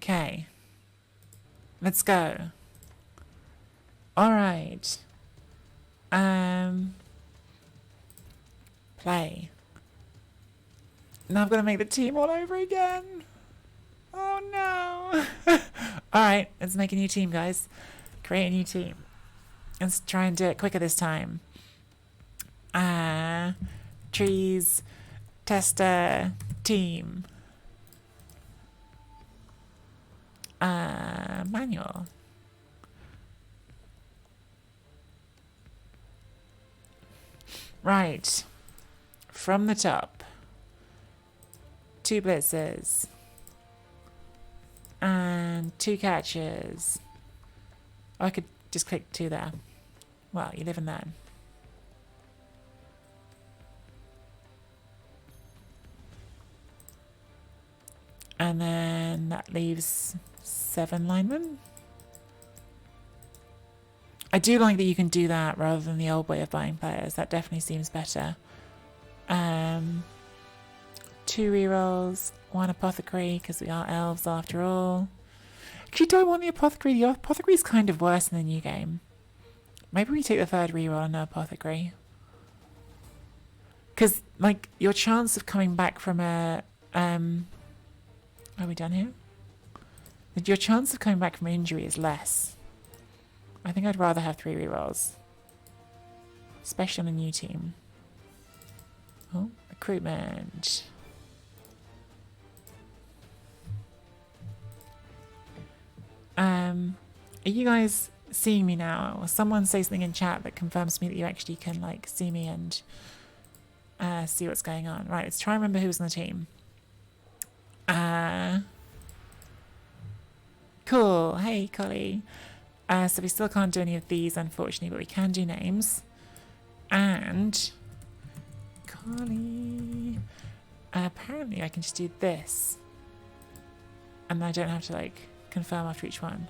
Okay. Let's go. Alright. Play. Now I've got to make the team all over again. Oh no. Alright, let's make a new team, guys. Create a new team. Let's try and do it quicker this time. Trees, tester, team. Manual. Right. From the top. 2 blitzers. And 2 catches. Oh, I could just click 2 there. Well, you live in that. And then that leaves 7 linemen. I do like that you can do that rather than the old way of buying players. That definitely seems better. 2 rerolls, 1 apothecary, because we are elves after all. Actually, do I want the apothecary? The apothecary is kind of worse in the new game. Maybe we take the 3rd reroll and no apothecary. Because, like, your chance of coming back from a... Are we done here? Your chance of coming back from injury is less. I think I'd rather have 3 rerolls. Especially on a new team. Oh, recruitment. Are you guys seeing me now? Or someone say something in chat that confirms to me that you actually can, like, see me and see what's going on. Right, let's try and remember who's on the team. Cool. Hey, Collie. So we still can't do any of these, unfortunately, but we can do names. And Collie. Apparently, I can just do this, and I don't have to like confirm after each one.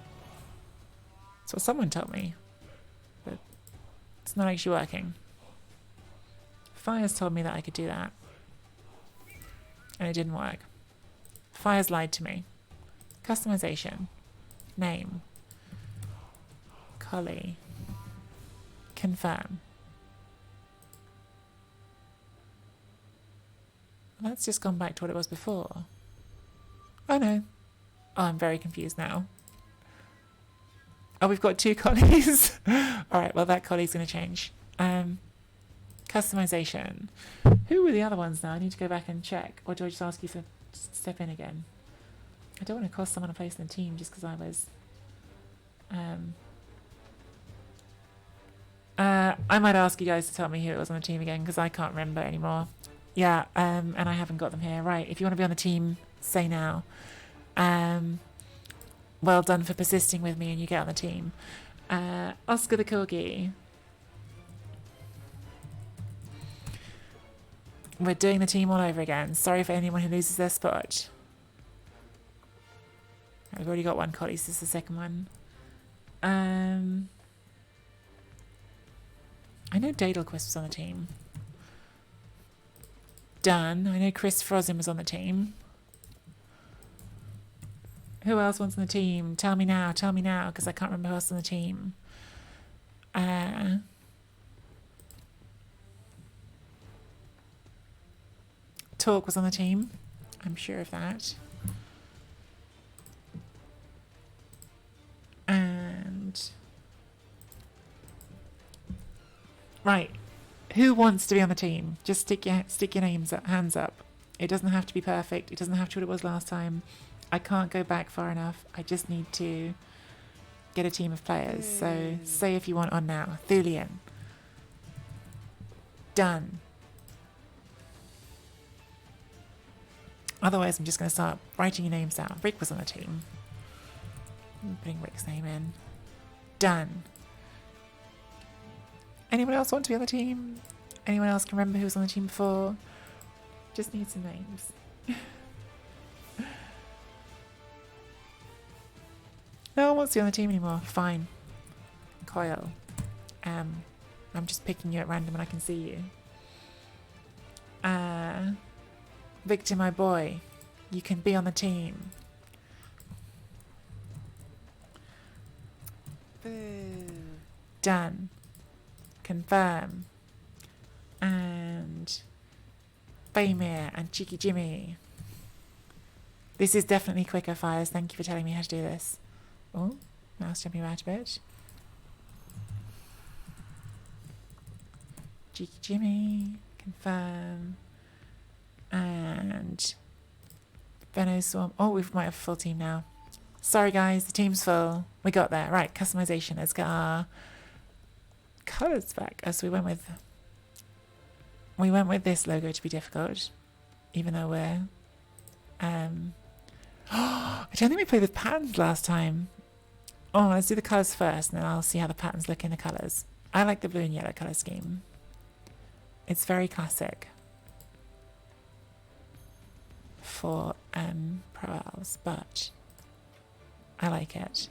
That's what someone told me, but it's not actually working. Fire's told me that I could do that, and it didn't work. Fire's lied to me. Customization. Name. Collie. Confirm. Well, that's just gone back to what it was before. Oh no. Oh, I'm very confused now. Oh, we've got 2 collies. Alright, well that collie's going to change. Customization. Who were the other ones now? I need to go back and check. Or do I just ask you to step in again? I don't want to cost someone a place in the team just because I was... I might ask you guys to tell me who it was on the team again because I can't remember anymore. Yeah, and I haven't got them here. Right, if you want to be on the team, say now. Well done for persisting with me and you get on the team. Oscar the Corgi. We're doing the team all over again. Sorry for anyone who loses their spot. We've already got 1 collie, so this is the second one. I know Daedalquist was on the team. Done. I know Chris Frozen was on the team. Who else wants on the team? Tell me now, because I can't remember who else on the team. Talk was on the team. I'm sure of that. And... Right. Who wants to be on the team? Just stick your hands up. It doesn't have to be perfect. It doesn't have to be what it was last time. I can't go back far enough. I just need to get a team of players. So say if you want on now. Thulian. Done. Otherwise, I'm just going to start writing your names down. Rick was on the team. I'm putting Rick's name in. Done. Anyone else want to be on the team? Anyone else can remember who was on the team before? Just need some names. No one wants to be on the team anymore. Fine. Coil. I'm just picking you at random and I can see you. Victor, my boy. You can be on the team. Done. Confirm. And Baymere and Cheeky Jimmy. This is definitely quicker fires. Thank you for telling me how to do this. Oh, mouse jumping about a bit. Cheeky Jimmy. Confirm. And Benno Swarm. Oh, we might have a full team now. Sorry guys, the team's full. We got there. Right, customization. Let's get our colours back. As we went with this logo to be difficult, even though we're I don't think we played with patterns last time. Oh, let's do the colours first and then I'll see how the patterns look in the colours. I like the blue and yellow colour scheme. It's very classic for Pro Elves, but I like it.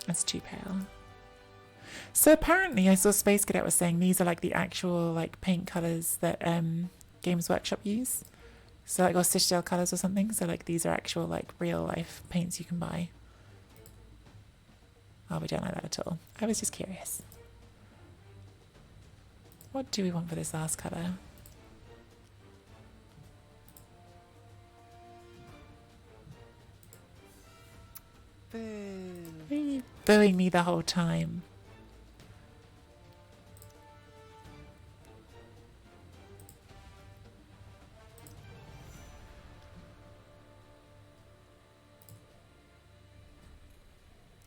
That's too pale. So apparently I saw Space Cadet was saying these are like the actual like paint colours that Games Workshop use. So like, or Citadel colours or something. So like these are actual like real life paints you can buy. Oh, we don't like that at all. I was just curious. What do we want for this last colour? Boo. Why are you booing me the whole time?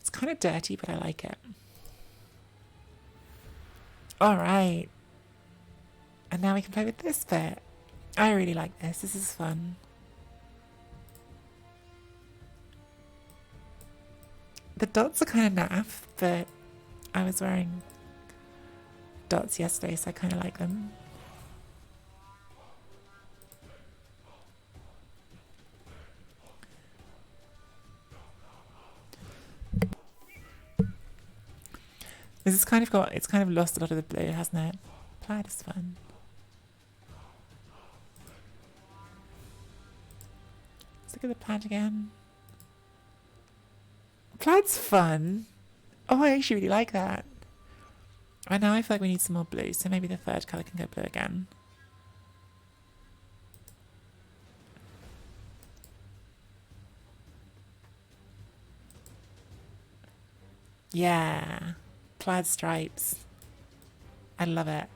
It's kind of dirty, but I like it. Alright. And now we can play with this bit. I really like this. This is fun. The dots are kind of naff, but I was wearing dots yesterday, so I kind of like them. This is kind of got, it's kind of lost a lot of the blue, hasn't it? Plaid is fun. Let's look at the plaid again. Plaid's fun. Oh, I actually really like that. Right now I feel like we need some more blue, so maybe the third colour can go blue again. Yeah. Plaid stripes. I love it.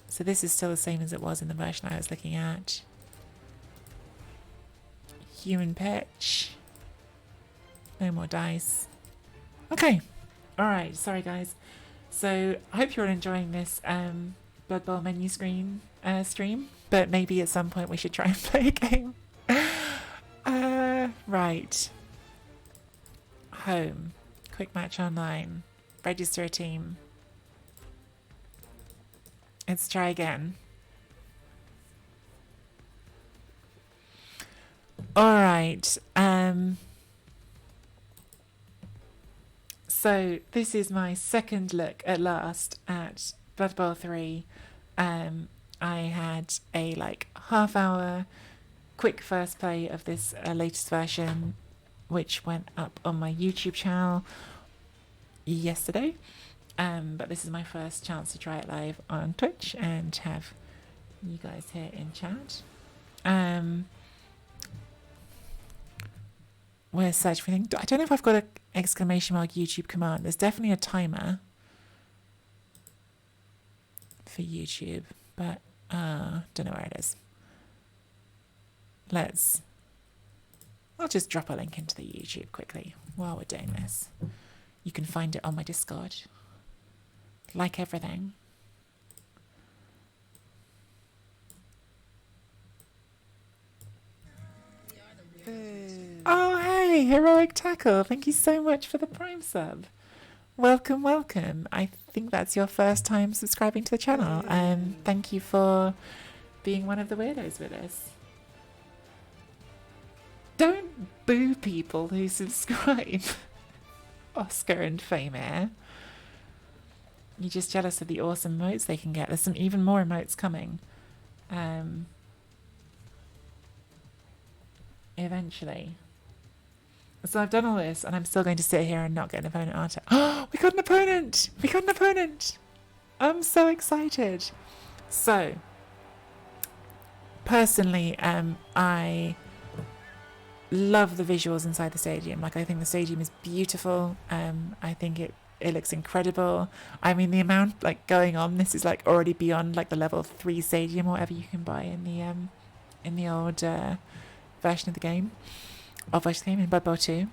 So this is still the same as it was in the version I was looking at. Human pitch. No more dice. Okay. Alright, sorry guys. So I hope you're all enjoying this Blood Bowl menu screen stream, but maybe at some point we should try and play a game. Right. Home. Quick match online. Register a team. Let's try again. Alright. So this is my second look at last at Blood Bowl 3. I had a like half-hour quick first play of this latest version, which went up on my YouTube channel yesterday. But this is my first chance to try it live on Twitch and have you guys here in chat. We're searching for anything. I don't know if I've got an exclamation mark YouTube command. There's definitely a timer for YouTube, but don't know where it is. I'll just drop a link into the YouTube quickly while we're doing this. You can find it on my Discord. Like everything. Oh, hey, Heroic Tackle. Thank you so much for the Prime sub. Welcome, welcome. I think that's your first time subscribing to the channel. Thank you for being one of the weirdos with us. Don't boo people who subscribe. Oscar and Famer. you're just jealous of the awesome emotes they can get. There's some even more emotes coming. Eventually. So I've done all this, and I'm still going to sit here and not get an opponent, aren't I? Oh, we got an opponent! We got an opponent! I'm so excited. So, personally, I love the visuals inside the stadium. Like, I think the stadium is beautiful. I think it looks incredible. I mean, the amount like going on, this is like already beyond like the level 3 stadium or whatever you can buy in the old version of the game. Of version of the game in Blood Bowl 2.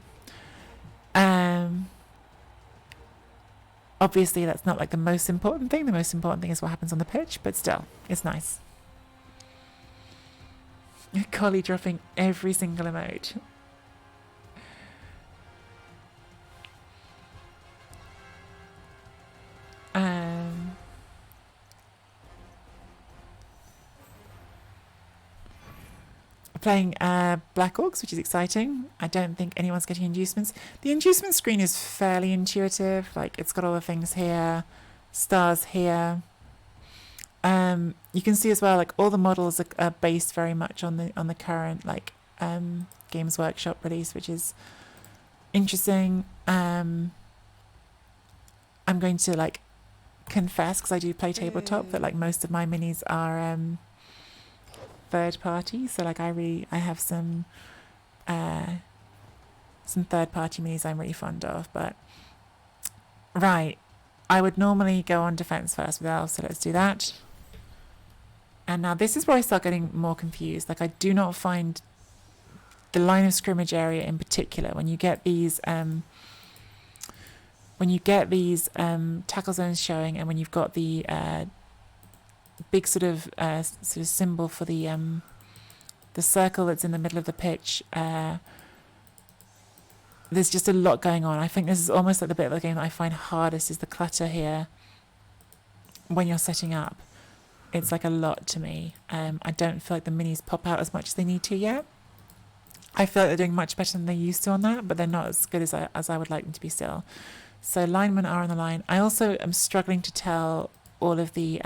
Obviously that's not like the most important thing. The most important thing is what happens on the pitch, but still, it's nice. Collie dropping every single emote. Playing Black Orcs, which is exciting. I don't think anyone's getting inducements. The inducement screen is fairly intuitive. Like, it's got all the things here, stars here. You can see as well, like, all the models are based very much on the current like Games Workshop release, which is interesting. I'm going to like confess, because I do play tabletop, that like most of my minis are third party. So like I have some third party minis I'm really fond of. But right, I would normally go on defense first with elves, so let's do that. And now this is where I start getting more confused. Like, I do not find the line of scrimmage area in particular, when you get these tackle zones showing, and when you've got the big sort of symbol for the circle that's in the middle of the pitch. There's just a lot going on. I think this is almost like the bit of the game that I find hardest, is the clutter here when you're setting up. It's like a lot to me. I don't feel like the minis pop out as much as they need to yet. I feel like they're doing much better than they used to on that, but they're not as good as I would like them to be still. So linemen are on the line. I also am struggling to tell all of the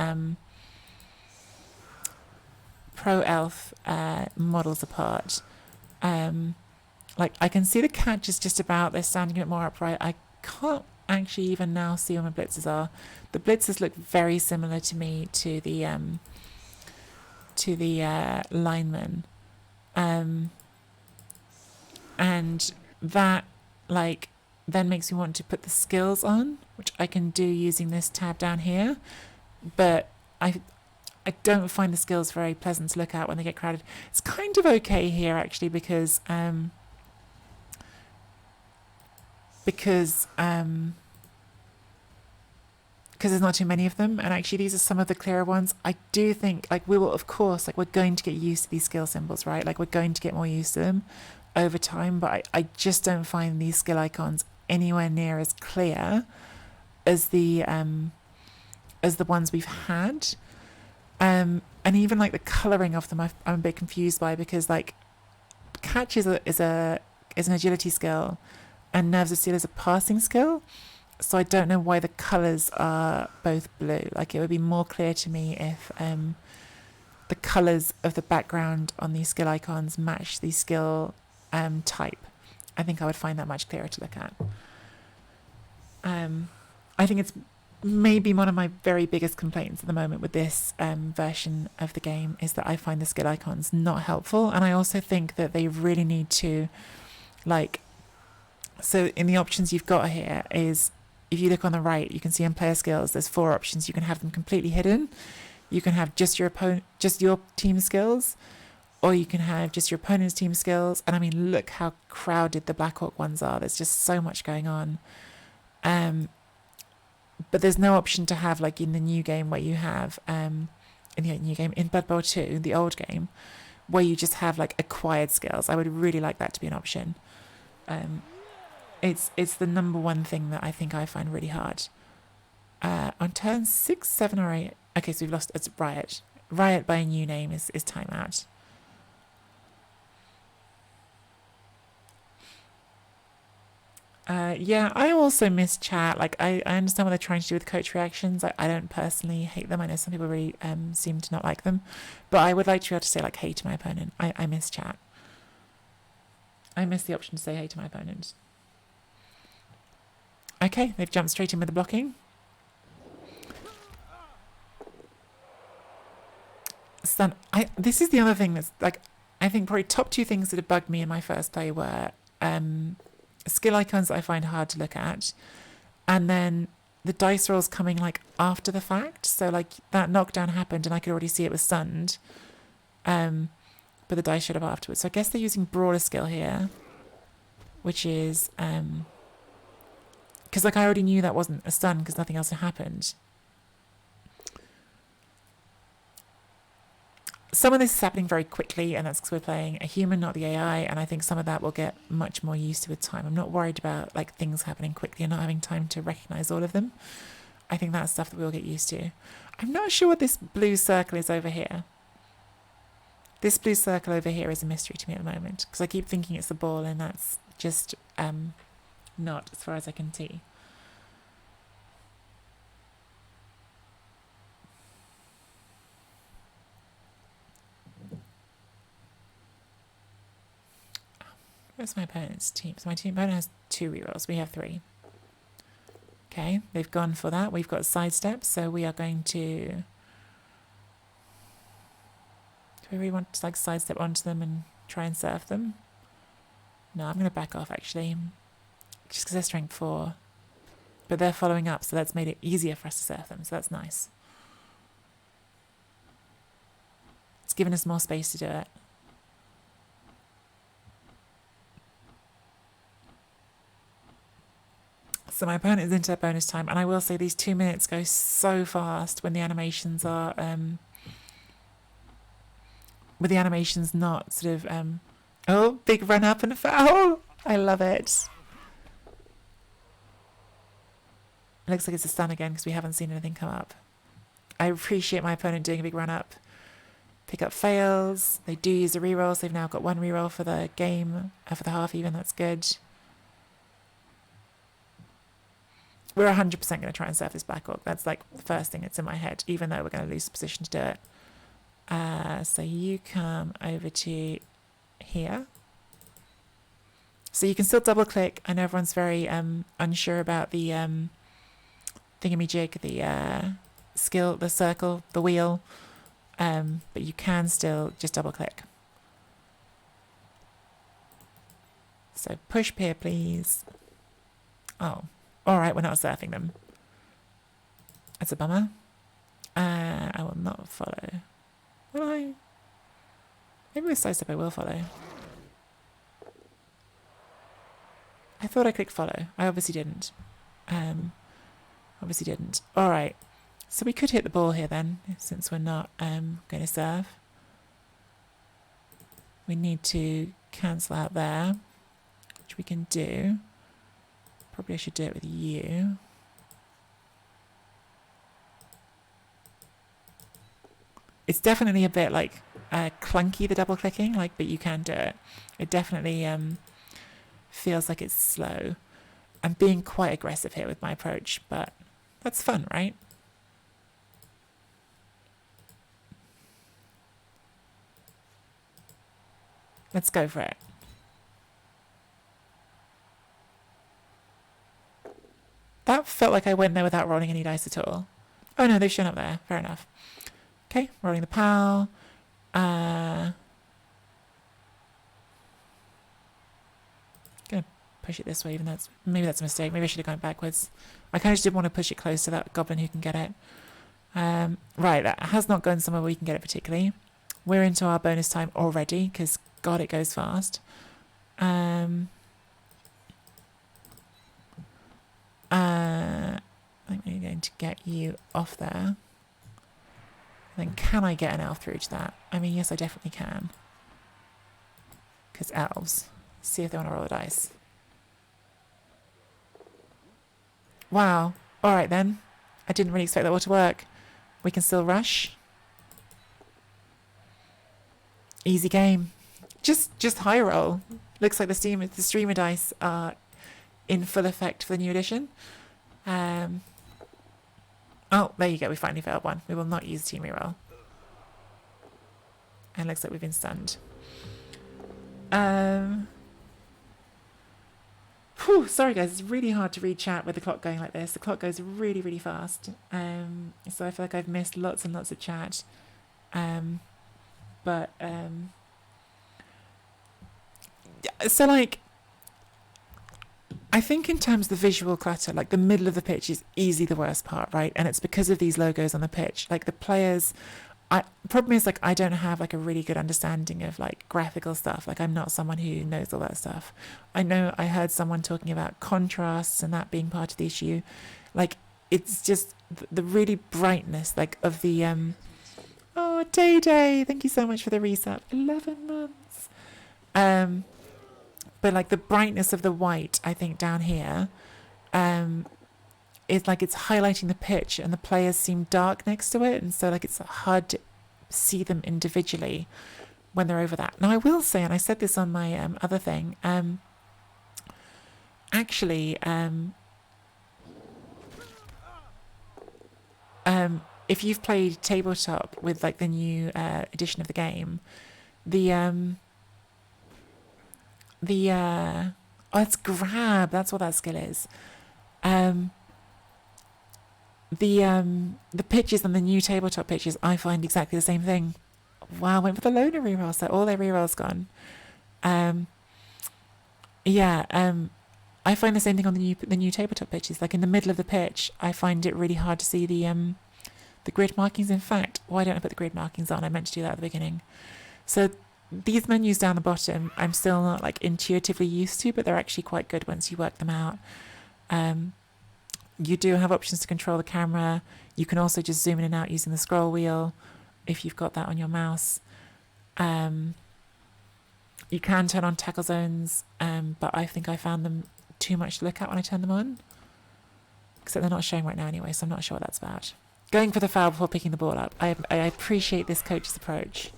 pro elf models apart. Like, I can see the catches just about. They're standing a bit more upright. I can't actually even now see where my blitzers are. The blitzers look very similar to me to the linemen, and that like then makes me want to put the skills on, which I can do using this tab down here, but I don't find the skills very pleasant to look at when they get crowded. It's kind of okay here actually, because there's not too many of them, and actually these are some of the clearer ones. I do think, like, we will, of course, like, we're going to get used to these skill symbols, right? Like, we're going to get more used to them over time, but I just don't find these skill icons anywhere near as clear as the ones we've had. And even like the colouring of them, I'm a bit confused by, because like catch is an agility skill, and nerves of steel is a passing skill. So I don't know why the colours are both blue. Like, it would be more clear to me if the colours of the background on these skill icons match the skill type. I think I would find that much clearer to look at. I think it's maybe one of my very biggest complaints at the moment with this version of the game, is that I find the skill icons not helpful. And I also think that they really need to, like, so in the options you've got here is, if you look on the right, you can see in player skills, there's 4 options. You can have them completely hidden. You can have just your team skills, or you can have just your opponent's team skills. And I mean, look how crowded the Black Hawk ones are. There's just so much going on. But there's no option to have, like in the new game, where you have in Blood Bowl 2, the old game, where you just have like acquired skills. I would really like that to be an option. It's the number one thing that I think I find really hard. On turn 6, 7, or 8. Okay, so we've lost. It's Riot. Riot by a new name is timeout. Yeah, I also miss chat. Like, I understand what they're trying to do with coach reactions. I don't personally hate them. I know some people really seem to not like them. But I would like to be able to say, like, hey to my opponent. I miss chat. I miss the option to say hey to my opponent. Okay, they've jumped straight in with the blocking. Stun. This is the other thing that's, like, I think probably top two things that have bugged me in my first play were skill icons that I find hard to look at, and then the dice rolls coming like after the fact. So like that knockdown happened and I could already see it was stunned, but the dice showed up afterwards. So I guess they're using brawler skill here, which is because like I already knew that wasn't a stun because nothing else had happened. Some of this is happening very quickly, and that's because we're playing a human, not the AI, and I think some of that will get much more used to with time. I'm not worried about like things happening quickly and not having time to recognise all of them. I think that's stuff that we'll get used to. I'm not sure what this blue circle is over here. This blue circle over here is a mystery to me at the moment, because I keep thinking it's the ball, and that's just not, as far as I can see. Where's my opponent's team? So my opponent has 2 rerolls. We have 3. Okay, they've gone for that. We've got sidestep, so we are going to... Do we really want to like sidestep onto them and try and surf them? No, I'm going to back off actually, just because they're strength 4. But they're following up, so that's made it easier for us to surf them, so that's nice. It's given us more space to do it. So my opponent is into their bonus time, and I will say these 2 minutes go so fast when the animations are, with the animations not sort of, oh, big run up and a foul. I love it. It looks like it's a stun again because we haven't seen anything come up. I appreciate my opponent doing a big run up. Pick up fails. They do use a reroll, so they've now got 1 reroll for the game, for the half even. That's good. We're 100% going to try and surf this back hook. That's like the first thing that's in my head, even though we're going to lose the position to do it. So you come over to here. So you can still double click. I know everyone's very unsure about the thingamajig, the skill, the circle, the wheel, but you can still just double click. So push peer, please. Oh. Alright, we're not surfing them. That's a bummer. I will not follow. Will I? Maybe with sidestep I will follow. I thought I clicked follow. I obviously didn't. Alright. So we could hit the ball here then, since we're not going to serve. We need to cancel out there, which we can do. Probably I should do it with you. It's definitely a bit like clunky, the double clicking, like, but you can do it. It definitely feels like it's slow. I'm being quite aggressive here with my approach, but that's fun, right? Let's go for it. That felt like I went there without rolling any dice at all. Oh no, they've shown up there. Fair enough. Okay, rolling the PAL. Gonna push it this way, even though maybe that's a mistake. Maybe I should have gone backwards. I kind of just didn't want to push it close to that goblin who can get it. Right, that has not gone somewhere where we can get it particularly. We're into our bonus time already, because God, it goes fast. I think we're going to get you off there. Then can I get an elf through to that? I mean, yes, I definitely can. Because elves. See if they want to roll the dice. Wow. Alright then. I didn't really expect that all to work. We can still rush. Easy game. Just high roll. Looks like the streamer dice are in full effect for the new edition. Oh, there you go. We finally failed one. We will not use team reroll. And it looks like we've been stunned. Sorry guys, it's really hard to read chat with the clock going like this. The clock goes really, really fast. So I feel like I've missed lots and lots of chat. So like, I think in terms of the visual clutter, like the middle of the pitch is easily the worst part, right? And it's because of these logos on the pitch. Like the players, problem is like I don't have like a really good understanding of like graphical stuff. Like I'm not someone who knows all that stuff. I know I heard someone talking about contrasts and that being part of the issue. Like it's just the really brightness like of the oh Day, thank you so much for the resub. 11 months. But like the brightness of the white, I think down here, is like it's highlighting the pitch, and the players seem dark next to it, and so like it's hard to see them individually when they're over that. Now I will say, and I said this on my other thing, actually, if you've played tabletop with like the new edition of the game, it's grab. That's what that skill is. The pitches and the new tabletop pitches, I find exactly the same thing. Wow, went for the loner reroll, so all their rerolls gone. I find the same thing on the new tabletop pitches. Like in the middle of the pitch, I find it really hard to see the grid markings. In fact, why don't I put the grid markings on? I meant to do that at the beginning. So these menus down the bottom, I'm still not like intuitively used to, but they're actually quite good once you work them out. You do have options to control the camera. You can also just zoom in and out using the scroll wheel if you've got that on your mouse. You can turn on tackle zones, but I think I found them too much to look at when I turned them on. Except they're not showing right now anyway, so I'm not sure what that's about. Going for the foul before picking the ball up. I appreciate this coach's approach.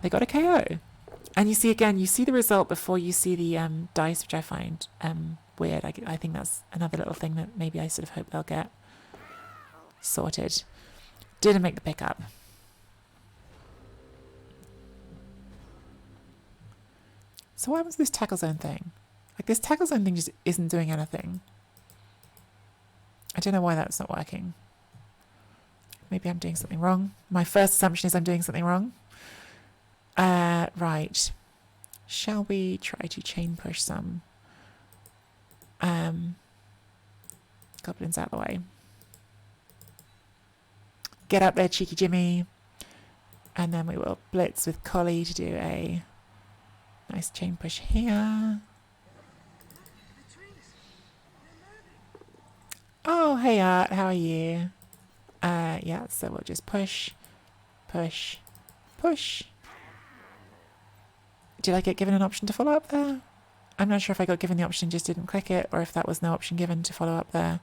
They got a KO. And you see the result before you see the dice, which I find weird. I think that's another little thing that maybe I sort of hope they'll get sorted. Didn't make the pickup. So what happens to this tackle zone thing? Like this tackle zone thing just isn't doing anything. I don't know why that's not working. Maybe I'm doing something wrong. My first assumption is I'm doing something wrong. Right. Shall we try to chain push some goblins out of the way? Get up there, cheeky Jimmy. And then we will blitz with Collie to do a nice chain push here. Oh, hey Art, how are you? Yeah, so we'll just push, push, push. Did I get given an option to follow up there? I'm not sure if I got given the option, just didn't click it, or if that was no option given to follow up there.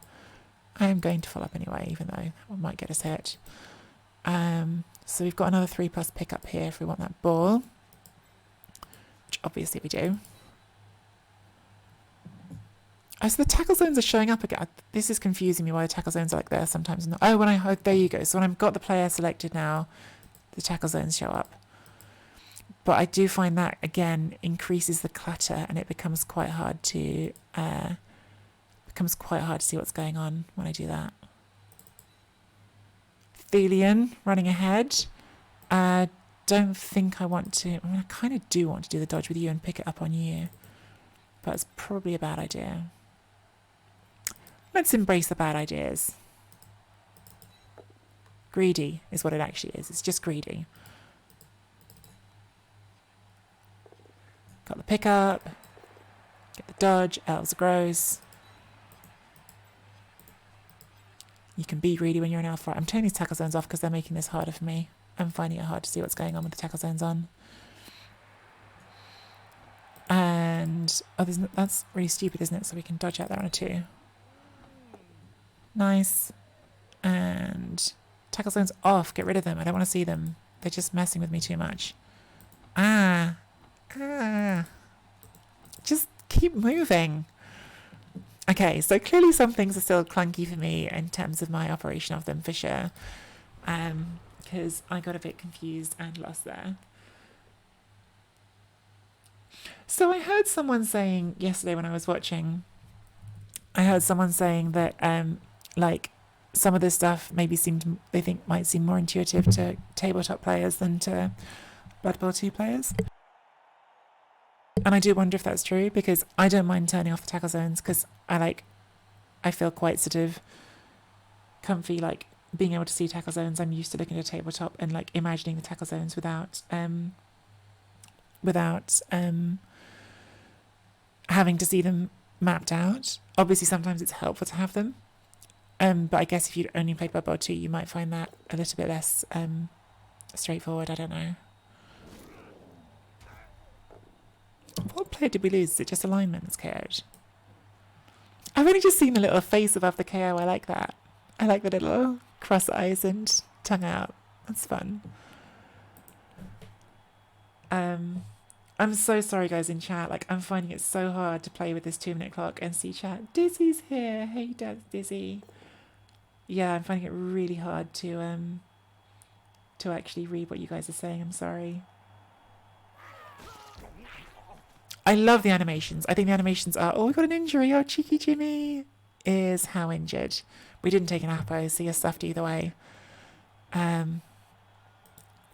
I am going to follow up anyway, even though it might get us hit. So we've got another 3+ pickup here if we want that ball, which obviously we do. Oh, so the tackle zones are showing up again. This is confusing me why the tackle zones are like there sometimes. Not. Oh, there you go. So when I've got the player selected now, the tackle zones show up. But I do find that, again, increases the clutter, and it becomes quite hard to see what's going on when I do that. Thelian running ahead. Don't think I want to. I mean, I kind of do want to do the dodge with you and pick it up on you, but it's probably a bad idea. Let's embrace the bad ideas. Greedy is what it actually is. It's just greedy. Got the pickup. Get the dodge. Elves grows. You can be greedy when you're an elf. Right, I'm turning these tackle zones off because they're making this harder for me. I'm finding it hard to see what's going on with the tackle zones on. And that's really stupid, isn't it? So we can dodge out there on a 2. Nice. And tackle zones off. Get rid of them. I don't want to see them. They're just messing with me too much. Just keep moving. Okay, so clearly some things are still clunky for me in terms of my operation of them, for sure. Because I got a bit confused and lost there. So I heard someone saying yesterday when I was watching, I heard someone saying that like some of this stuff maybe they think might seem more intuitive to tabletop players than to Blood Bowl 2 players. And I do wonder if that's true, because I don't mind turning off the tackle zones, because I feel quite sort of comfy, like being able to see tackle zones. I'm used to looking at a tabletop and like imagining the tackle zones without having to see them mapped out. Obviously, sometimes it's helpful to have them. But I guess if you'd only played Blood Bowl 2, you might find that a little bit less straightforward. I don't know. What player did we lose? Is it just alignments KO'd? I've only just seen a little face above the KO. I like that. I like the little cross eyes and tongue out. That's fun. I'm so sorry, guys, in chat. Like, I'm finding it so hard to play with this 2-minute clock and see chat. Dizzy's here. Hey, Dizzy. Yeah, I'm finding it really hard to actually read what you guys are saying. I'm sorry. I love the animations. I think the animations are, oh, we got an injury. Oh, cheeky Jimmy is how injured. We didn't take an apo, so you're stuffed either way.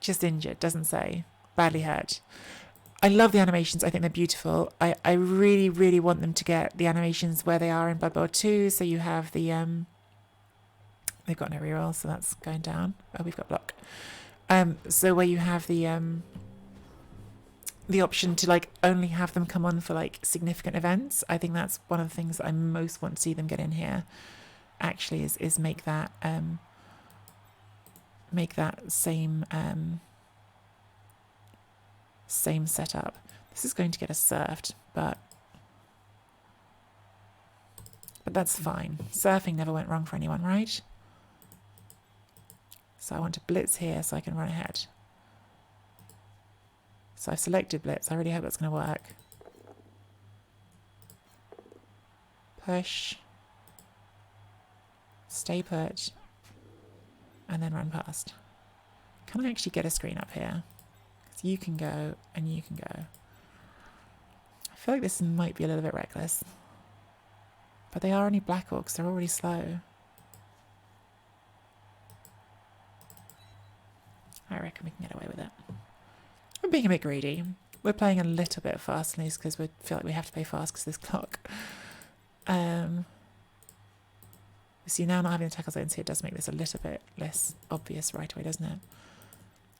Just injured, doesn't say. Badly hurt. I love the animations. I think they're beautiful. I really, really want them to get the animations where they are in Blood Bowl 2. So you have the, they've got no reroll, so that's going down. Oh, we've got block. So where you have the option to like only have them come on for like significant events. I think that's one of the things that I most want to see them get in here. Actually, is make that same same setup. This is going to get us surfed, but that's fine. Surfing never went wrong for anyone, right? So I want to blitz here so I can run ahead. So I've selected blitz. I really hope that's going to work. Push. Stay put. And then run past. Can I actually get a screen up here? Because you can go and you can go. I feel like this might be a little bit reckless. But they are only Black Orcs. They're already slow. I reckon we can get away with it. I'm being a bit greedy. We're playing a little bit fast, at least because we feel like we have to play fast because of this clock. See, now not having the tackle zones here does make this a little bit less obvious right away, doesn't it?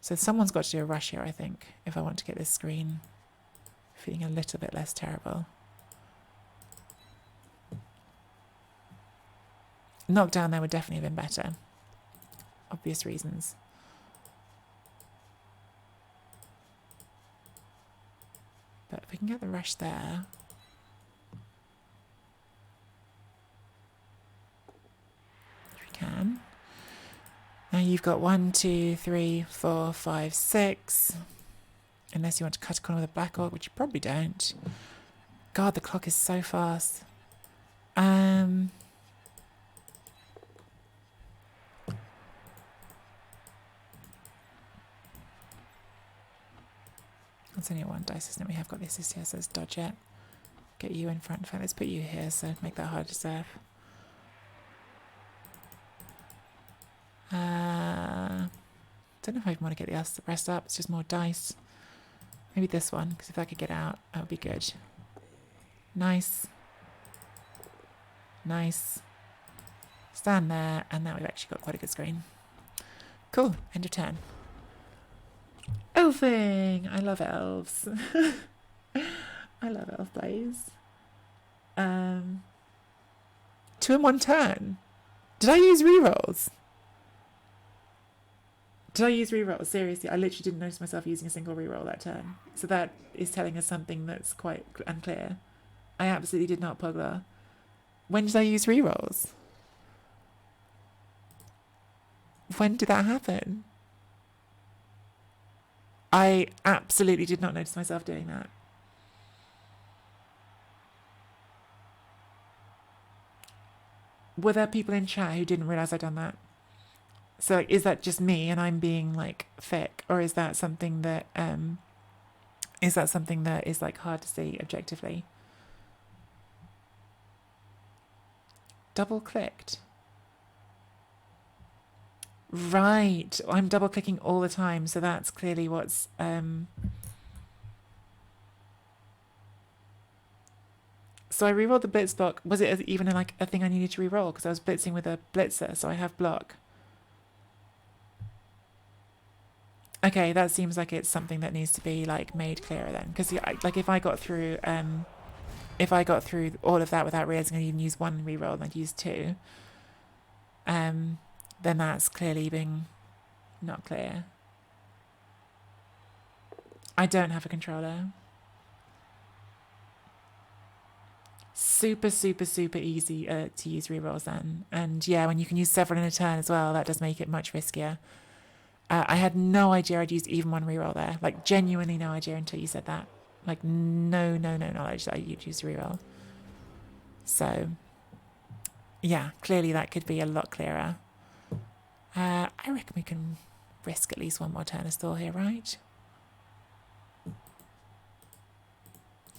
So someone's got to do a rush here, I think, if I want to get this screen feeling a little bit less terrible. Knockdown there would definitely have been better. Obvious reasons. But if we can get the rush there. If we can. Now you've got 1, 2, 3, 4, 5, 6. Unless you want to cut a corner with a Black Orc, which you probably don't. God, the clock is so fast. That's only one dice, isn't it? We have got the assist here, so let's dodge it. Get you in front. In fact, let's put you here, so make that hard to serve. Don't know if I even want to get the rest up. It's just more dice. Maybe this one, because if I could get out, that would be good. Nice. Nice. Stand there, and now we've actually got quite a good screen. Cool. End of turn. Elfing! I love elves. I love elf plays. 2 in 1 turn. Did I use rerolls? Did I use rerolls? Seriously, I literally didn't notice myself using a single reroll that turn. So that is telling us something that's quite unclear. I absolutely did not Pugler. When did I use rerolls? When did that happen? I absolutely did not notice myself doing that. Were there people in chat who didn't realise I'd done that? So like, is that just me and I'm being like thick, or is that something that is like hard to see objectively? Double clicked. Right. I'm double clicking all the time, so that's clearly what's so I rerolled the blitz block. Was it even like a thing I needed to reroll? Because I was blitzing with a blitzer, so I have block. Okay, that seems like it's something that needs to be like made clearer then. Because like if I got through all of that without realizing I even use one reroll and I'd use two, then that's clearly being not clear. I don't have a controller. Super, super, super easy to use rerolls then. And yeah, when you can use several in a turn as well, that does make it much riskier. I had no idea I'd use even one reroll there. Like, genuinely no idea until you said that. Like, no knowledge that you'd use reroll. So, yeah, clearly that could be a lot clearer. I reckon we can risk at least one more turn of stall here, right?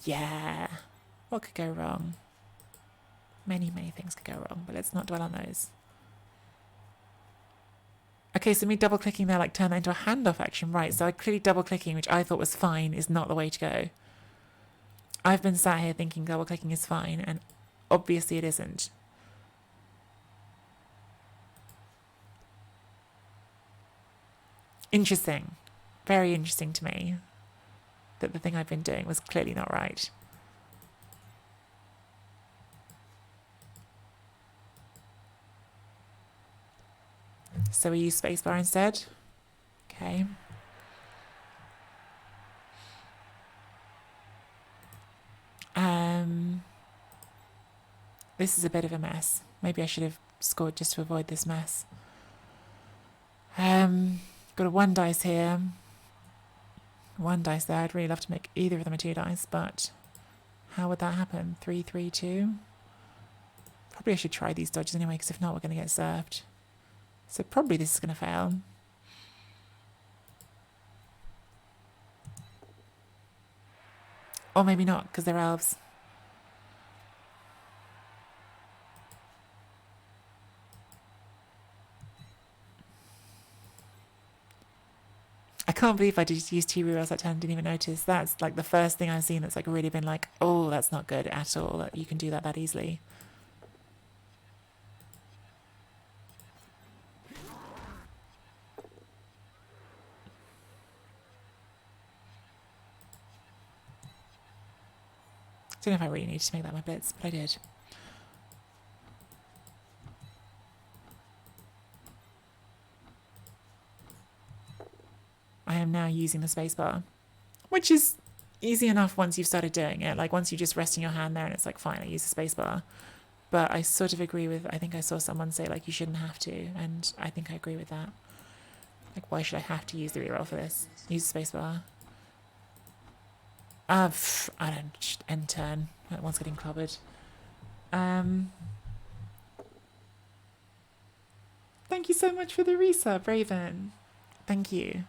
Yeah. What could go wrong? Many, many things could go wrong, but let's not dwell on those. Okay, so me double clicking there like turned that into a handoff action, right? So I clearly double clicking, which I thought was fine, is not the way to go. I've been sat here thinking double clicking is fine, and obviously it isn't. Interesting. Very interesting to me that the thing I've been doing was clearly not right. So we use spacebar instead. Okay. This is a bit of a mess. Maybe I should have scored just to avoid this mess. Got a 1 dice here. 1 dice there. I'd really love to make either of them a 2 dice, but how would that happen? 3, 3, 2? Probably I should try these dodges anyway, because if not, we're going to get served. So probably this is going to fail. Or maybe not, because they're elves. I can't believe I just used 2 rerolls that turn and didn't even notice. That's like the first thing I've seen that's like really been like, oh, that's not good at all, that you can do that easily. I don't know if I really needed to make that my blitz, but I did. I am now using the spacebar, which is easy enough once you've started doing it. Like once you're just resting your hand there and it's like, fine, I use the spacebar. But I sort of agree with, I think I saw someone say like you shouldn't have to, and I think I agree with that. Like why should I have to use the reroll for this? Use the spacebar. I don't, just end turn. That one's getting clobbered. Thank you so much for the resub, Raven. Thank you.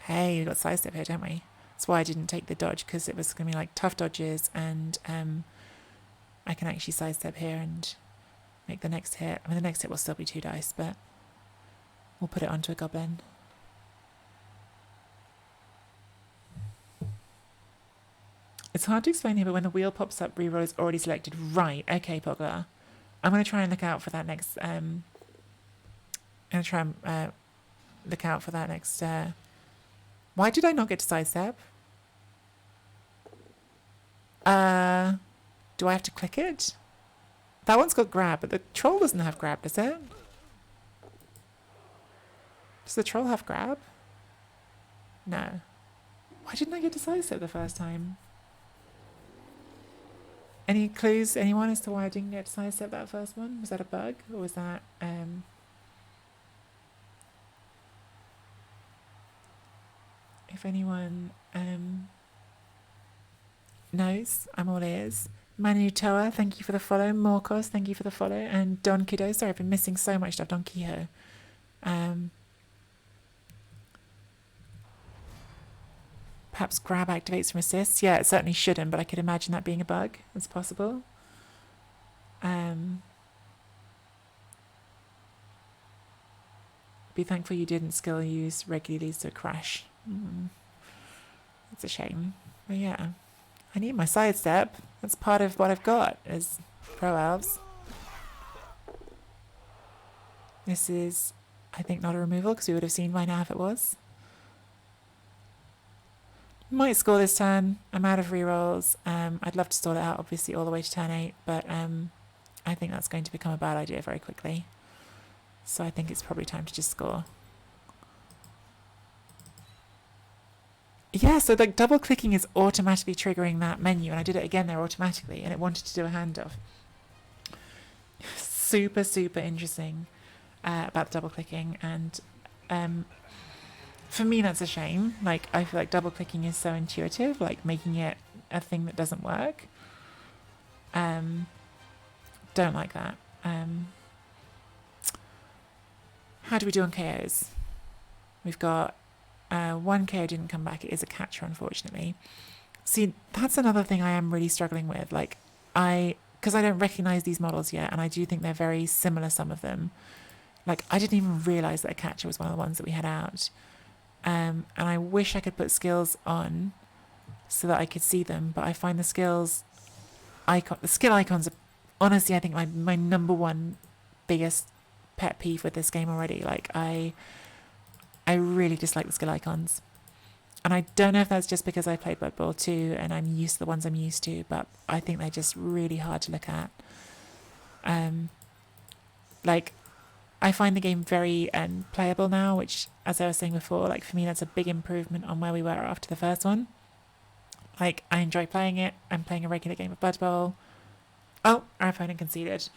Hey, we got sidestep here, don't we? That's why I didn't take the dodge, because it was going to be like tough dodges, and I can actually sidestep here and make the next hit. I mean, the next hit will still be 2 dice, but we'll put it onto a goblin. It's hard to explain here, but when the wheel pops up, reroll is already selected. Right, okay, Pogler. I'm going to try and look out for that next... I'm going to try and look out for that next... Why did I not get to sidestep? Do I have to click it? That one's got grab, but the troll doesn't have grab, does it? Does the troll have grab? No. Why didn't I get to sidestep the first time? Any clues, anyone, as to why I didn't get to sidestep that first one? Was that a bug, or was that... If anyone knows, I'm all ears. Manu Toa, thank you for the follow. Morkos, thank you for the follow. And Don Kido, sorry, I've been missing so much stuff. Don Kiho. Perhaps grab activates from assists. Yeah, it certainly shouldn't, but I could imagine that being a bug. It's possible. Be thankful you didn't skill use regularly to crash. It's a shame. But yeah, I need my sidestep. That's part of what I've got as pro elves. This is, I think, not a removal because we would have seen by now if it was. Might score this turn. I'm out of rerolls. I'd love to stall it out, obviously, all the way to turn 8, but I think that's going to become a bad idea very quickly. So I think it's probably time to just score. Yeah, so like double clicking is automatically triggering that menu, and I did it again there automatically, and it wanted to do a handoff. Super, super interesting about double clicking, and for me that's a shame. Like, I feel like double clicking is so intuitive, like making it a thing that doesn't work. Don't like that. How do we do on KOs? We've got one KO didn't come back. It is a catcher, unfortunately. See, that's another thing I am really struggling with. Like, because I don't recognize these models yet, and I do think they're very similar, some of them. Like, I didn't even realize that a catcher was one of the ones that we had out. And I wish I could put skills on so that I could see them, but I find the skill icons are honestly, I think, my number one biggest pet peeve with this game already. Like, I really dislike the skill icons, and I don't know if that's just because I played Blood Bowl 2 and I'm used to the ones I'm used to, but I think they're just really hard to look at. Like, I find the game very playable now, which, as I was saying before, like, for me that's a big improvement on where we were after the first one. Like, I enjoy playing it. I'm playing a regular game of Blood Bowl. Oh, our opponent conceded.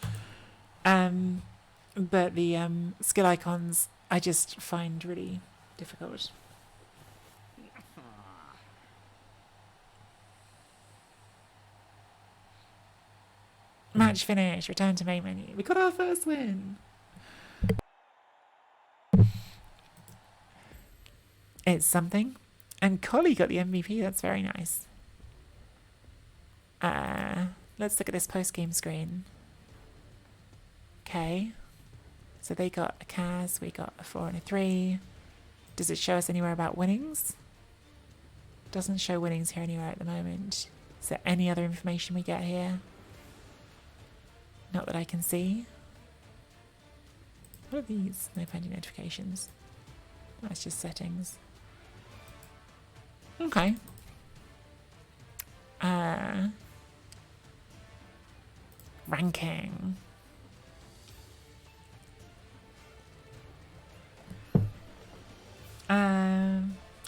But the skill icons I just find really difficult. Match finish. Return to main menu. We got our first win. It's something. And Collie got the MVP. That's very nice. Let's look at this post-game screen. Okay. So they got a Kaz, we got a 4 and a 3. Does it show us anywhere about winnings? Doesn't show winnings here anywhere at the moment. Is there any other information we get here? Not that I can see. What are these? No pending notifications. That's just settings. Okay. Ranking.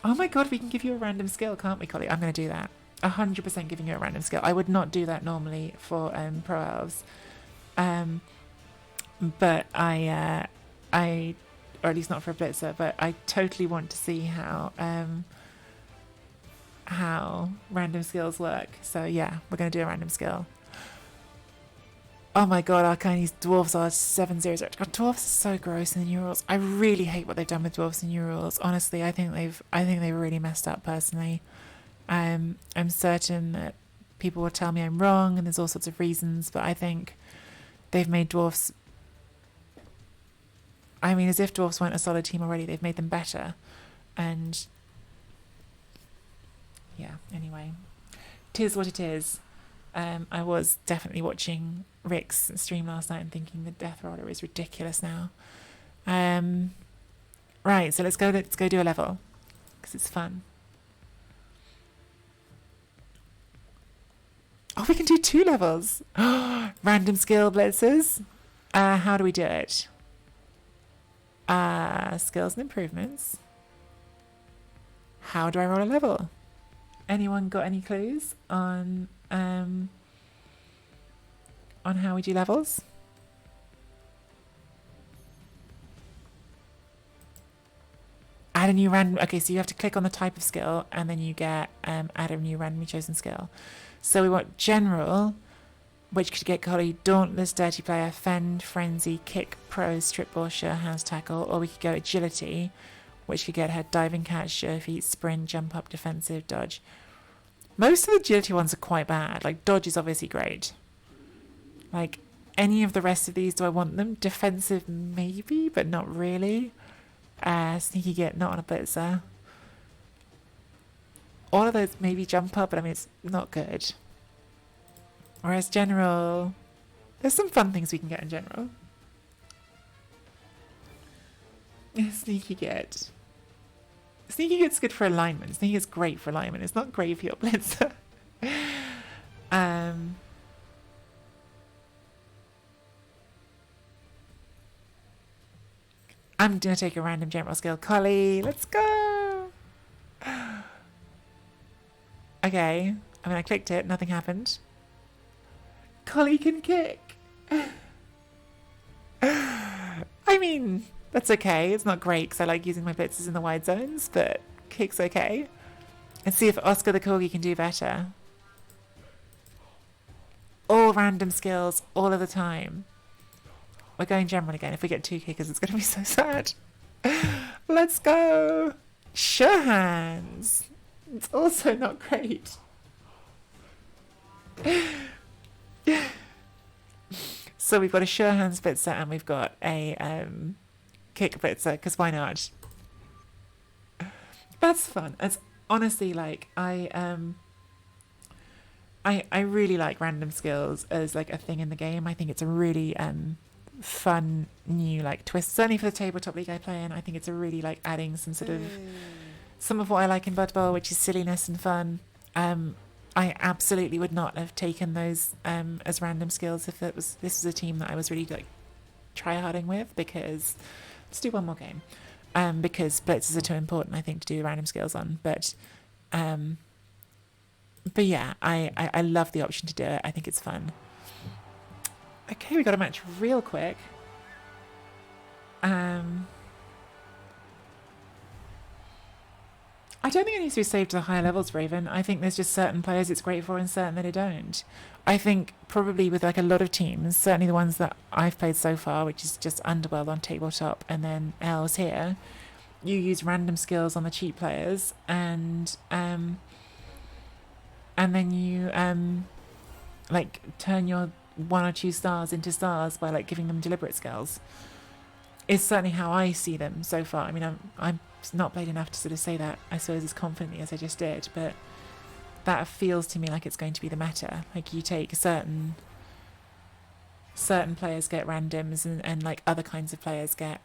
Oh my god, we can give you a random skill, can't we, Collie? I'm going to do that. 100% giving you a random skill. I would not do that normally for pro elves. But I, or at least not for a blitzer, but I totally want to see how random skills work. So yeah, we're going to do a random skill. Oh my god, Arcane's dwarves are 7/0. God, dwarves are so gross in the new rules. I really hate what they've done with dwarves in new rules. Honestly, I think they've really messed up personally. I'm certain that people will tell me I'm wrong, and there's all sorts of reasons, but I think they've made dwarves, I mean, as if dwarves weren't a solid team already, they've made them better. And yeah, anyway, it is what it is. I was definitely watching Rick's stream last night and thinking the death roller is ridiculous now. Right, so let's go do a level because it's fun. Oh, we can do 2 levels. Random skill blitzes. How do we do it? Skills and improvements. How do I roll a level? Anyone got any clues on how we do levels? Add a new random. Okay, so you have to click on the type of skill, and then you get add a new randomly chosen skill. So we want general, which could get Collie Dauntless, Dirty Player, Fend, Frenzy, Kick, Pro, Strip Ball, Sure Hands, Tackle, or we could go Agility, which could get her Diving Catch, Sure Feet, Sprint, Jump Up, Defensive, Dodge. Most of the Agility ones are quite bad. Like, Dodge is obviously great. Like, any of the rest of these, do I want them? Defensive, maybe, but not really. Sneaky Git, not on a blitzer. All of those maybe Jump Up, but I mean, it's not good. Whereas General, there's some fun things we can get in General. Sneaky Git. Sneaky Git's good for alignment. Sneaky Git's great for alignment. It's not great for your blitzer. I'm going to take a random general skill. Collie, let's go. Okay. I mean, I clicked it. Nothing happened. Collie can kick. I mean, that's okay. It's not great because I like using my blitzers in the wide zones, but kick's okay. Let's see if Oscar the Corgi can do better. All random skills, all of the time. We're going general again. If we get 2 kickers, it's going to be so sad. Let's go. Sure Hands. It's also not great. So we've got a Sure Hands blitzer and we've got a kick blitzer, because why not? That's fun. It's honestly like I really like random skills as like a thing in the game. I think it's a really fun new like twist, certainly for the tabletop league I play in. I think it's a really like adding some sort of some of what I like in Blood Bowl, which is silliness and fun. I absolutely would not have taken those as random skills if this was a team that I was really like try-harding with, because let's do one more game, because blitzes are too important I think to do random skills on, but yeah, I love the option to do it. I think it's fun. Okay, we got a match real quick. I don't think it needs to be saved to the higher levels, Raven. I think there's just certain players it's great for and certain that it don't. I think probably with like a lot of teams, certainly the ones that I've played so far, which is just Underworld on tabletop and then L's here, you use random skills on the cheap players and then you like turn your 1 or 2 stars into stars by like giving them deliberate skills. Is certainly how I see them so far. I mean, I'm not played enough to sort of say that, I suppose, as confidently as I just did, but that feels to me like it's going to be the meta. Like you take certain players get randoms and like other kinds of players get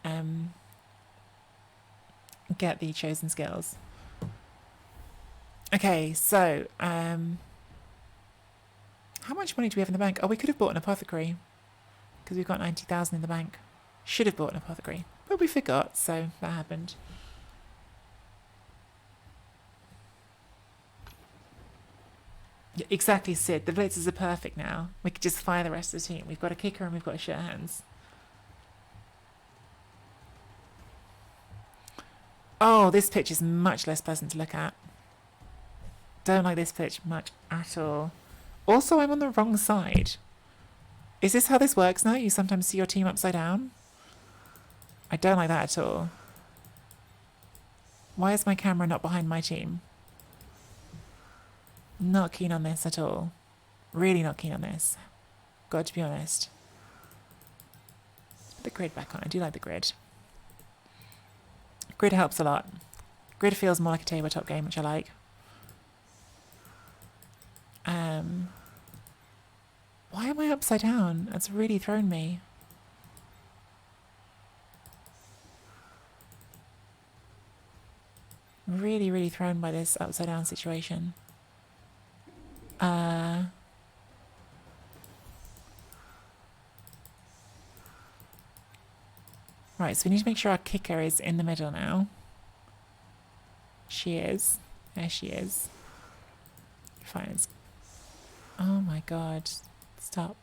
the chosen skills. Okay, so how much money do we have in the bank? Oh, we could have bought an apothecary because we've got 90,000 in the bank. Should have bought an apothecary, but we forgot, so that happened. Yeah, exactly, Sid. The blitzers are perfect now. We could just fire the rest of the team. We've got a kicker and we've got a Sure Hands. Oh, this pitch is much less pleasant to look at. Don't like this pitch much at all. Also, I'm on the wrong side. Is this how this works now? You sometimes see your team upside down? I don't like that at all. Why is my camera not behind my team? Not keen on this at all. Really not keen on this. Got to be honest. Let's put the grid back on. I do like the grid. Grid helps a lot. Grid feels more like a tabletop game, which I like. Why am I upside down? That's really thrown me. Really, really thrown by this upside down situation. Right, so we need to make sure our kicker is in the middle now. She is. There she is. Fine. It's... Oh my god. Stop.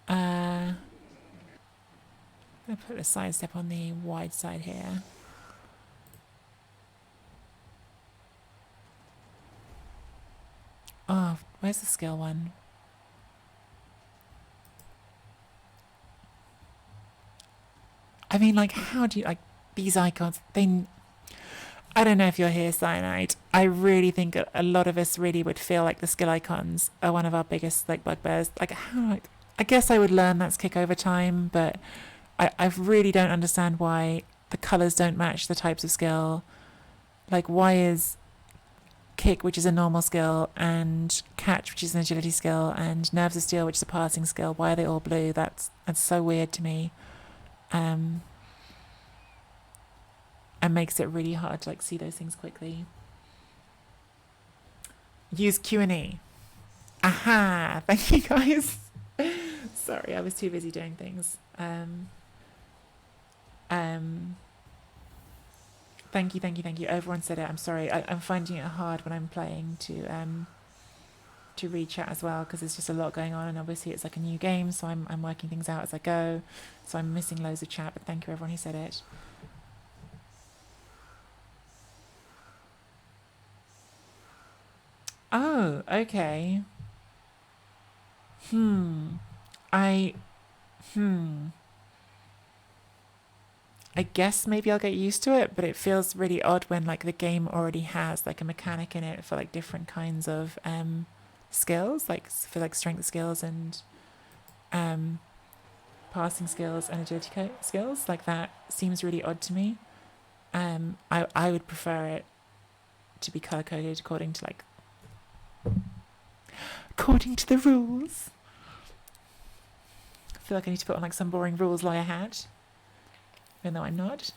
I'm going to put a side step on the wide side here. Oh, where's the skill one? I mean, like, how do you, like, these icons, I don't know if you're here, Cyanide. I really think a lot of us really would feel like the skill icons are one of our biggest, like, bugbears. Like, how, I guess I would learn that's kick over time, but I really don't understand why the colours don't match the types of skill. Like, why is kick, which is a normal skill, and catch, which is an agility skill, and nerves of steel, which is a passing skill, why are they all blue? That's so weird to me. And makes it really hard to, like, see those things quickly. Use Q&E. Aha! Thank you, guys. Sorry, I was too busy doing things. Thank you. Everyone said it. I'm sorry. I'm finding it hard when I'm playing to read chat as well, because there's just a lot going on, and obviously it's like a new game, so I'm working things out as I go. So I'm missing loads of chat, but thank you everyone who said it. Oh, okay. I guess maybe I'll get used to it, but it feels really odd when, like, the game already has, like, a mechanic in it for, like, different kinds of skills, like for, like, strength skills and passing skills and agility skills. Like, that seems really odd to me. I would prefer it to be color coded according to, like, according to the rules. I feel like I need to put on, like, some boring rules lawyer hat, even though I'm not.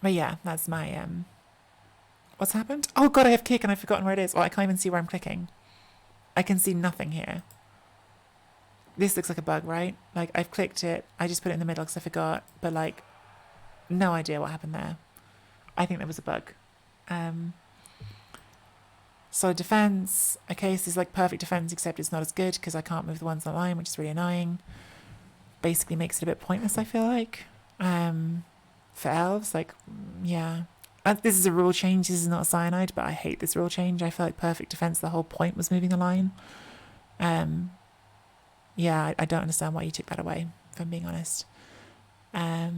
But yeah, that's my what's happened? Oh god, I have kick and I've forgotten where it is. Well, I can't even see where I'm clicking. I can see nothing here. This looks like a bug, right? Like, I've clicked it, I just put it in the middle because I forgot, but, like, no idea what happened there. I think there was a bug. Solid defense. Okay, so it's like perfect defense, except it's not as good because I can't move the ones on the line, which is really annoying. Basically makes it a bit pointless, I feel like. For elves, like, yeah. This is a rule change, this is not a cyanide, but I hate this rule change. I feel like perfect defense, the whole point was moving the line. Yeah, I don't understand why you took that away, if I'm being honest. My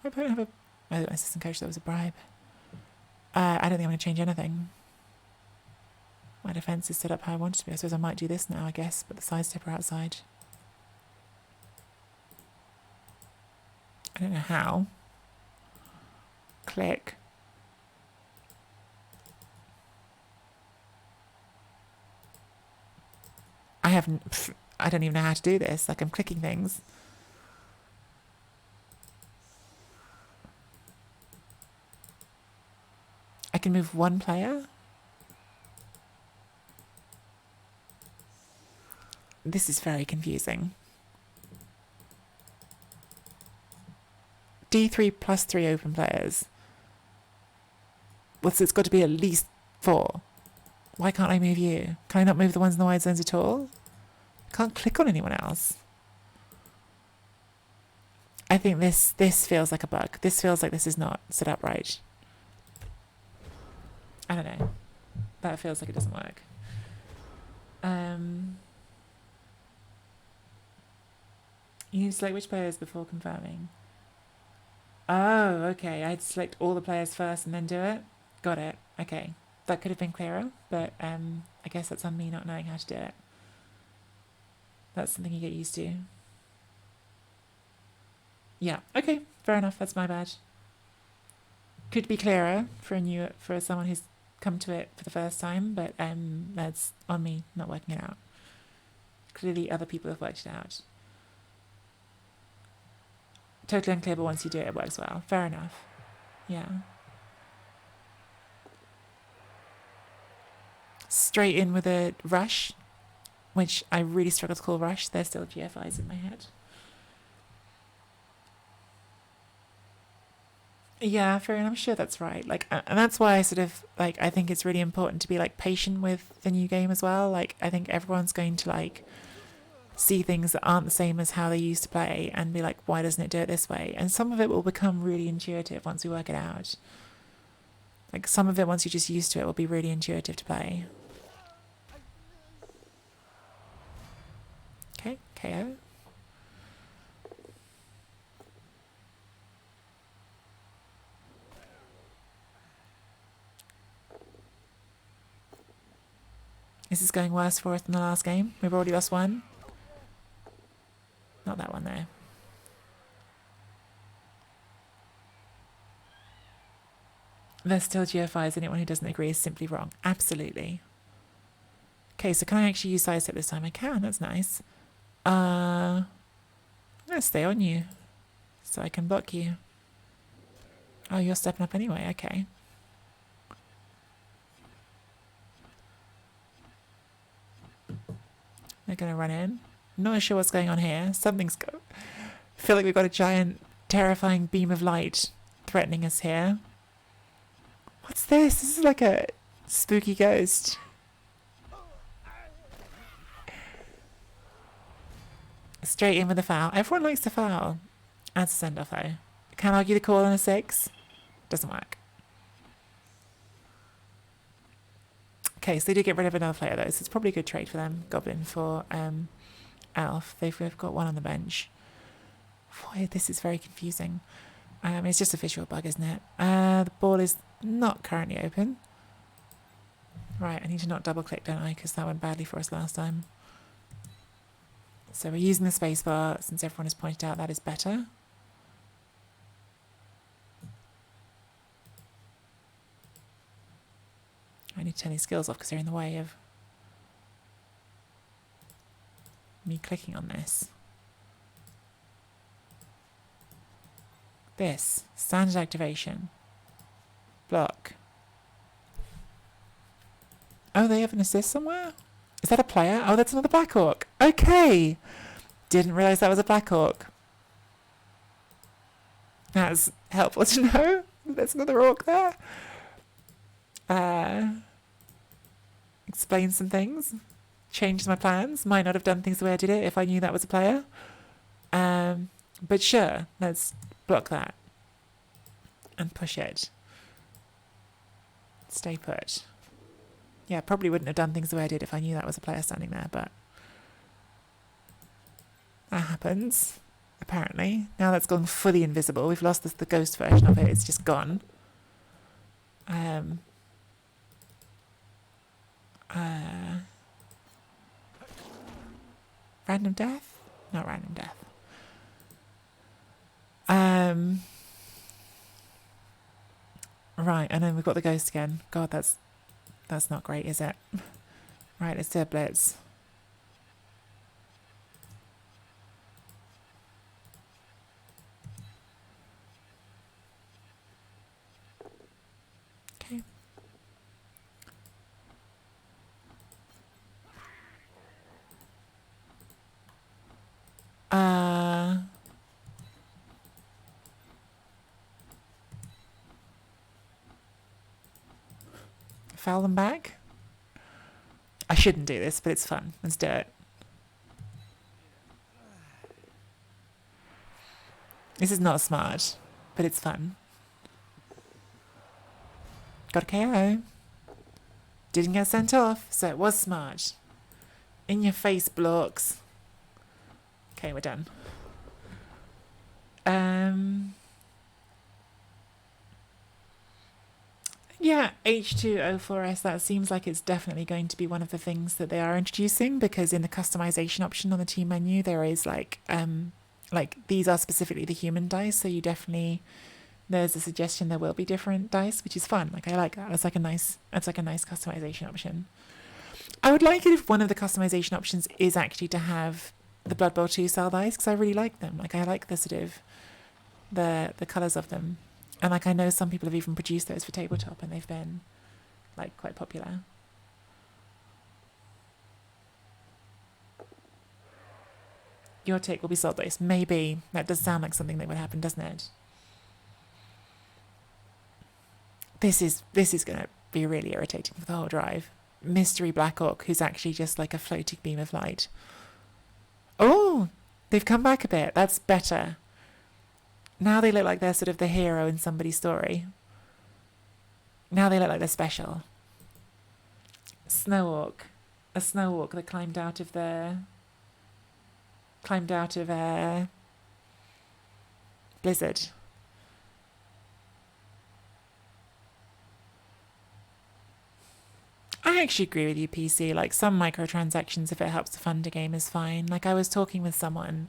opponent have a assistant coach that was a bribe. I don't think I'm going to change anything. My defense is set up how I want it to be. I suppose I might do this now, I guess, but the sidestep are outside. I don't know how. Click. I don't even know how to do this. Like, I'm clicking things. I can move one player. This is very confusing. D3 plus 3 open players. Well, so it's got to be at least 4. Why can't I move you? Can I not move the ones in the wide zones at all? I can't click on anyone else. I think this feels like a bug. This feels like this is not set up right. I don't know. That feels like it doesn't work. You need to select which players before confirming. Oh, okay. I had to select all the players first and then do it. Got it. Okay. That could have been clearer, but I guess that's on me not knowing how to do it. That's something you get used to. Yeah. Okay. Fair enough. That's my bad. Could be clearer for someone who's come to it for the first time, but that's on me not working it out. Clearly, other people have worked it out. Totally unclear, but once you do it, it works well. Fair enough. Yeah. Straight in with a rush, which I really struggle to call rush. There's still GFIs in my head. Yeah, fair enough. I'm sure that's right. Like, and that's why I sort of, like, I think it's really important to be, like, patient with the new game as well. Like, I think everyone's going to, like, see things that aren't the same as how they used to play and be like, why doesn't it do it this way? And some of it will become really intuitive once we work it out. Like, some of it, once you're just used to it, will be really intuitive to play. Okay, KO. This is going worse for us than the last game. We've already lost one. Not that one though. There's still GFIs. Anyone who doesn't agree is simply wrong. Absolutely. Okay, so can I actually use sidestep this time? I can. That's nice. I'm going to stay on you so I can block you. Oh, you're stepping up anyway. Okay. They're going to run in. Not sure what's going on here. Something's I feel like we've got a giant, terrifying beam of light threatening us here. What's this? This is like a spooky ghost. Straight in with a foul. Everyone likes to foul. As a send-off though. Can't argue the call on a 6. Doesn't work. Okay, so they do get rid of another player though, so it's probably a good trade for them. Goblin for Elf. They've got one on the bench. Boy, this is very confusing. It's just a visual bug, isn't it? The ball is not currently open. Right, I need to not double click, don't I? Because that went badly for us last time. So we're using the spacebar, since everyone has pointed out that is better. I need to turn these skills off because they're in the way of me clicking on this. This, standard activation. Block. Oh, they have an assist somewhere? Is that a player? Oh, that's another Black Hawk. Okay. Didn't realise that was a Black Hawk. That's helpful to know. There's another Orc there. Explain some things. Changed my plans. Might not have done things the way I did it if I knew that was a player. But sure, let's block that. And push it. Stay put. Yeah, probably wouldn't have done things the way I did if I knew that was a player standing there, but that happens, apparently. Now that's gone fully invisible. We've lost the ghost version of it. It's just gone. Random death? Not random death. Right, and then we've got the ghost again. God, that's not great, is it? Right, let's do a blitz. Okay. Foul them back? I shouldn't do this, but it's fun. Let's do it. This is not smart, but it's fun. Got a KO. Didn't get sent off, so it was smart. In your face, blocks. Okay, we're done. Yeah, H2O4S, that seems like it's definitely going to be one of the things that they are introducing, because in the customization option on the team menu, there is like these are specifically the human dice, so you definitely, there's a suggestion there will be different dice, which is fun. Like, I like that. That's like a nice customization option. I would like it if one of the customization options is actually to have the Blood Bowl 2 style dice, because I really like them. Like, I like the sort of the colours of them. And like, I know some people have even produced those for tabletop, and they've been like quite popular. Your take will be salt dice. Maybe. That does sound like something that would happen, doesn't it? This is going to be really irritating for the whole drive. Mystery Black Orc, who's actually just like a floating beam of light. Oh, they've come back a bit. That's better. Now they look like they're sort of the hero in somebody's story. Now they look like they're special. Snow Orc. A Snow Orc that climbed out of the climbed out of Blizzard. I actually agree with you, PC. Like, some microtransactions, if it helps to fund a game, is fine. Like, I was talking with someone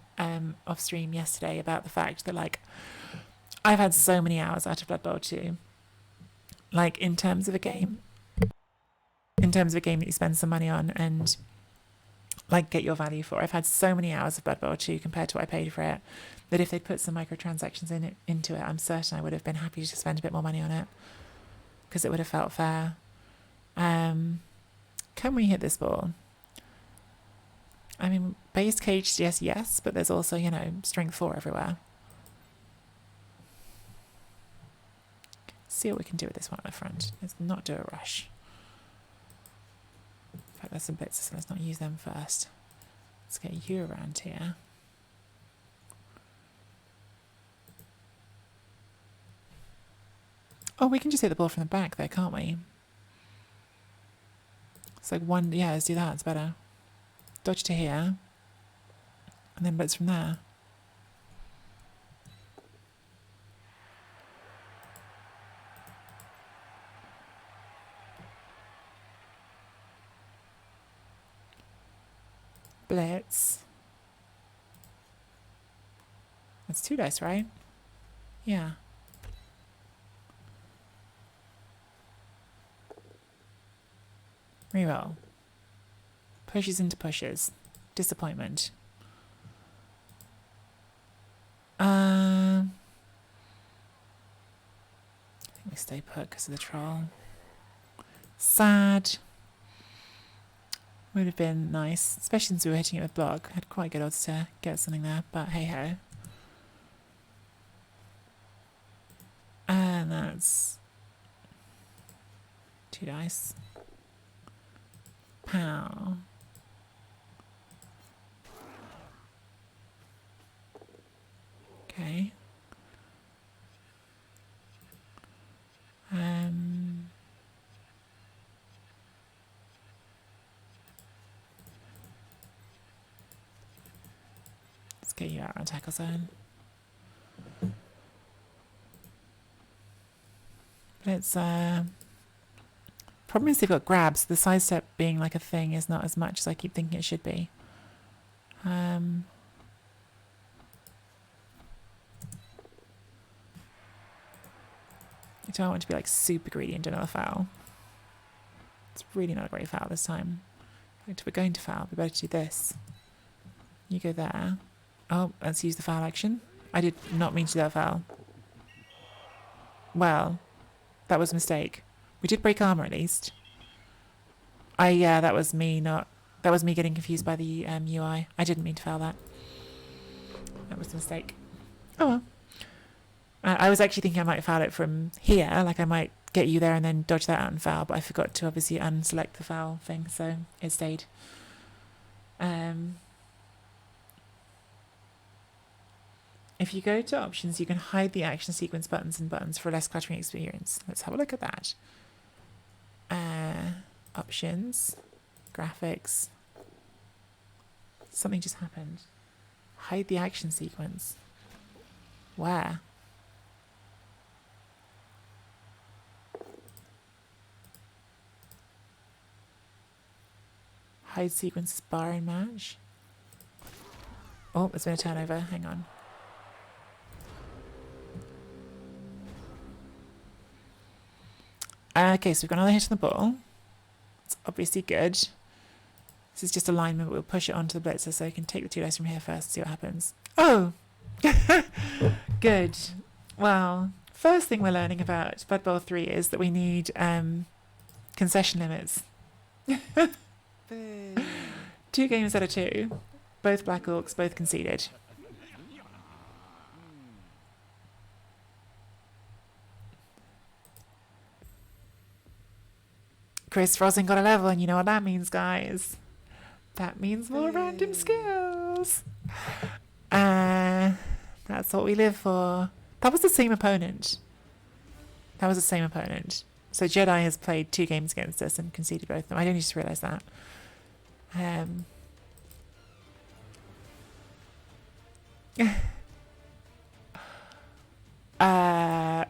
off stream yesterday about the fact that, like, I've had so many hours out of Blood Bowl 2. Like, in terms of a game that you spend some money on and, like, get your value for. I've had so many hours of Blood Bowl 2 compared to what I paid for it, that if they'd put some microtransactions into it, I'm certain I would have been happy to spend a bit more money on it, because it would have felt fair. Can we hit this ball? I mean, base cage, yes, but there's also, you know, strength 4 everywhere. See what we can do with this one at the front. Let's not do a rush. In fact, there's some bits, so let's not use them first. Let's get you around here. Oh, we can just hit the ball from the back there, can't we? It's like one, yeah, let's do that, it's better. Dodge to here. And then blitz from there. Blitz. That's 2 dice, right? Yeah. Reroll. Pushes into pushes. Disappointment. I think we stay put because of the troll. Sad. Would have been nice, especially since we were hitting it with block. Had quite good odds to get something there, but hey ho. And that's 2 dice. Pow. Okay. Let's get you out on tackle zone. But it's problem is they've got grabs. The sidestep being like a thing is not as much as I keep thinking it should be. Do I want to be like super greedy and do another foul? It's really not a great foul this time. If we're going to foul, we better do this. You go there. Oh, let's use the foul action. I did not mean to do that foul. Well, that was a mistake. We did break armor at least. Yeah, that was me getting confused by the UI. I didn't mean to foul that. That was a mistake. Oh well. I was actually thinking I might foul it from here, like I might get you there and then dodge that out and foul, but I forgot to obviously unselect the foul thing, so it stayed. If you go to options, you can hide the action sequence buttons and buttons for a less cluttering experience. Let's have a look at that. Options, graphics. Something just happened. Hide the action sequence. Where? Hide sequences bar and match. Oh, there's been a turnover. Hang on. Okay, so we've got another hit on the ball. It's obviously good. This is just alignment, but we'll push it onto the blitzer so we can take the 2 dice from here first and see what happens. Oh! Good. Well, first thing we're learning about Blood Bowl 3 is that we need concession limits. 2 games out of 2. Both Black Orcs, both conceded. Chris Rosin got a level, and you know what that means, guys. That means more random skills. That's what we live for. That was the same opponent. So Jedi has played 2 games against us and conceded both of them. I only just realised that.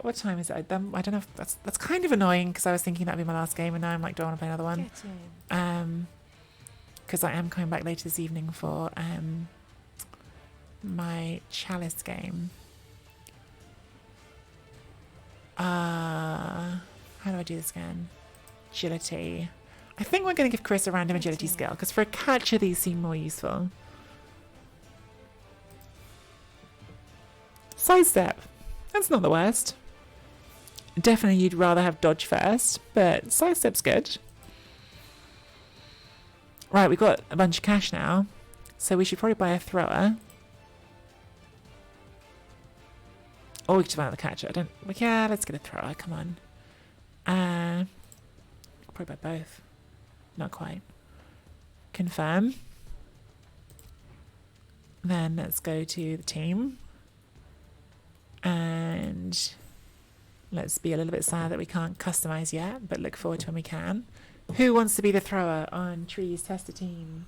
What time is it? I don't know if that's kind of annoying because I was thinking that'd be my last game and now I'm like, do I want to play another one? Because I am coming back later this evening for my Chalice game. How do I do this again? Agility. I think we're going to give Chris a random agility skill because for a catcher these seem more useful. Sidestep. That's not the worst. Definitely you'd rather have dodge first, but sidestep's good. Right, we've got a bunch of cash now, so we should probably buy a thrower. Or we could buy the catcher. I don't. Yeah, let's get a thrower. Come on. Probably buy both. Not quite. Confirm. Then let's go to the team. And let's be a little bit sad that we can't customize yet, but look forward to when we can. Who wants to be the thrower on Trees Tester Team?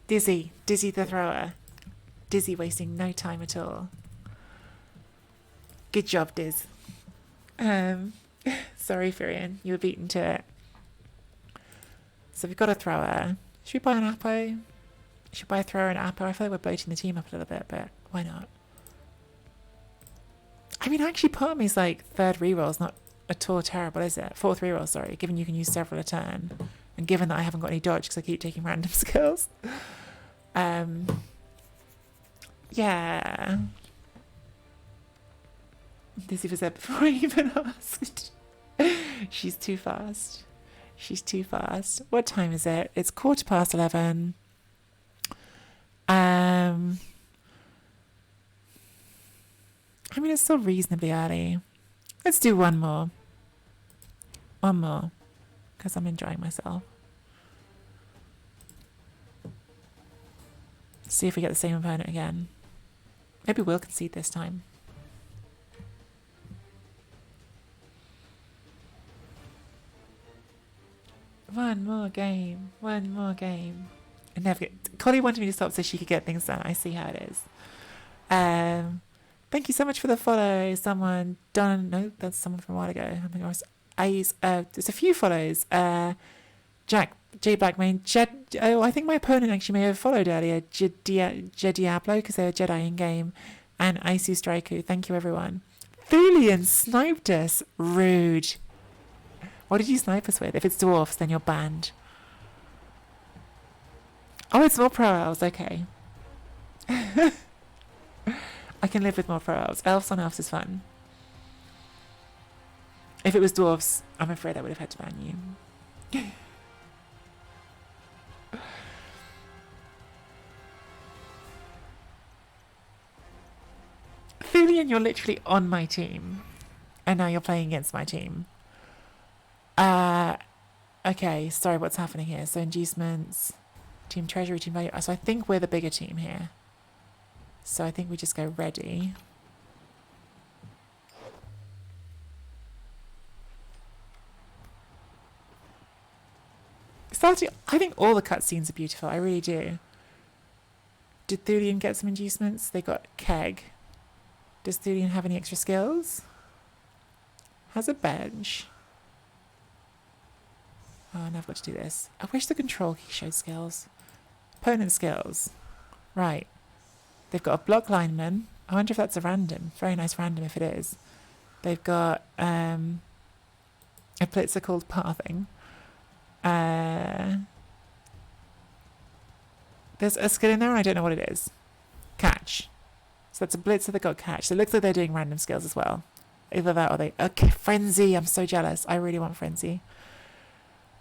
Dizzy the thrower. Dizzy wasting no time at all. Good job, Diz. Sorry, Furion, you were beaten to it. So we've got a thrower. Should we buy an Apo? Should we buy a thrower and Apo? I feel like we're bloating the team up a little bit, but why not? I mean, actually, part of me is like third reroll's not at all terrible, is it? Fourth reroll, sorry. Given you can use several a turn, and given that I haven't got any dodge because I keep taking random skills. Yeah. Dizzy was there before I even asked. She's too fast. She's too fast. What time is it? It's 11:15. I mean, it's still reasonably early. Let's do one more. One more. Because I'm enjoying myself. See if we get the same opponent again. Maybe we'll concede this time. One more game. One more game. I never get... Collie wanted me to stop so she could get things done. I see how it is. Thank you so much for the follow. Someone done. No, that's someone from a while ago. I think there's a few follows. Jack J Blackmane. I think my opponent actually may have followed earlier. Diablo because they were Jedi in game, and Isu Straiku. Thank you everyone. Thulian sniped us. Rude. What did you snipe us with? If it's dwarfs, then you're banned. Oh, it's more pro elves. Okay. I can live with more pro elves. Elves on elves is fun. If it was dwarfs, I'm afraid I would have had to ban you. Thulian, you're literally on my team. And now you're playing against my team. Okay, sorry, what's happening here? So inducements, team treasury, team value. So I think we're the bigger team here. So I think we just go ready. Starting, I think all the cutscenes are beautiful. I really do. Did Thulian get some inducements? They got Keg. Does Thulian have any extra skills? Has a bench. Oh, now I've got to do this. I wish the control key showed skills. Opponent skills. Right. They've got a block lineman. I wonder if that's a random. Very nice random if it is. They've got a blitzer called Pathing. There's a skill in there and I don't know what it is. Catch. So that's a blitzer that got catch. So it looks like they're doing random skills as well. Either that or they... Okay, Frenzy. I'm so jealous. I really want Frenzy.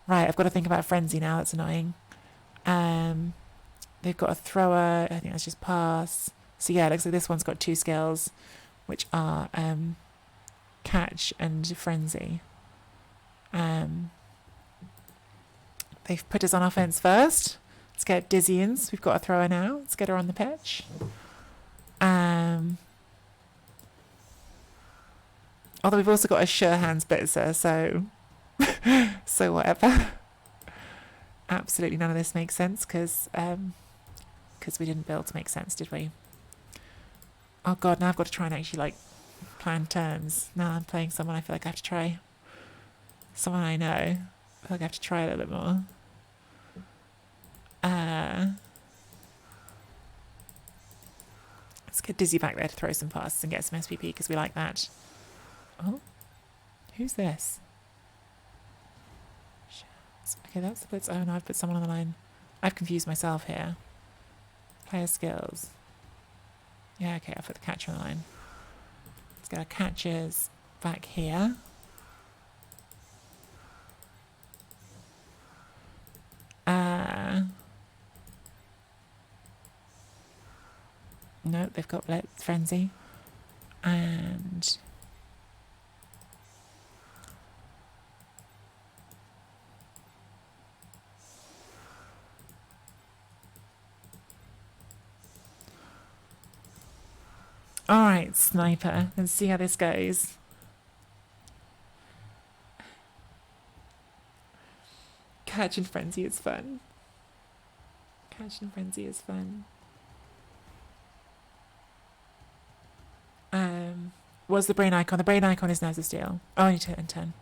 Right, I've got to think about Frenzy now. That's annoying. They've got a thrower. I think that's just pass. So yeah, it looks like this one's got two skills, which are catch and frenzy. They've put us on offense first. Let's get Dizzyins. We've got a thrower now. Let's get her on the pitch. Although we've also got a sure hands blitzer, so so whatever. Absolutely none of this makes sense because because we didn't build to make sense, did we? Oh god, now I've got to try and actually like plan turns. Now I'm playing someone I feel like I have to try. Someone I know. I feel like I have to try a little bit more. Let's get Dizzy back there to throw some passes and get some SPP because we like that. Oh, who's this? Okay, that's the blitz. Oh no, I've put someone on the line. I've confused myself here. Player skills. Yeah, okay, I'll put the catcher on the line. Let's get our catchers back here. No, they've got Blitz Frenzy. And alright, Sniper. Let's see how this goes. Catch and Frenzy is fun. Catch and Frenzy is fun. What's the brain icon? The brain icon is Naz of Steel. Oh, I need to hit 10.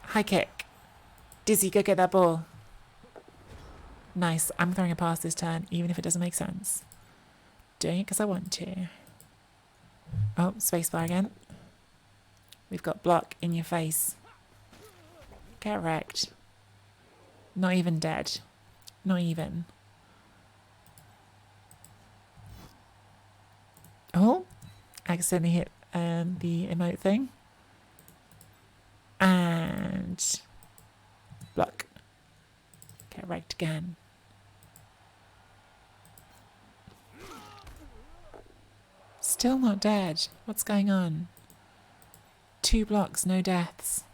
High kick. Dizzy, go get that ball. Nice. I'm throwing a pass this turn, even if it doesn't make sense. Doing it because I want to. Oh, spacebar again. We've got block in your face. Get wrecked. Not even dead. Not even. Oh, accidentally hit the emote thing. And block. Get wrecked again. Still not dead. What's going on? 2 blocks, no deaths.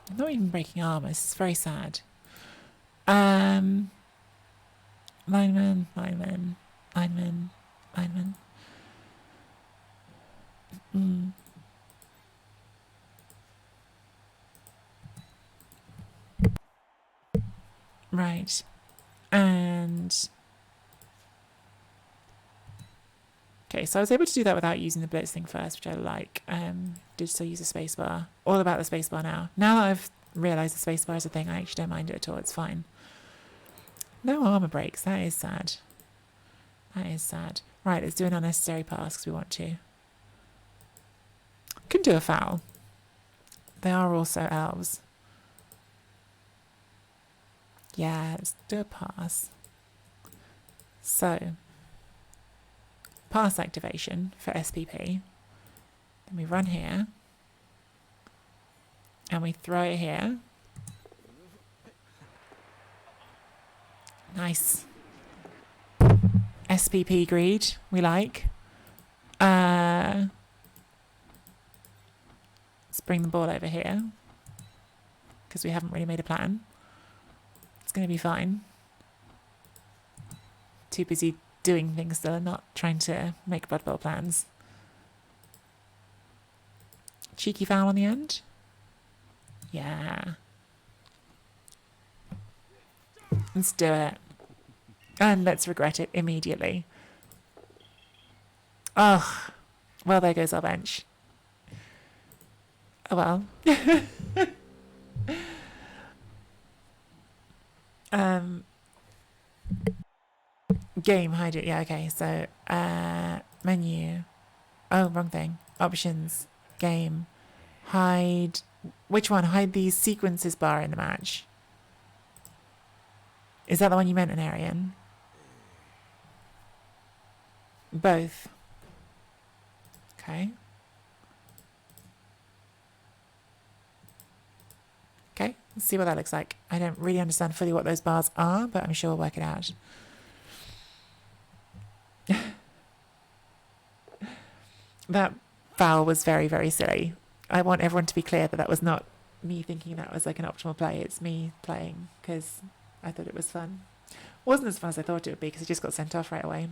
I'm not even breaking armor. This is very sad. Lineman. Right. And okay, so I was able to do that without using the blitz thing first, which I like. Did still use the spacebar. All about the spacebar now. Now that I've realised the spacebar is a thing, I actually don't mind it at all. It's fine. No armor breaks. That is sad. That is sad. Right, let's do an unnecessary pass because we want to. Could do a foul. They are also elves. Yeah, let's do a pass. So, pass activation for SPP. Then we run here. And we throw it here. Nice. SPP greed, we like. Let's bring the ball over here. Because we haven't really made a plan. It's going to be fine. Too busy doing things that are not trying to make Blood Bowl plans. Cheeky foul on the end? Yeah. Let's do it. And let's regret it immediately. Oh, well, there goes our bench. Oh well. Game, hide it. Yeah, okay. So, menu. Oh, wrong thing. Options. Game. Hide. Which one? Hide the sequences bar in the match. Is that the one you meant, Anarian? Both. Okay. Okay, let's see what that looks like. I don't really understand fully what those bars are, but I'm sure we'll work it out. That foul was very, very silly. I want everyone to be clear that that was not me thinking that was like an optimal play. It's me playing because I thought it was fun. Wasn't as fun as I thought it would be because it just got sent off right away.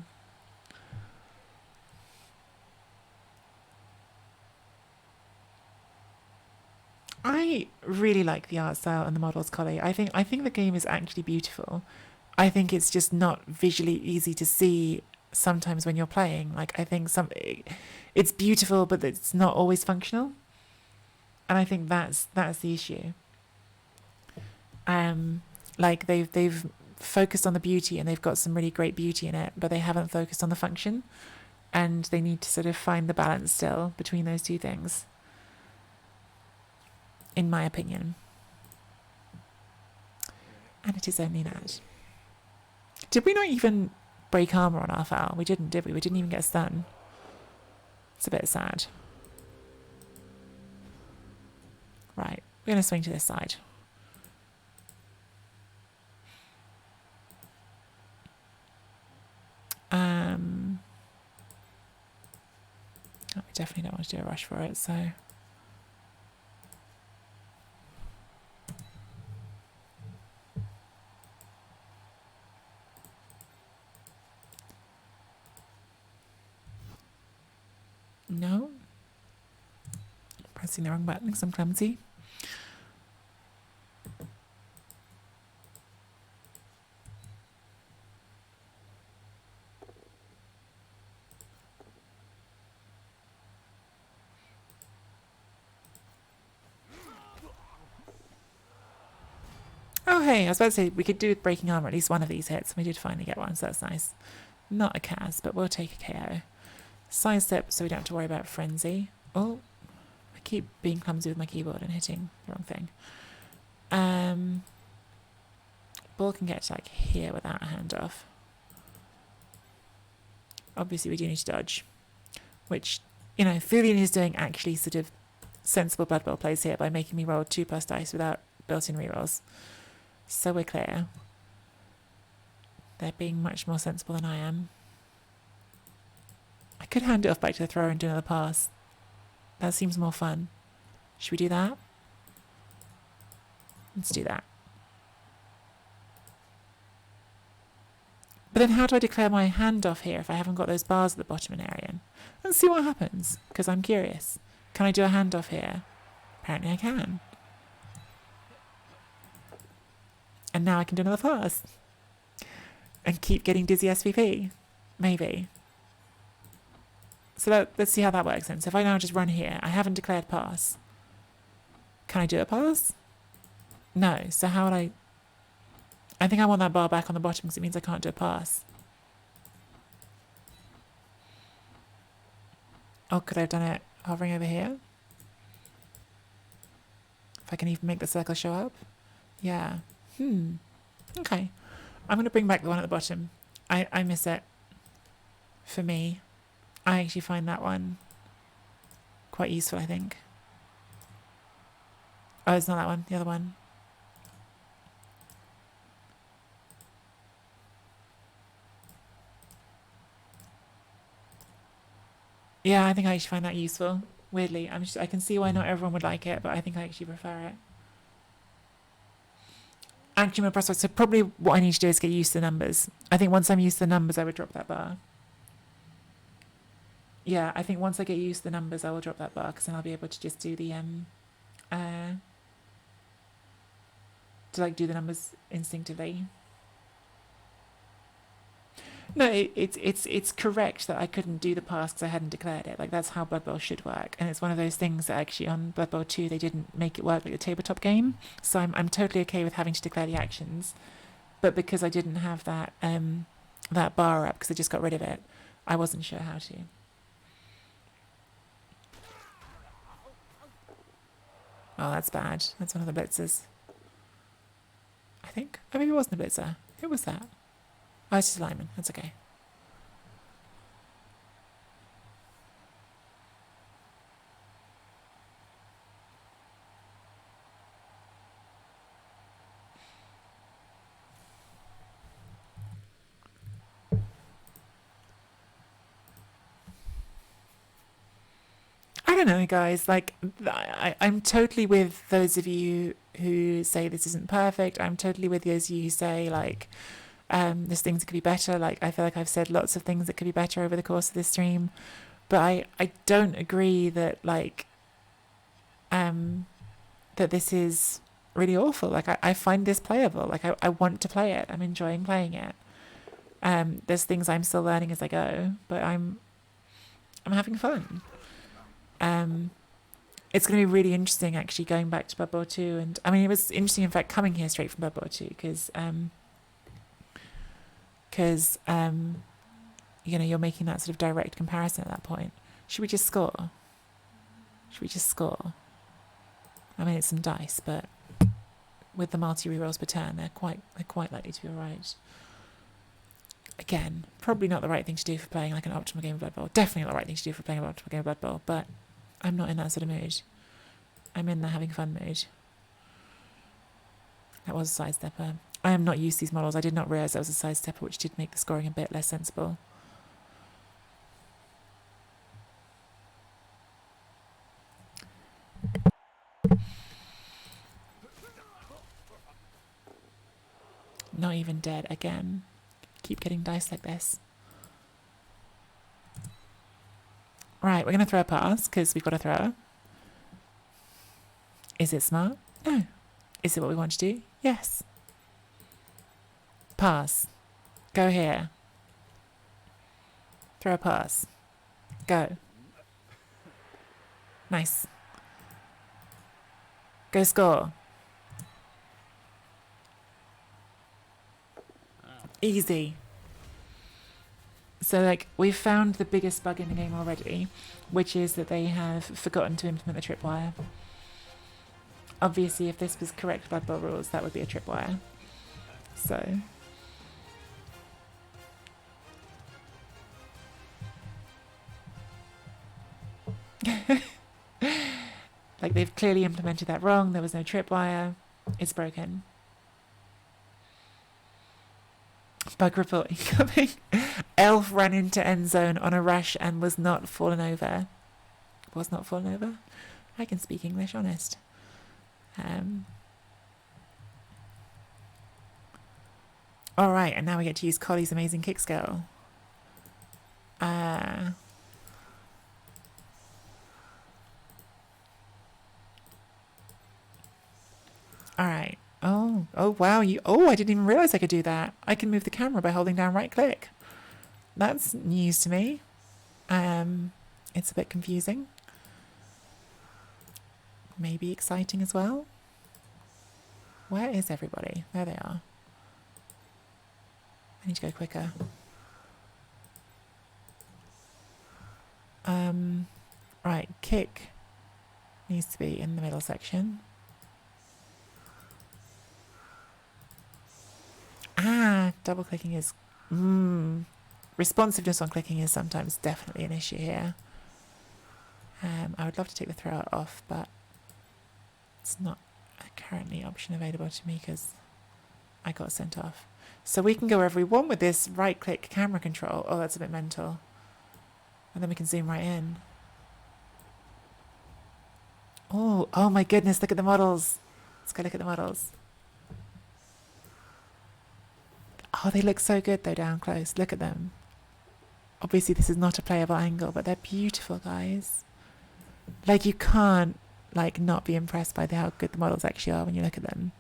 I really like the art style and the models, Collie. I think the game is actually beautiful. I think it's just not visually easy to see sometimes when you're playing. Like I think it's beautiful, but it's not always functional. And I think that's the issue. Like they've focused on the beauty and they've got some really great beauty in it, but they haven't focused on the function, and they need to sort of find the balance still between those two things, in my opinion. And it is only that. Did we not even break armor on our foul? We didn't, did we? We didn't even get a stun. It's a bit sad. Right, we're going to swing to this side. We definitely don't want to do a rush for it, so... No. Pressing the wrong button because I'm clumsy. Oh hey, I was about to say we could do with breaking armor at least one of these hits. We did finally get one, so that's nice. Not a Kaz, but we'll take a KO. Sidestep so we don't have to worry about frenzy. Oh, I keep being clumsy with my keyboard and hitting the wrong thing. Ball can get to like here without a handoff. Obviously we do need to dodge, which, you know, Fulian is doing actually sort of sensible Blood Bowl plays here by making me roll 2+ dice without built-in rerolls. So we're clear. They're being much more sensible than I am. I could hand it off back to the thrower and do another pass. That seems more fun. Should we do that? Let's do that. But then how do I declare my handoff here if I haven't got those bars at the bottom in Arian? Let's see what happens, because I'm curious. Can I do a handoff here? Apparently I can. And now I can do another pass. And keep getting dizzy SVP. Maybe. So let's see how that works then. So if I now just run here, I haven't declared pass. Can I do a pass? No. So how would I think I want that bar back on the bottom because it means I can't do a pass. Oh, could I have done it hovering over here? If I can even make the circle show up? Yeah. Okay. I'm going to bring back the one at the bottom. I miss it. For me. I actually find that one quite useful, I think. Oh, it's not that one. The other one. Yeah, I think I actually find that useful. Weirdly, I can see why not everyone would like it, but I think I actually prefer it. Actually, my prospect. So probably what I need to do is get used to the numbers. I think once I'm used to the numbers, I would drop that bar. Yeah, I think once I get used to the numbers, I will drop that bar because then I'll be able to just do the do the numbers instinctively. No, it's correct that I couldn't do the pass because I hadn't declared it. Like that's how Blood Bowl should work, and it's one of those things that actually on Blood Bowl 2 they didn't make it work like the tabletop game. So I'm totally okay with having to declare the actions, but because I didn't have that that bar up because I just got rid of it, I wasn't sure how to. Oh, that's bad. That's one of the blitzers. I think. Oh, maybe it wasn't a blitzer. Who was that? Oh, it's just a lineman. That's okay. I don't know, guys. Like, I'm totally with those of you who say this isn't perfect. I'm totally with those of you who say, like, There's things that could be better. Like, I feel like I've said lots of things that could be better over the course of this stream, but I don't agree that like that this is really awful. Like, I find this playable. Like, I want to play it. I'm enjoying playing it. There's things I'm still learning as I go, but I'm having fun. It's going to be really interesting actually going back to Blood Bowl 2, and I mean, it was interesting in fact coming here straight from Blood Bowl 2 because you know, you're making that sort of direct comparison at that point. Should we just score? Should we just score? I mean, it's some dice, but with the multi rerolls per turn, they're quite likely to be alright. Again, probably not the right thing to do for playing like an optimal game of Blood Bowl. Definitely not the right thing to do for playing an optimal game of Blood Bowl, but I'm not in that sort of mood. I'm in the having fun mood. That was a sidestepper. I am not used to these models. I did not realise that was a sidestepper, which did make the scoring a bit less sensible. Not even dead again. Keep getting dice like this. Right, we're going to throw a pass because we've got a thrower. Is it smart? No. Is it what we want to do? Yes. Pass. Go here. Throw a pass. Go. Nice. Go score. Easy. So, like, we've found the biggest bug in the game already, which is that they have forgotten to implement the tripwire. Obviously, if this was correct Blood Bowl rules, that would be a tripwire. So... like, they've clearly implemented that wrong. There was no tripwire. It's broken. Bug report incoming. Elf ran into end zone on a rush and was not fallen over. Was not fallen over? I can speak English, honest. Alright, and now we get to use Collie's amazing kick skill. Alright. Oh wow, I didn't even realise I could do that. I can move the camera by holding down right click. That's news to me. It's a bit confusing. Maybe exciting as well. Where is everybody? There they are. I need to go quicker. Right, kick needs to be in the middle section. Double clicking is... responsiveness on clicking is sometimes definitely an issue here. I would love to take the thrower off, but it's not a currently option available to me because I got sent off. So we can go wherever we want with this right-click camera control. Oh, that's a bit mental. And then we can zoom right in. Oh my goodness, look at the models. Let's go look at the models. Oh, they look so good though down close. Look at them. Obviously this is not a playable angle, but they're beautiful, guys. Like, you can't like not be impressed by how good the models actually are when you look at them.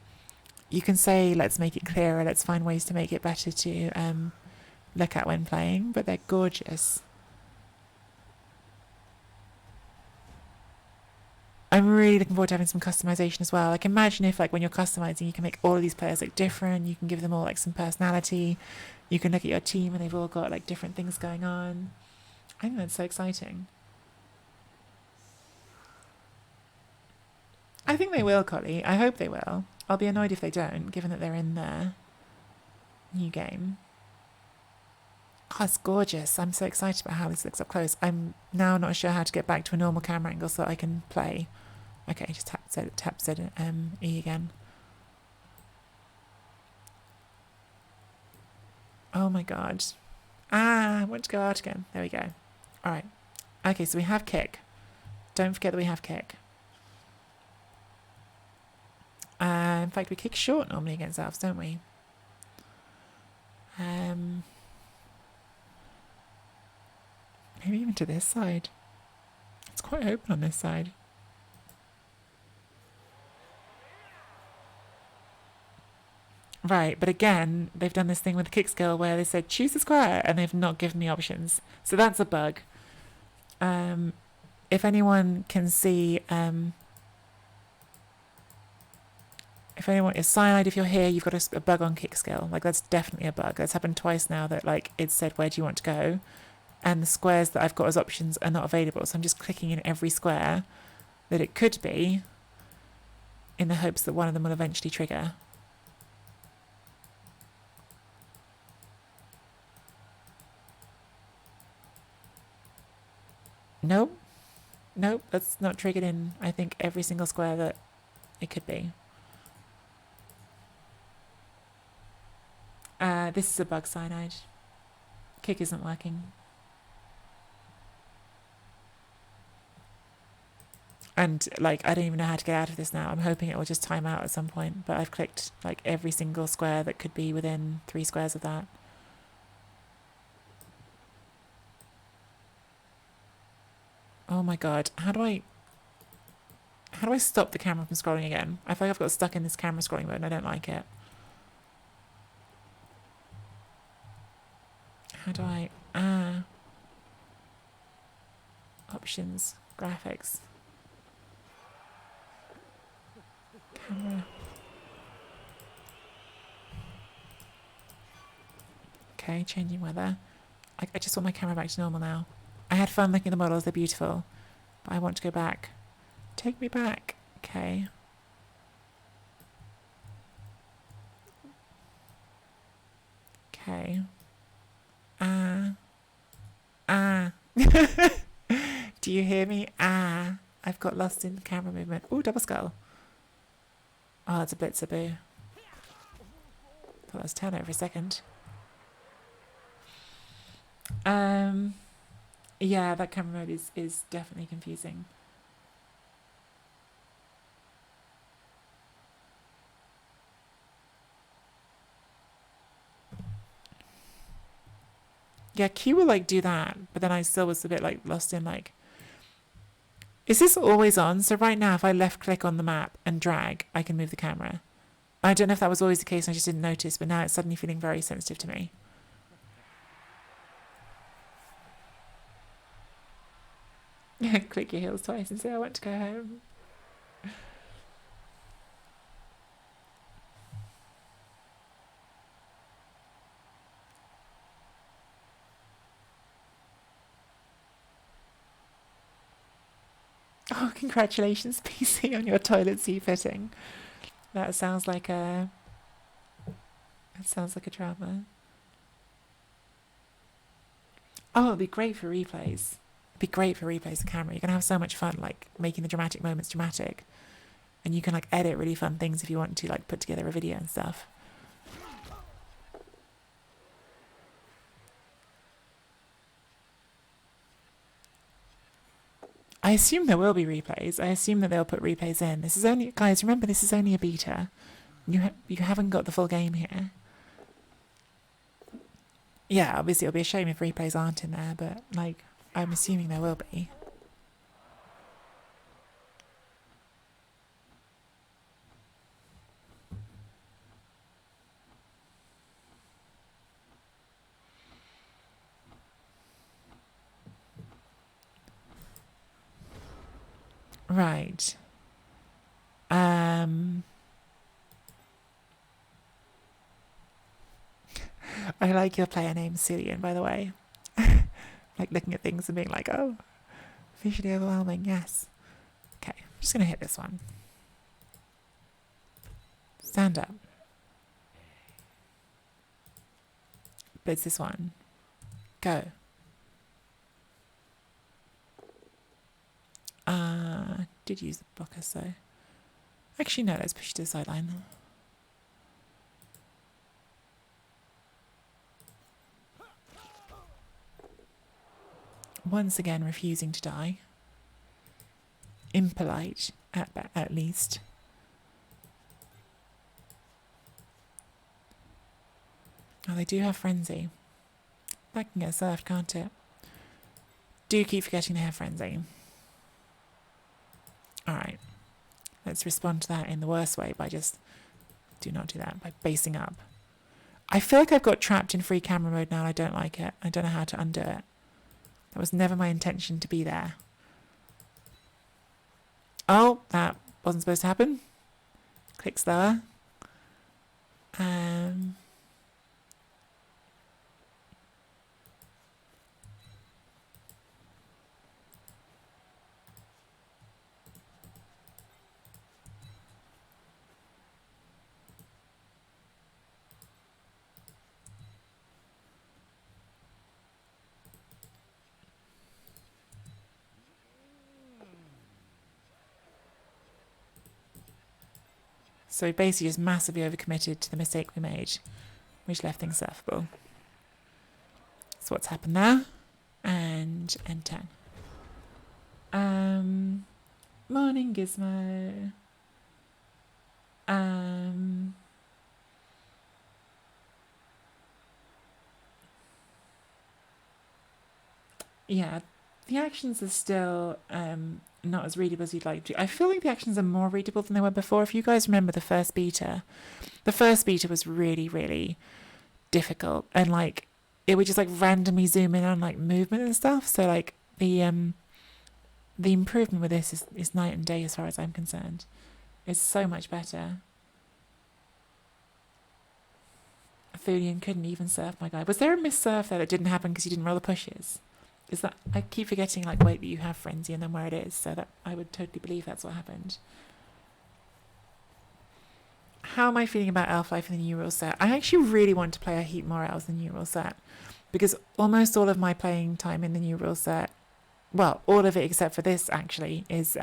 You can say, let's make it clearer, let's find ways to make it better to look at when playing, but they're gorgeous. I'm really looking forward to having some customization as well. Like, imagine if, like, when you're customizing, you can make all of these players look different. You can give them all, like, some personality. You can look at your team and they've all got, like, different things going on. I think that's so exciting. I think they will, Collie. I hope they will. I'll be annoyed if they don't, given that they're in their new game. Oh, it's gorgeous. I'm so excited about how this looks up close. I'm now not sure how to get back to a normal camera angle so that I can play. Okay, just tap Z E again. Oh my god. I want to go out again. There we go. Alright. Okay, so we have kick. Don't forget that we have kick. In fact, we kick short normally against elves, don't we? Maybe even to this side. It's quite open on this side. Right, but again, they've done this thing with the kick skill where they said choose a square and they've not given me options. So that's a bug. If anyone can see, if anyone is cyanide, if you're here, you've got a bug on kick skill. Like that's definitely a bug. That's happened twice now that like it said where do you want to go, and the squares that I've got as options are not available. So I'm just clicking in every square that it could be, in the hopes that one of them will eventually trigger. Nope. Nope, that's not triggered in, I think, every single square that it could be. This is a bug, cyanide. Kick isn't working. And, like, I don't even know how to get out of this now. I'm hoping it will just time out at some point. But I've clicked, like, every single square that could be within 3 squares of that. Oh my god. How do I stop the camera from scrolling again? I feel like I've got stuck in this camera scrolling mode and I don't like it. How do I... Options. Graphics. Camera. Okay, changing weather. I just want my camera back to normal now. I had fun looking at the models, they're beautiful. But I want to go back. Take me back. Okay. Okay. Do you hear me? I've got lost in camera movement. Ooh, double skull. Oh, it's a blitzaboo. Thought that was turnover for a second. Yeah, that camera mode is definitely confusing. Yeah, Q will like do that, but then I still was a bit like lost in like, is this always on? So right now, if I left click on the map and drag, I can move the camera. I don't know if that was always the case, I just didn't notice, but now it's suddenly feeling very sensitive to me. Click your heels twice and say I want to go home. Oh, congratulations, PC, on your toilet seat fitting. That sounds like a... That sounds like a drama. Oh, it'd be great for replays. It'd be great for replays of camera. You're going to have so much fun, like, making the dramatic moments dramatic. And you can, like, edit really fun things if you want to, like, put together a video and stuff. I assume there will be replays. I assume that they'll put replays in. This is only... Guys, remember, this is only a beta. You haven't got the full game here. Yeah, obviously it'll be a shame if replays aren't in there, but, like, I'm assuming there will be. Right. I like your player name, Cillian, by the way. Like looking at things and being like, oh, visually overwhelming, yes. Okay, I'm just going to hit this one. Stand up. But it's this one. Go. Did use the blocker, so... Actually, no, let's push to the sideline. Once again, refusing to die. Impolite, at least. Oh, they do have Frenzy. That can get surfed, can't it? Do keep forgetting they have Frenzy. Alright. Let's respond to that in the worst way by just... Do not do that. By basing up. I feel like I've got trapped in free camera mode now. I don't like it. I don't know how to undo it. That was never my intention to be there. Oh, that wasn't supposed to happen. Click slower. So we basically just massively overcommitted to the mistake we made, which left things surfable. So what's happened there? And N10. Morning, Gizmo. Yeah, the actions are still not as readable as you'd like to. I feel like the actions are more readable than they were before. If you guys remember the first beta was really, really difficult, and like it would just like randomly zoom in on like movement and stuff. So like the improvement with this is night and day as far as I'm concerned. It's so much better. Thulian couldn't even surf my guy. Was there a miss surf there that didn't happen because you didn't roll the pushes? Is that, I keep forgetting like wait that you have Frenzy and then where it is, so that I would totally believe that's what happened. How am I feeling about Elf Life in the new rule set? I actually really want to play a heap more Elves in the new rule set, because almost all of my playing time in the new rule set, well, all of it except for this actually, is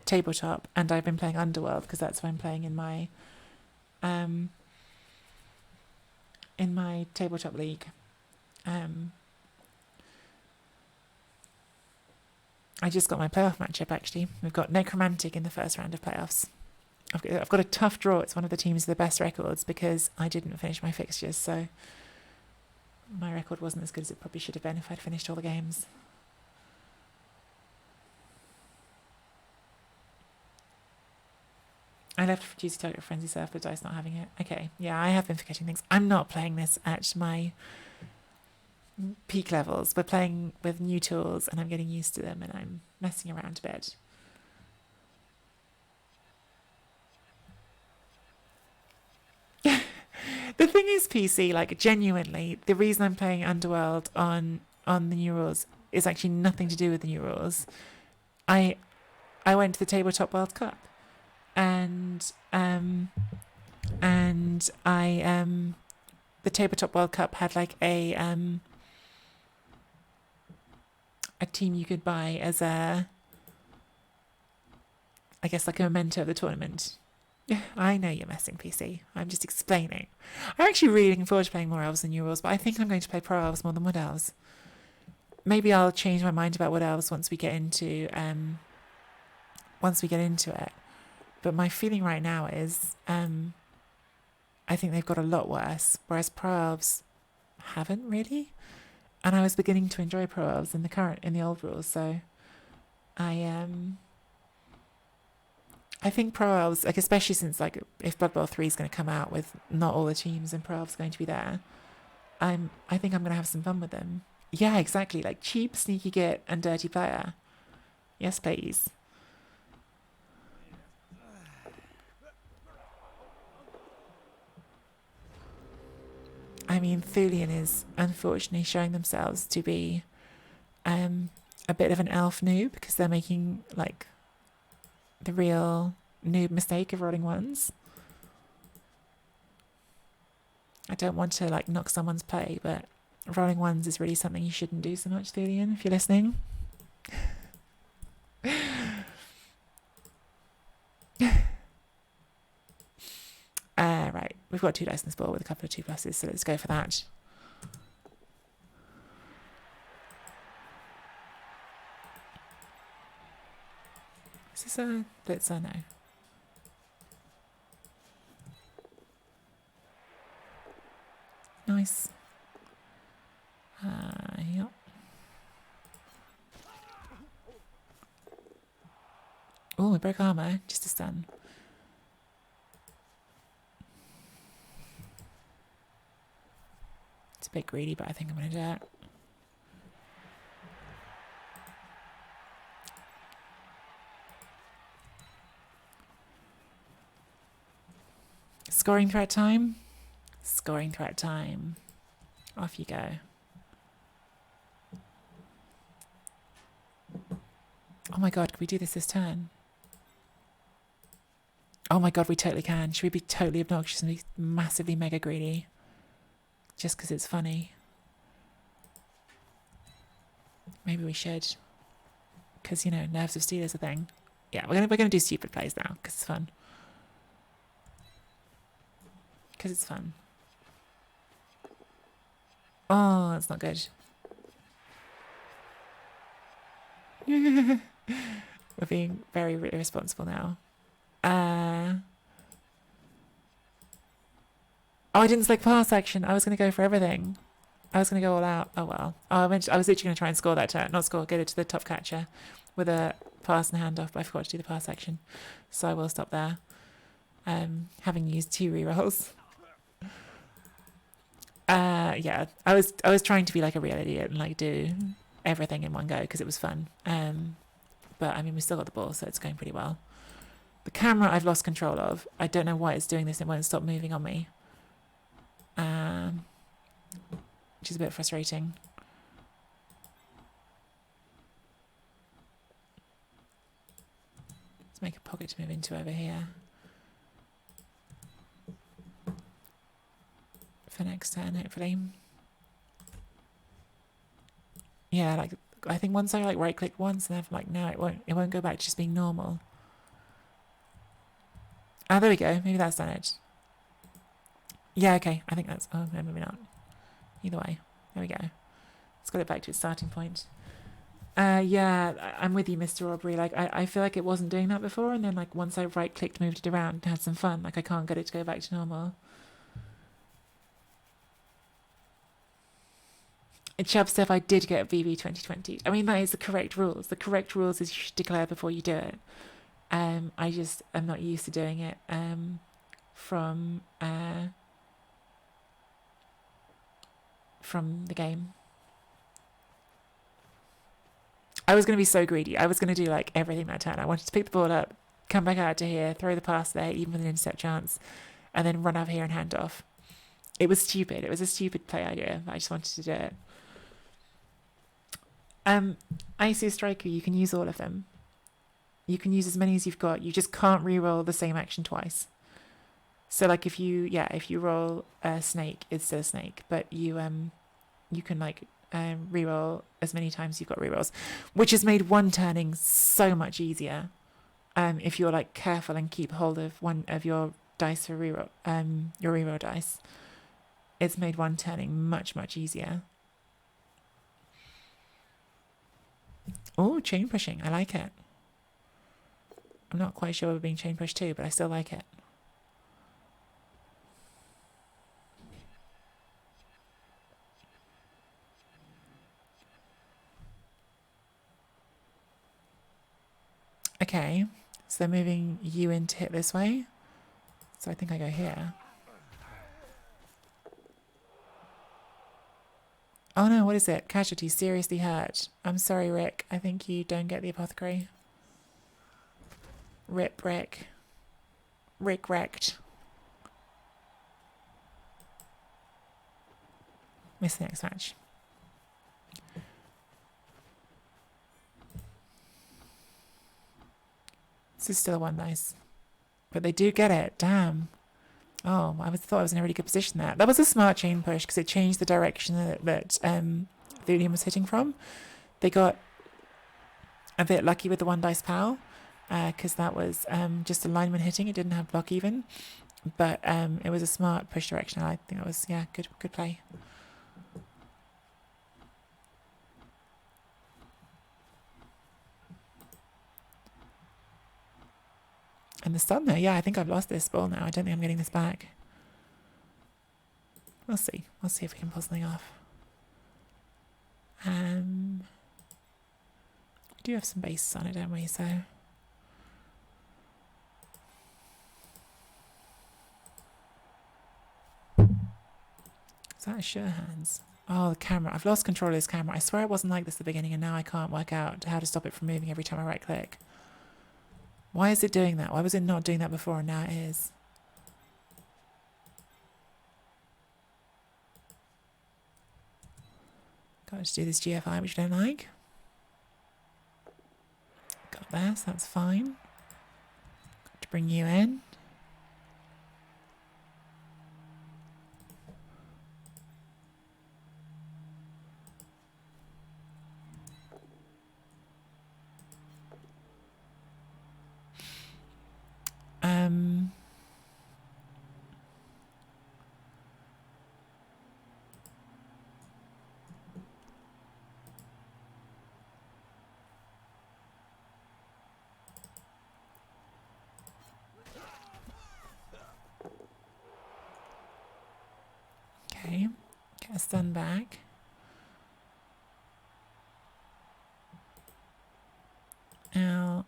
tabletop, and I've been playing Underworld because that's what I'm playing in my tabletop league. I just got my playoff matchup actually. We've got Necromantic in the first round of playoffs. I've got a tough draw. It's one of the teams with the best records because I didn't finish my fixtures, so my record wasn't as good as it probably should have been if I'd finished all the games. I left for Juicy Target Frenzy Surf, but Dice not having it. Okay, yeah, I have been forgetting things. I'm not playing this at my peak levels. We're playing with new tools and I'm getting used to them and I'm messing around a bit. The thing is, PC, like genuinely, the reason I'm playing Underworld on the new rules is actually nothing to do with the new rules. I went to the Tabletop World Cup and the Tabletop World Cup had like a team you could buy as I guess like a memento of the tournament. Yeah, I know you're messing, PC. I'm just explaining. I'm actually really looking forward to playing more Elves than New Rules, but I think I'm going to play Pro Elves more than Wood Elves. Maybe I'll change my mind about Wood Elves once we get into it. But my feeling right now is I think they've got a lot worse, whereas Pro Elves haven't really. And I was beginning to enjoy Pro Elves in the old rules, so I think Pro Elves, like especially since like if Blood Bowl 3 is going to come out with not all the teams and Pro Elves going to be there, I think I'm going to have some fun with them. Yeah, exactly. Like cheap, sneaky git, and dirty player. Yes, please. I mean, Thulian is unfortunately showing themselves to be a bit of an elf noob because they're making like the real noob mistake of rolling ones. I don't want to like knock someone's play, but rolling ones is really something you shouldn't do so much, Thulian, if you're listening. Right, we've got 2 dice in this ball with a couple of 2+s, so let's go for that. Is this a blitzer? No. nice. Yep. Oh, we broke armor. Just a stun. It's a bit greedy, but I think I'm going to do it. Scoring threat time. Scoring threat time. Off you go. Oh my god, can we do this turn? Oh my god, we totally can. Should we be totally obnoxious and be massively mega greedy? Just because it's funny. Maybe we should. Because, you know, Nerves of Steel is a thing. Yeah, we're gonna do stupid plays now, because it's fun. Because it's fun. Oh, that's not good. We're being very irresponsible now. Oh, I didn't select pass action. I was going to go for everything. I was going to go all out. Oh, well. Oh, I was literally going to try and score that turn. Not score, get it to the top catcher with a pass and handoff, but I forgot to do the pass action. So I will stop there. Having used 2 rerolls. Yeah, I was trying to be like a real idiot and like do everything in one go because it was fun. But I mean, we still got the ball, so it's going pretty well. The camera I've lost control of. I don't know why it's doing this. It won't stop moving on me. Which is a bit frustrating. Let's make a pocket to move into over here. For next turn, hopefully. Yeah, like I think once I like right click once and then I'm like, no, it won't go back to just being normal. Oh, there we go. Maybe that's done it. Yeah, okay. I think that's... Oh, no, maybe not. Either way. There we go. Let's get it back to its starting point. Yeah, I'm with you, Mr. Aubrey. Like, I feel like it wasn't doing that before, and then, like, once I right-clicked, moved it around, had some fun. Like, I can't get it to go back to normal. In Chubb stuff, I did get VB 2020. I mean, that is the correct rules. The correct rules is you should declare before you do it. I just am not used to doing it from the game. I was going to be so greedy. I was going to do like everything that turn. I wanted to pick the ball up, come back out to here, throw the pass there, even with an intercept chance, and then run over here and hand off. It was stupid. It was a stupid play idea. I just wanted to do it. ICO Striker, you can use all of them. You can use as many as you've got. You just can't re-roll the same action twice. So like if you roll a snake, it's still a snake, but you can like re-roll as many times as you've got re-rolls, which has made one turning so much easier. If you're like careful and keep hold of one of your dice for re-roll, your re-roll dice, it's made one turning much easier. Oh, chain pushing. I like it. I'm not quite sure we're being chain pushed too, but I still like it. Okay, so they're moving you in to hit this way. So I think I go here. Oh no, what is it? Casualty, seriously hurt. I'm sorry, Rick. I think you don't get the apothecary. Rip, Rick. Rick wrecked. Miss the next match. This is still a 1 dice. But they do get it. Damn. Oh, I thought I was in a really good position there. That was a smart chain push because it changed the direction that Thulium was hitting from. They got a bit lucky with the 1 dice pal because that was just a lineman hitting. It didn't have block even. But it was a smart push direction. I think it was, yeah, good play. And the stun there, yeah, I think I've lost this ball now. I don't think I'm getting this back. We'll see. We'll see if we can pull something off. We do have some bases on it, don't we? So is that a sure hands? Oh, the camera. I've lost control of this camera. I swear it wasn't like this at the beginning, and now I can't work out how to stop it from moving every time I right click. Why is it doing that? Why was it not doing that before and now it is? Got to do this GFI, which I don't like. Got there, so that's fine. Got to bring you in. Okay, get a stun back. Now,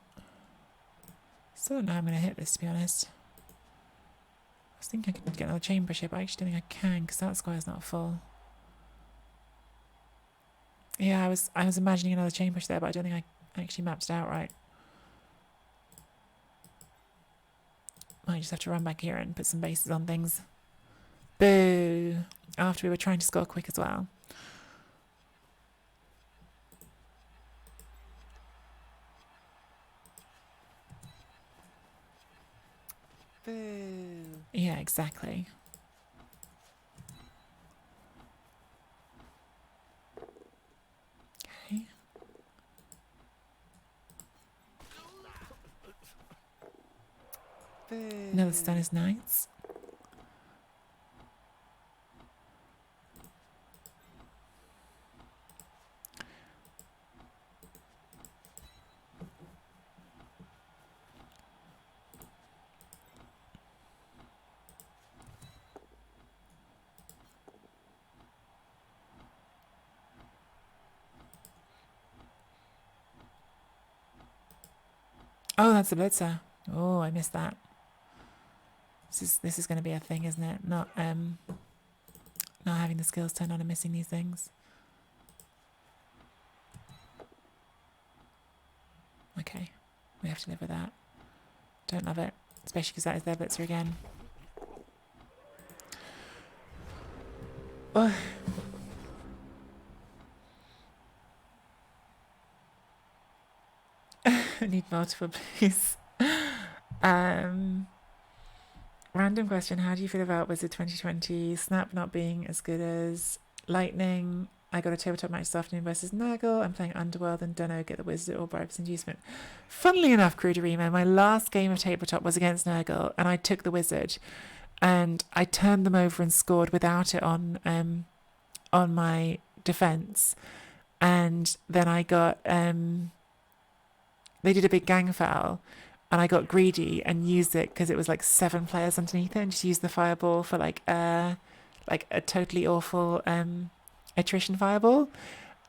still don't know how I'm going to hit this, to be honest. I was thinking I could get another chain push here, but I actually don't think I can because that squire's not full. Yeah, I was imagining another chain push there, but I don't think I actually mapped it out right. Might just have to run back here and put some bases on things. Boo! After we were trying to score quick as well. Boo! Yeah, exactly. Okay. Boo! Another stun is nice. Oh, that's a blitzer. Oh, I missed that. This is going to be a thing, isn't it? Not having the skills turned on and missing these things. Okay, we have to live with that. Don't love it, especially because that is their blitzer again. Oh. I need multiple, please. Random question. How do you feel about Wizard 2020? Snap not being as good as Lightning. I got a tabletop match this afternoon versus Nurgle. I'm playing Underworld and don't know, get the Wizard or Bribes Inducement. Funnily enough, Cruderemo, my last game of tabletop was against Nurgle and I took the Wizard and I turned them over and scored without it on my defense. And then I got... they did a big gang foul and I got greedy and used it because it was like 7 players underneath it and just used the fireball for like a totally awful attrition fireball,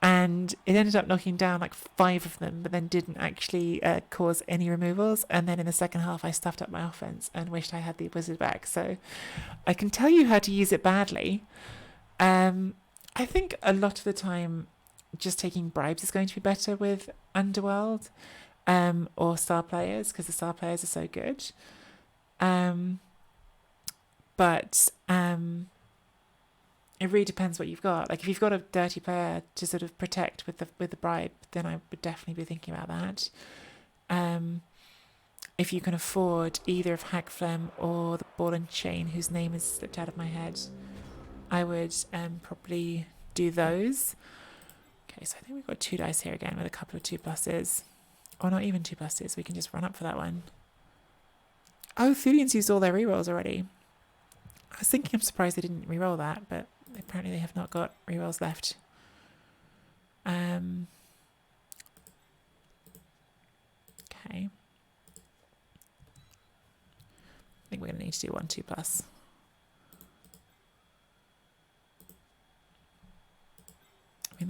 and it ended up knocking down like 5 of them but then didn't actually cause any removals. And then in the second half I stuffed up my offense and wished I had the wizard back, so I can tell you how to use it badly. I think a lot of the time just taking bribes is going to be better with Underworld. Or star players, because the star players are so good. But it really depends what you've got. Like if you've got a dirty player to sort of protect with the bribe, then I would definitely be thinking about that. If you can afford either of Hagflem or the Ball and Chain, whose name has slipped out of my head, I would probably do those. Okay, so I think we've got 2 dice here again with a couple of 2+s. Or not even 2+s, we can just run up for that one. Oh, Thulian's used all their rerolls already. I was thinking, I'm surprised they didn't reroll that, but apparently they have not got rerolls left. Okay. I think we're going to need to do 1 2+.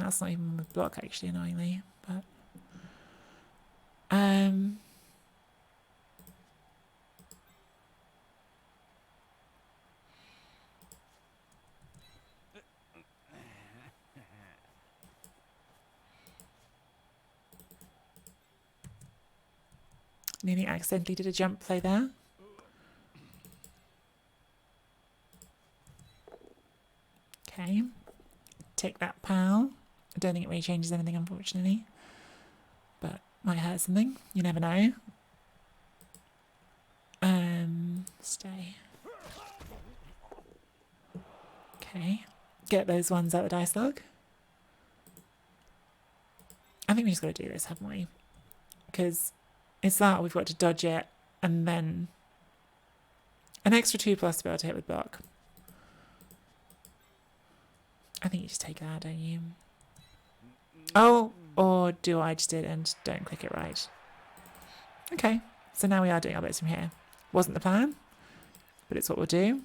that's not even with block, actually, annoyingly. But nearly accidentally did a jump play there. Okay, take that, pal. I don't think it really changes anything, unfortunately, but might hurt something. You never know. Stay. Okay, get those ones out of the dice log. I think we just got to do this, haven't we? Because it's that we've got to dodge it, and then an extra 2+ to be able to hit with block. I think you just take that, don't you? Oh, or do I just did and don't click it right? Okay, so now we are doing our bits from here. Wasn't the plan, but it's what we'll do.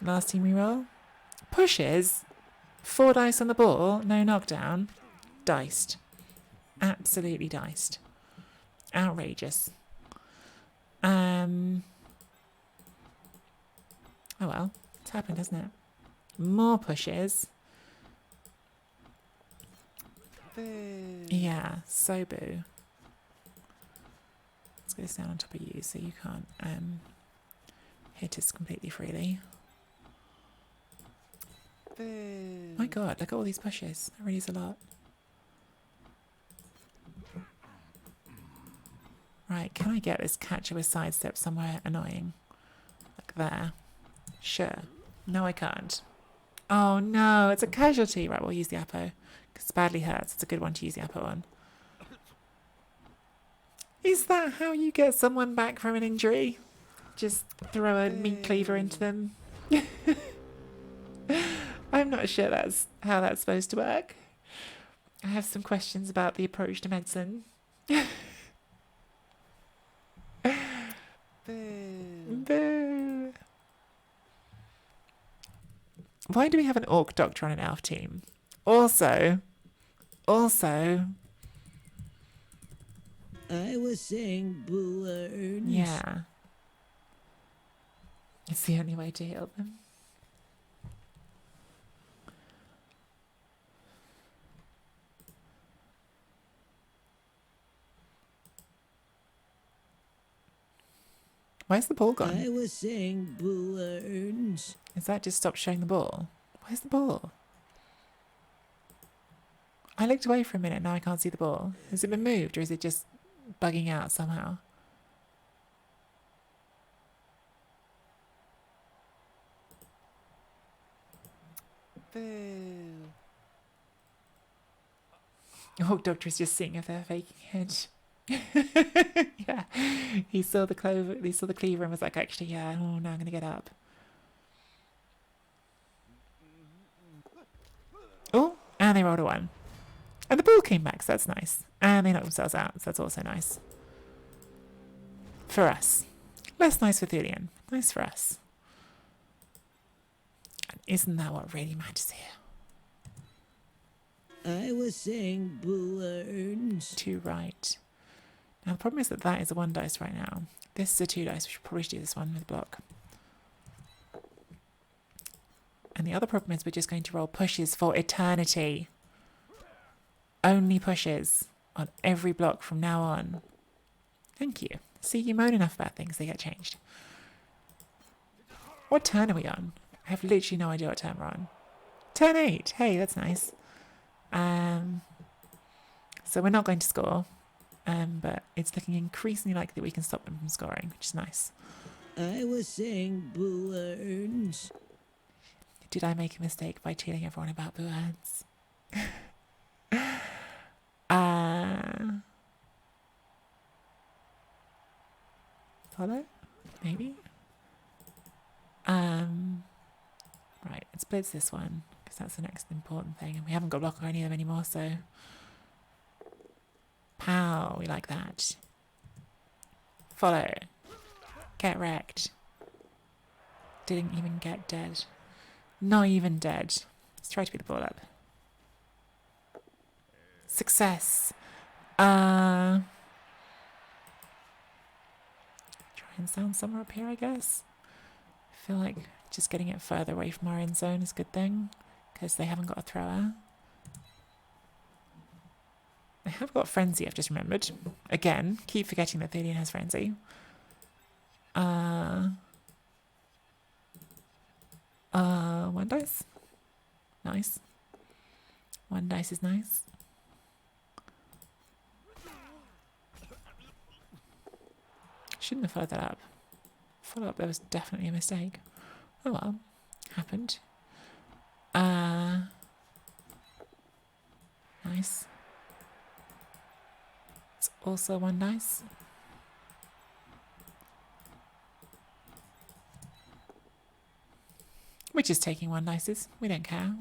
Last team reroll. Pushes. 4 dice on the ball, no knockdown. Diced. Absolutely diced. Outrageous. Oh well, it's happened, hasn't it? More pushes. Boo. Yeah, so boo. Let's go down on top of you so you can't hit us completely freely. Boo. My god, look at all these pushes. That really is a lot. Right, can I get this catcher with sidestep somewhere annoying? Like there. Sure. No, I can't. Oh no, it's a casualty. Right, we'll use the Apo. Because badly hurts. It's a good one to use the Apo on. Is that how you get someone back from an injury? Just throw a meat cleaver into them? I'm not sure that's how that's supposed to work. I have some questions about the approach to medicine. Boo. Boo. Why do we have an orc doctor on an elf team? Also, I was saying boo earns. yeah. It's the only way to heal them. Where's the ball gone? I was saying boo earns. Is that just stopped showing the ball? Where's the ball? I looked away for a minute, now I can't see the ball. Has it been moved or is it just bugging out somehow? Boo. Oh, doctor is just seeing if they're faking it. Yeah, he saw the cleaver and was like, actually, yeah, oh, now I'm gonna get up. Oh, and they rolled a 1. And the ball came back, so that's nice. And they knocked themselves out, so that's also nice. For us. Less nice for Thulian. Nice for us. And isn't that what really matters here? I was saying boo earns. 2 right. Now the problem is that that is a 1 dice right now. This is a 2 dice. We should probably do this one with block. And the other problem is we're just going to roll pushes for eternity. Only pushes on every block from now on. Thank you. See, you moan enough about things, they get changed. What turn are we on? I have literally no idea what turn we're on. Turn 8. Hey, that's nice. So we're not going to score. But it's looking increasingly likely that we can stop them from scoring, which is nice. I was saying boo earns. Did I make a mistake by telling everyone about boo earns? Follow? Maybe? Right, let's blitz this one, because that's the next important thing. And we haven't got block on any of them anymore, so... Pow, we like that. Follow. Get wrecked. Didn't even get dead. Not even dead. Let's try to beat the ball up. Success. Try and sound somewhere up here, I guess. I feel like just getting it further away from our end zone is a good thing, because they haven't got a thrower. They have got Frenzy, I've just remembered. Again, keep forgetting that Thalian has Frenzy. One dice. Nice. One dice is nice. Shouldn't have followed that up. Follow up, there was definitely a mistake. Oh well. Happened. Nice. It's also one dice. We're just taking one dices. We don't care.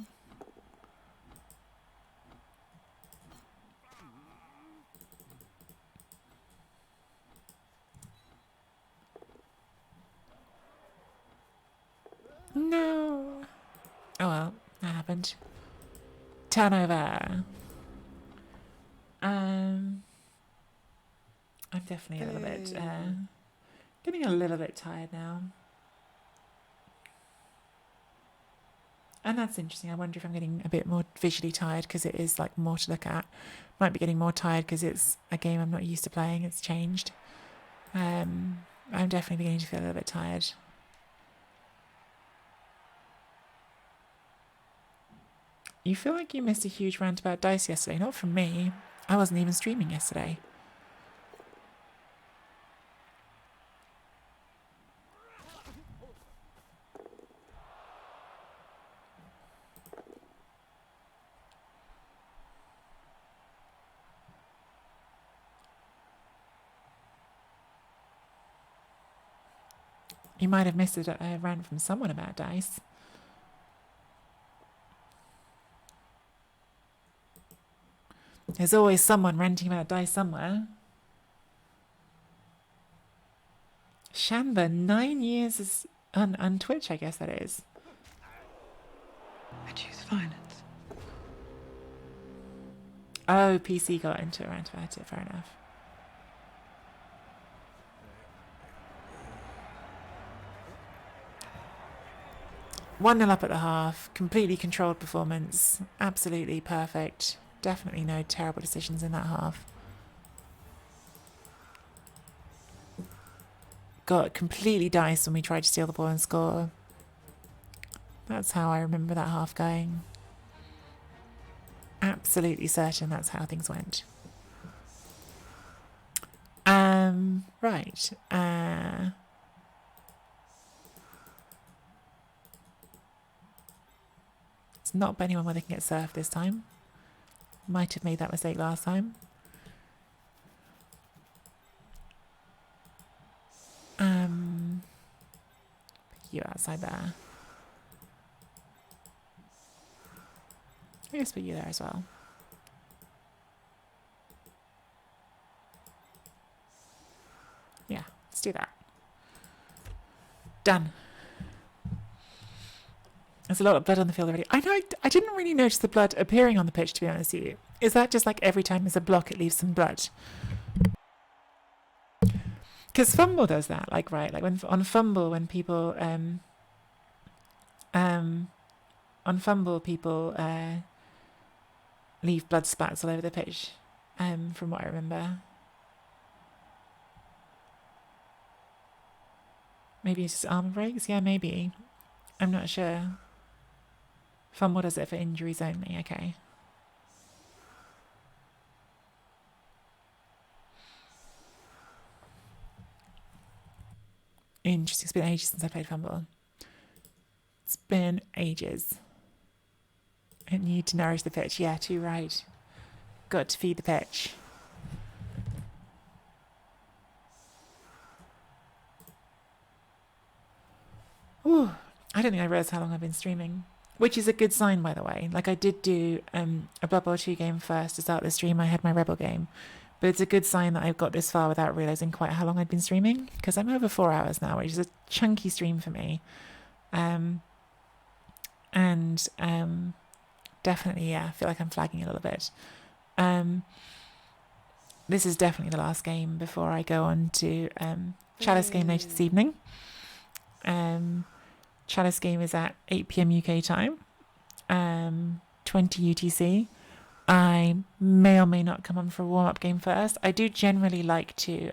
No. Oh well, that happened. Turnover. I'm definitely a little bit, getting a little bit tired now. And that's interesting. I wonder if I'm getting a bit more visually tired because it is like more to look at. Might be getting more tired because it's a game I'm not used to playing. It's changed. I'm definitely beginning to feel a little bit tired. You feel like you missed a huge rant about dice yesterday. Not from me. I wasn't even streaming yesterday. You might have missed a rant from someone about dice. There's always someone ranting about dice somewhere. Shamba, 9 years is on Twitch, I guess that is. I choose violence. Oh, PC got into a rant about it, fair enough. One 0 up at the half, completely controlled performance, absolutely perfect. Definitely no terrible decisions in that half. Got completely diced when we tried to steal the ball and score. That's how I remember that half going. Absolutely certain that's how things went. Right. It's not anyone where they can get surfed this time. Might have made that mistake last time. You outside there. I guess put you there as well. Yeah, let's do that. Done. There's a lot of blood on the field already. I know, I didn't really notice the blood appearing on the pitch, to be honest with you. Is that just like every time there's a block, it leaves some blood? Because fumble does that, like, right? Like when on fumble, when people on fumble, people leave blood spats all over the pitch. From what I remember. Maybe it's just armor breaks. Yeah, maybe. I'm not sure. Fumble does it for injuries only. Okay. Interesting. It's been ages since I played Fumble. It's been ages. I need to nourish the pitch. Yeah, too right. Got to feed the pitch. Ooh, I don't think I realised how long I've been streaming. Which is a good sign, by the way. Like, I did do a Blood Bowl 2 game first to start the stream. I had my Rebel game. But it's a good sign that I've got this far without realising quite how long I'd been streaming. Because I'm over 4 hours now, which is a chunky stream for me. And definitely, yeah, I feel like I'm flagging a little bit. This is definitely the last game before I go on to Chalice game later this evening. Chalice game is at 8 p.m. UK time, 20 UTC. I may or may not come on for a warm-up game first. I do generally like to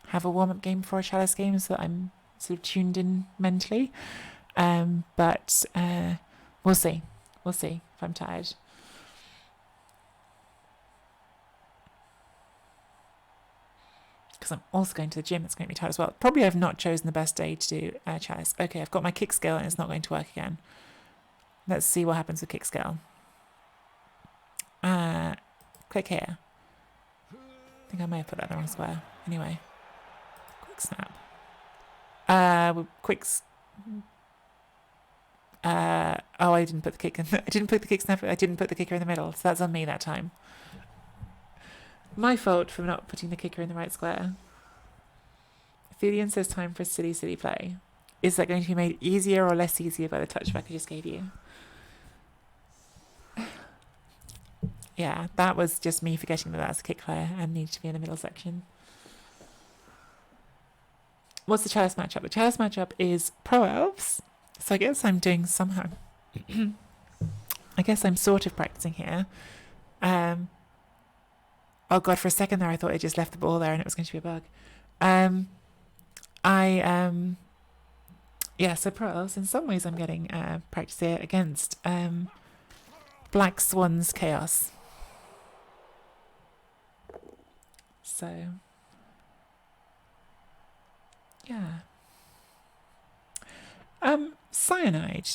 have a warm-up game before a Chalice game so that I'm sort of tuned in mentally. But we'll see. We'll see if I'm tired. Because I'm also going to the gym. It's going to be tired as well. Probably I've not chosen the best day to do Chalice. Okay, I've got my kick skill and it's not going to work again. Let's see what happens with kick skill. Click here. I think I may have put that in the wrong square. Anyway. Quick snap. Oh, I didn't put the kick in. I didn't put the kick snap. I didn't put the kicker in the middle. So that's on me that time. My fault for not putting the kicker in the right square. Thelian says time for silly play. Is that going to be made easier or less easier by the touchback I just gave you? Yeah, that was just me forgetting that that's a kick player and needed to be in the middle section. What's the Chalice matchup? The Chalice matchup is Pro Elves. So I guess I'm doing somehow. I guess I'm sort of practicing here. Oh god, for a second there I thought I just left the ball there and it was going to be a bug. Yeah, so Pro Elves, in some ways I'm getting practice here against Black Swan's Chaos. So, yeah. Cyanide.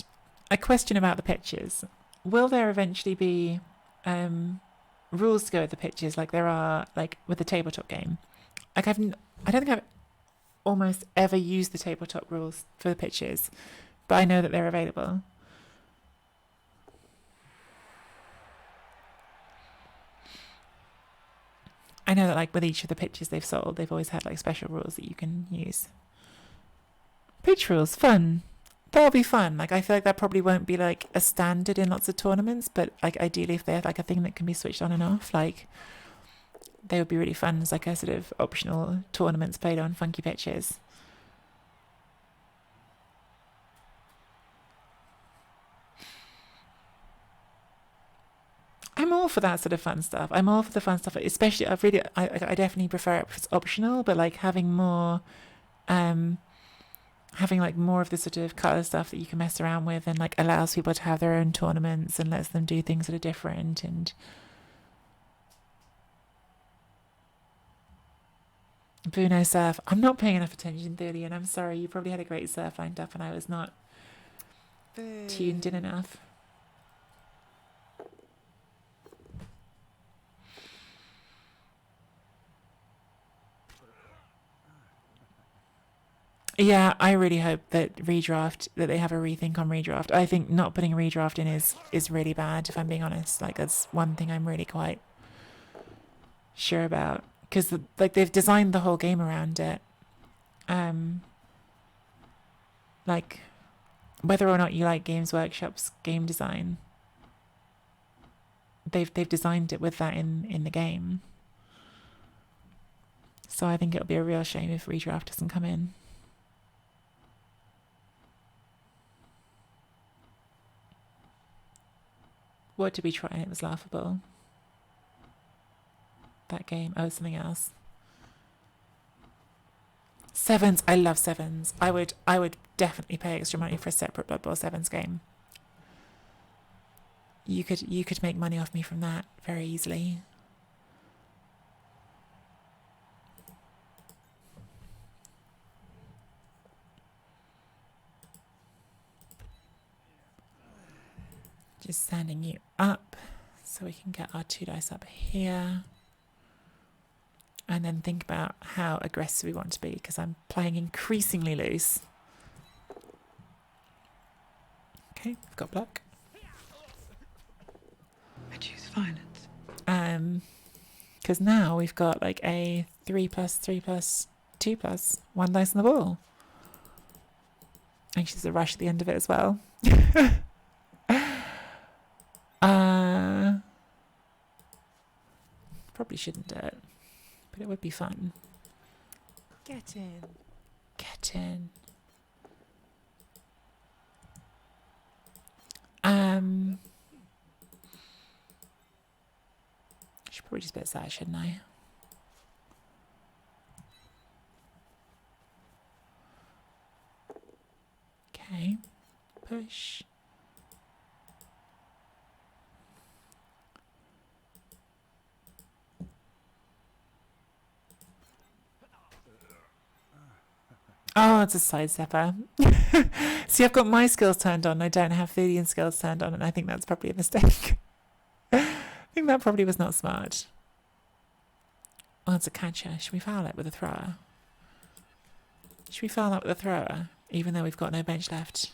A question about the pitches. Will there eventually be rules to go with the pitches like there are like with the tabletop game? Like I don't think I've almost ever used the tabletop rules for the pitches, but I know that they're available. I know that like with each of the pitches they've sold, they've always had like special rules that you can use. Pitch rules, fun. That'll be fun. Like I feel like that probably won't be like a standard in lots of tournaments, but like ideally if they're like a thing that can be switched on and off, like they would be really fun as like a sort of optional tournaments played on funky pitches. I'm all for that sort of fun stuff. I'm all for the fun stuff, especially I definitely prefer it if it's optional, but like having more like more of the sort of colour stuff that you can mess around with and like allows people to have their own tournaments and lets them do things that are different. And Bruno Surf, I'm not paying enough attention, Thelian. I'm sorry, you probably had a great surf lined up and I was not tuned in enough. Yeah, I really hope that they have a rethink on redraft. I think not putting a redraft in is really bad, if I'm being honest. Like, that's one thing I'm really quite sure about. Because, like, they've designed the whole game around it. Like, whether or not you like Games Workshop's game design, they've designed it with that in the game. So I think it'll be a real shame if redraft doesn't come in. What did we try and it was laughable? That game. Oh, something else. Sevens. I love Sevens. I would definitely pay extra money for a separate Blood Bowl Sevens game. You could make money off me from that very easily. Just standing you up so we can get our 2 dice up here. And then think about how aggressive we want to be, because I'm playing increasingly loose. Okay, I've got block. I choose violence. Because now we've got like a 3+3+2+1 dice on the ball. think she's a rush at the end of it as well. Probably shouldn't do it, but it would be fun. Get in. Get in. I should probably just bit that, shouldn't I? Okay. Push. Oh, it's a sidestepper. See, I've got my skills turned on. I don't have Thulian skills turned on, and I think that's probably a mistake. I think that probably was not smart. Oh, it's a catcher. Should we foul it with a thrower? Should we foul that with a thrower, even though we've got no bench left?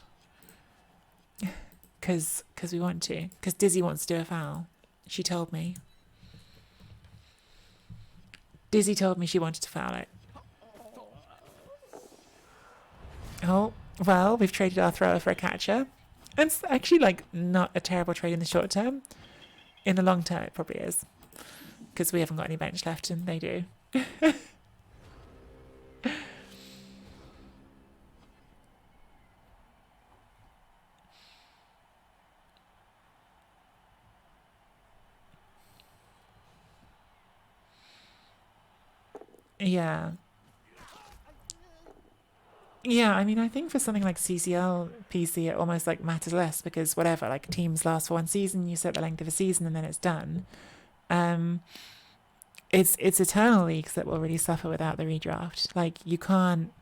Because we want to. Because Dizzy wants to do a foul. She told me. Dizzy told me she wanted to foul it. Oh, well, we've traded our thrower for a catcher. And it's actually, like, not a terrible trade in the short term. In the long term, it probably is. Because we haven't got any bench left, and they do. Yeah. Yeah, I mean, I think for something like CCL PC, it almost like matters less because whatever, like teams last for one season, you set the length of a season, and then it's done. It's Eternal Leagues that will really suffer without the redraft. Like you can't.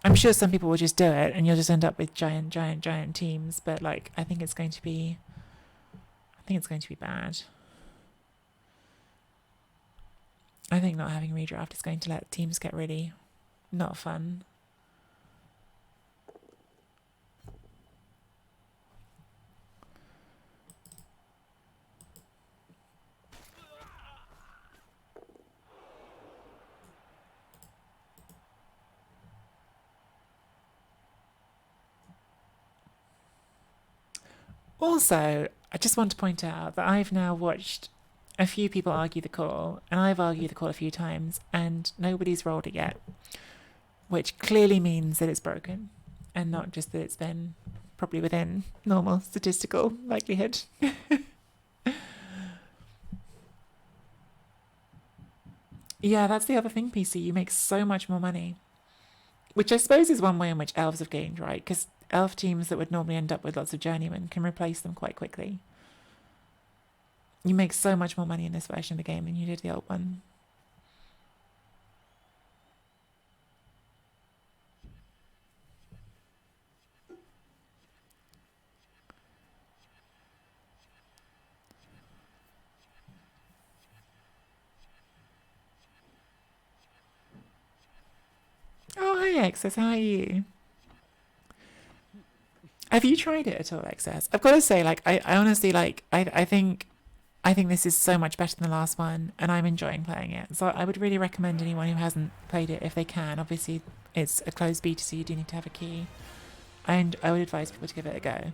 I'm sure some people will just do it, and you'll just end up with giant teams. But like, I think it's going to be bad. I think not having redraft is going to let teams get really not fun. Also, I just want to point out that I've now watched a few people argue the call, and I've argued the call a few times, and nobody's rolled it yet, which clearly means that it's broken, and not just that it's been probably within normal statistical likelihood. Yeah, that's the other thing, PC. You make so much more money, which I suppose is one way in which elves have gained, right? Because elf teams that would normally end up with lots of journeymen can replace them quite quickly. You make so much more money in this version of the game than you did the old one. Oh, hi, Excess. How are you? Have you tried it at all, Excess? I've got to say, like, I honestly, like, I think this is so much better than the last one, and I'm enjoying playing it. So I would really recommend anyone who hasn't played it, if they can. Obviously, it's a closed beta, so you do need to have a key. And I would advise people to give it a go.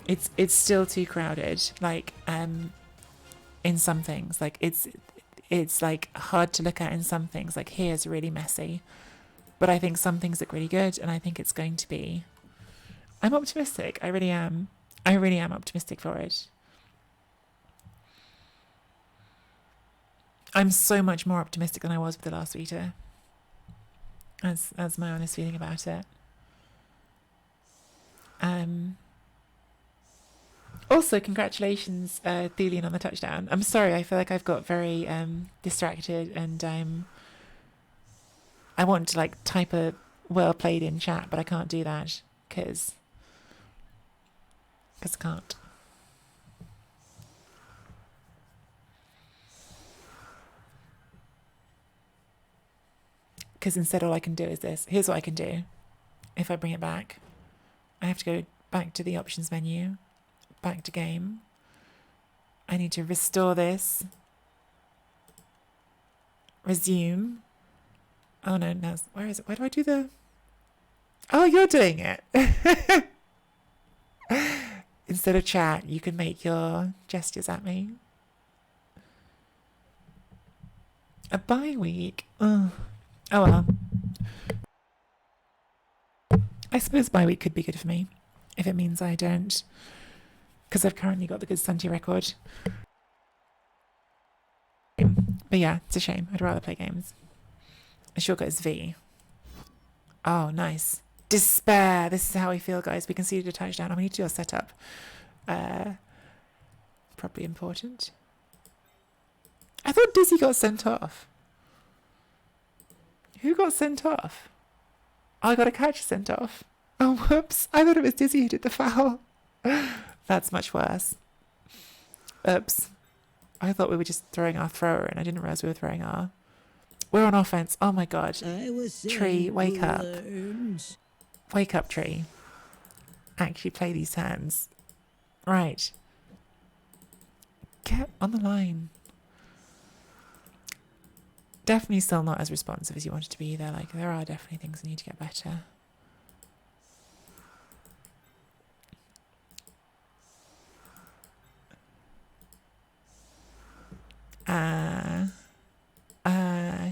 It's still too crowded. Like, in some things, like it's like hard to look at in some things. Like here's really messy, but I think some things look really good, and I think it's going to be. I'm optimistic. I really am. I really am optimistic for it. I'm so much more optimistic than I was with the last beta. That's my honest feeling about it. Also, congratulations, Thulian, on the touchdown. I'm sorry, I feel like I've got very distracted, and I want to like type a well played in chat, but I can't do that because I can't. Because instead all I can do is this. Here's what I can do. If I bring it back, I have to go back to the options menu, back to game. I need to restore this, resume. Oh no, no. Where is it? Where do I do the... Oh, you're doing it. Instead of chat, you can make your gestures at me. A bye week? Oh well. I suppose bye week could be good for me. If it means I don't... Because I've currently got the good Sunty record. But yeah, it's a shame. I'd rather play games. The shortcut is V. Oh, nice. Despair. This is how we feel, guys. We conceded a touchdown. We need to do our setup. Probably important. I thought Dizzy got sent off. Who got sent off? I got a catch sent off. Oh, whoops. I thought it was Dizzy who did the foul. That's much worse. Oops. I thought we were just throwing our thrower in. I didn't realize we were throwing our... We're on offense. Oh my god. Tree, wake up. Wake up, Tree. Actually play these turns. Right. Get on the line. Definitely still not as responsive as you wanted to be either. Like, there are definitely things that need to get better.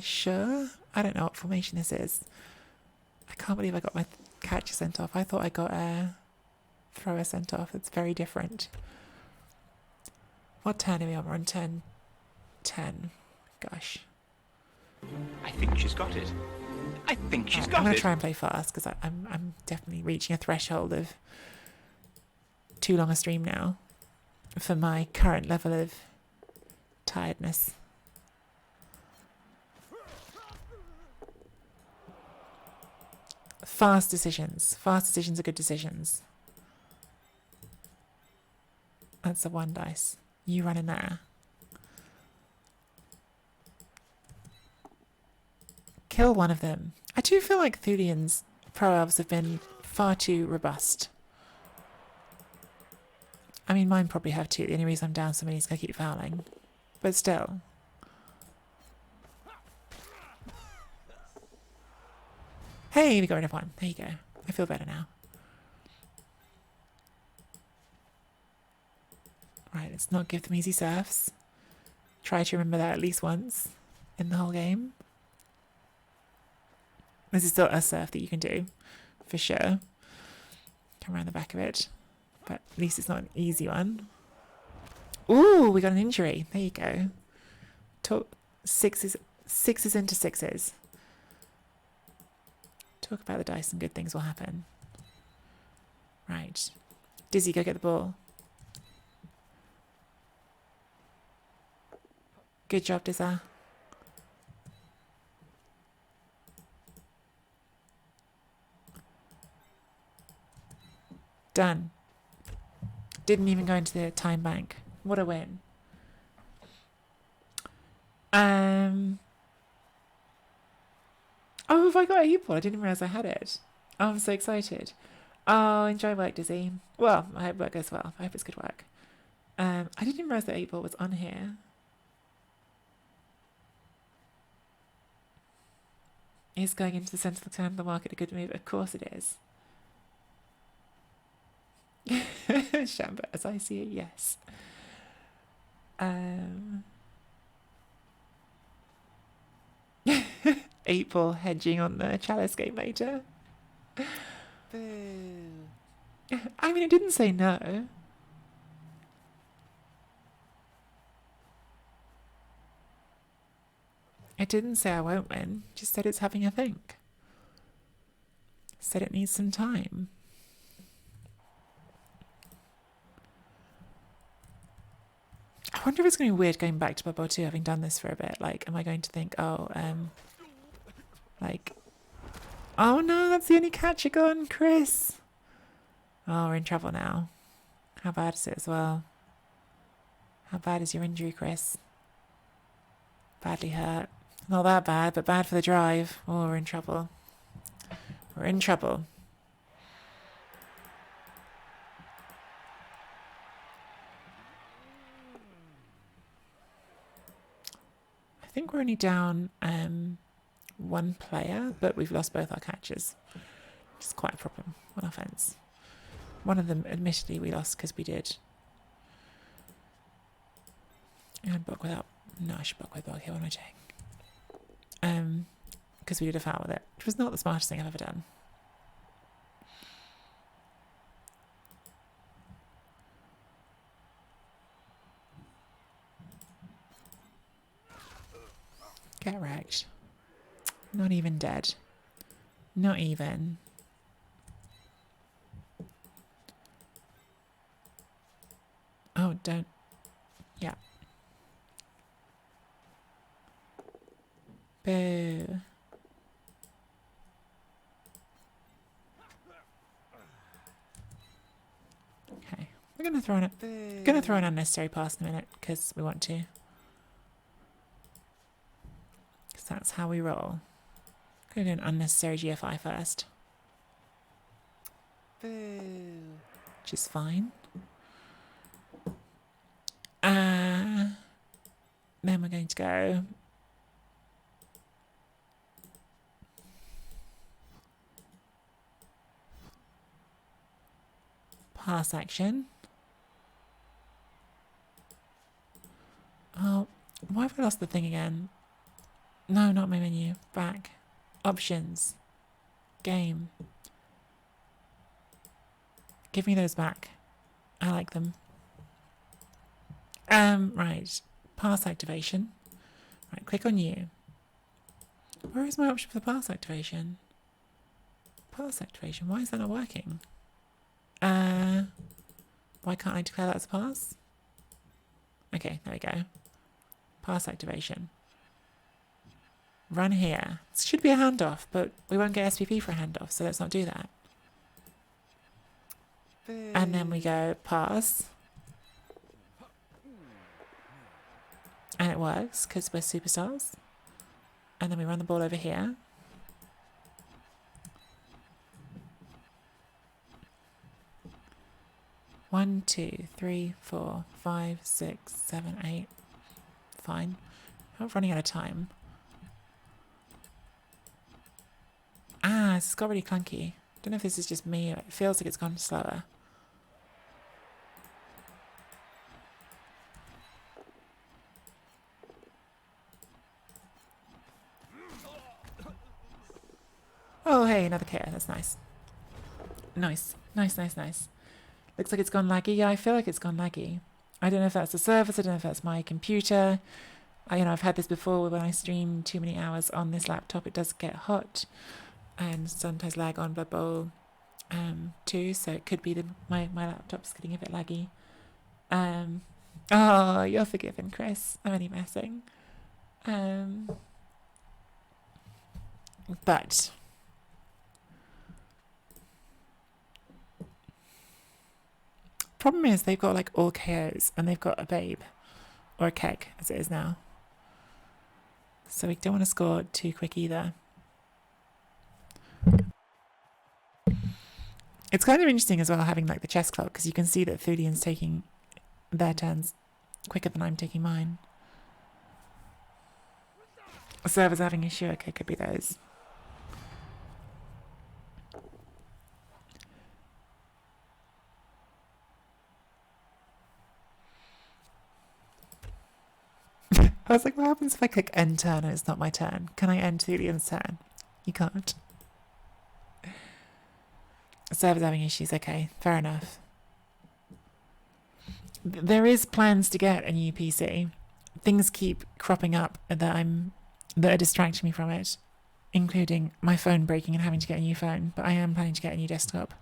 Sure. I don't know what formation this is. I can't believe I got my catcher sent off. I thought I got a thrower sent off. It's very different. What turn are we on? We're on turn 10. Gosh. I think she's got it. I think she's got it. I'm going to try and play fast because I'm definitely reaching a threshold of too long a stream now for my current level of tiredness. Fast decisions. Fast decisions are good decisions. That's the one dice. You run in there. Kill one of them. I do feel like Thulian's pro elves have been far too robust. I mean, mine probably have too. The only reason I'm down so many is because I keep fouling. But still. Hey, we got rid of one. There you go. I feel better now. Right, let's not give them easy serfs. Try to remember that at least once in the whole game. This is still a serf that you can do, for sure. Come around the back of it. But at least it's not an easy one. Ooh, we got an injury. There you go. Sixes into sixes. Talk about the dice and good things will happen. Right. Dizzy, go get the ball. Good job, Dizza. Done. Didn't even go into the time bank. What a win. Oh, have I got a heat-ball? I didn't realise I had it. Oh, I'm so excited. Oh, enjoy work, Dizzy. Well, I hope work goes well. I hope it's good work. I didn't realise that heat-ball was on here. Is going into the central turn of the market a good move? Of course it is. Shamba, as I see it, yes. 8-ball hedging on the Chalice game later. Boo. I mean, it didn't say no. It didn't say I won't win. Just said it's having a think. Said it needs some time. I wonder if it's going to be weird going back to Blood Bowl 2 having done this for a bit. Like, am I going to think, oh, like, oh no, that's the only catcher gone, Chris. Oh, we're in trouble now. How bad is it as well? How bad is your injury, Chris? Badly hurt. Not that bad, but bad for the drive. Oh, we're in trouble. We're in trouble. I think we're only down one player, but we've lost both our catchers, which is quite a problem on offense. One of them, admittedly, we lost because we did. And block without. No, I should block with block here. What am I doing? Because we did a foul with it, which was not the smartest thing I've ever done. Get wrecked. Not even dead. Not even. Oh, don't. Yeah. Boo. Okay. We're gonna throw an unnecessary pass in a minute because we want to. Because that's how we roll. Gonna do an unnecessary GFI first. Boo. Which is fine. Then we're going to go pass action. Oh, why have I lost the thing again? No, not my menu. Back. Options. Game. Give me those back. I like them. Right. Pass activation. Right, click on you. Where is my option for the pass activation? Pass activation. Why is that not working? Why can't I declare that as a pass? Okay, there we go. Pass activation. Run here. This should be a handoff, but we won't get SPP for a handoff, so let's not do that. And then we go pass. And it works because we're superstars. And then we run the ball over here. One, 2, 3, 4, 5, 6, 7, 8. Fine. I'm running out of time. This got really clunky. Don't know if this is just me or it feels like it's gone slower. Oh, hey, another KO. That's nice. Nice. Nice. Looks like it's gone laggy. Yeah, I feel like it's gone laggy. I don't know if that's the service. I don't know if that's my computer. I've had this before when I stream too many hours on this laptop. It does get hot and sometimes lag on Blood Bowl too. So it could be my laptop's getting a bit laggy. Oh, you're forgiven, Chris. I'm only messing. But problem is they've got like all KOs and they've got a babe or a keg as it is now. So we don't want to score too quick either. It's kind of interesting as well having like the chess clock because you can see that Thulian's taking their turns quicker than I'm taking mine. The server's having an issue. Okay, could be those. I was like, what happens if I click end turn and it's not my turn? Can I end Thulian's turn? You can't. The server's having issues. Okay, fair enough. There is plans to get a new PC. Things keep cropping up that are distracting me from it, including my phone breaking and having to get a new phone. But I am planning to get a new desktop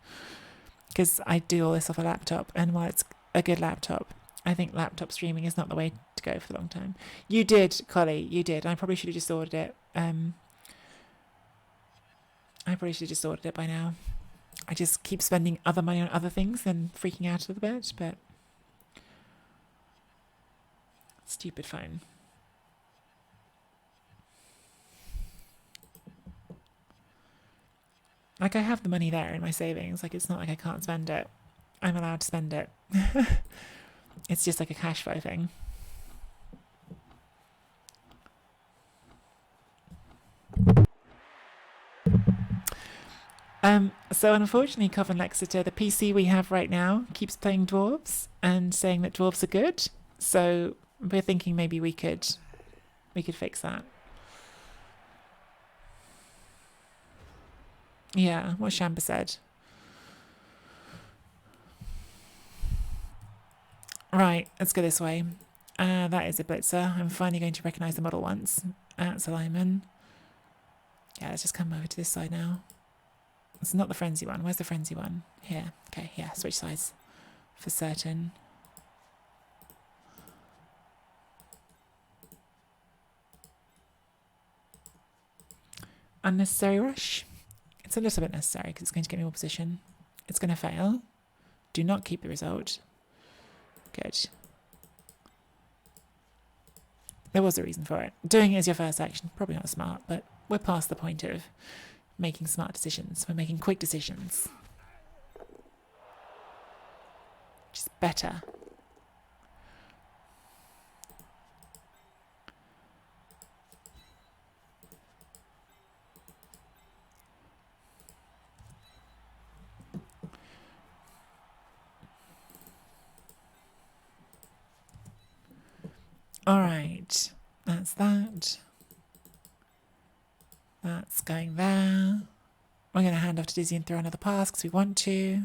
because I do all this off a laptop, and while it's a good laptop, I think laptop streaming is not the way to go for a long time. You did, Collie, you did. I probably should have just ordered it. By now. I just keep spending other money on other things and freaking out a little bit, but stupid phone. Like, I have the money there in my savings. Like, it's not like I can't spend it. I'm allowed to spend it. It's just like a cash flow thing. So unfortunately, Coven Lexeter, the PC we have right now, keeps playing dwarves and saying that dwarves are good. So we're thinking maybe we could fix that. Yeah, what Shamba said. Right, let's go this way. That is a blitzer. I'm finally going to recognise the model once. That's a lineman. Yeah, let's just come over to this side now. It's not the frenzy one. Where's the frenzy one? Here. Okay, yeah, switch sides for certain. Unnecessary rush. It's a little bit necessary because it's going to get me more position. It's going to fail. Do not keep the result. Good. There was a reason for it. Doing it as your first action, probably not smart, but we're past the point of making smart decisions. We're making quick decisions. Which is better. Alright, that's that. That's going there. We're going to hand off to Dizzy and throw another pass because we want to.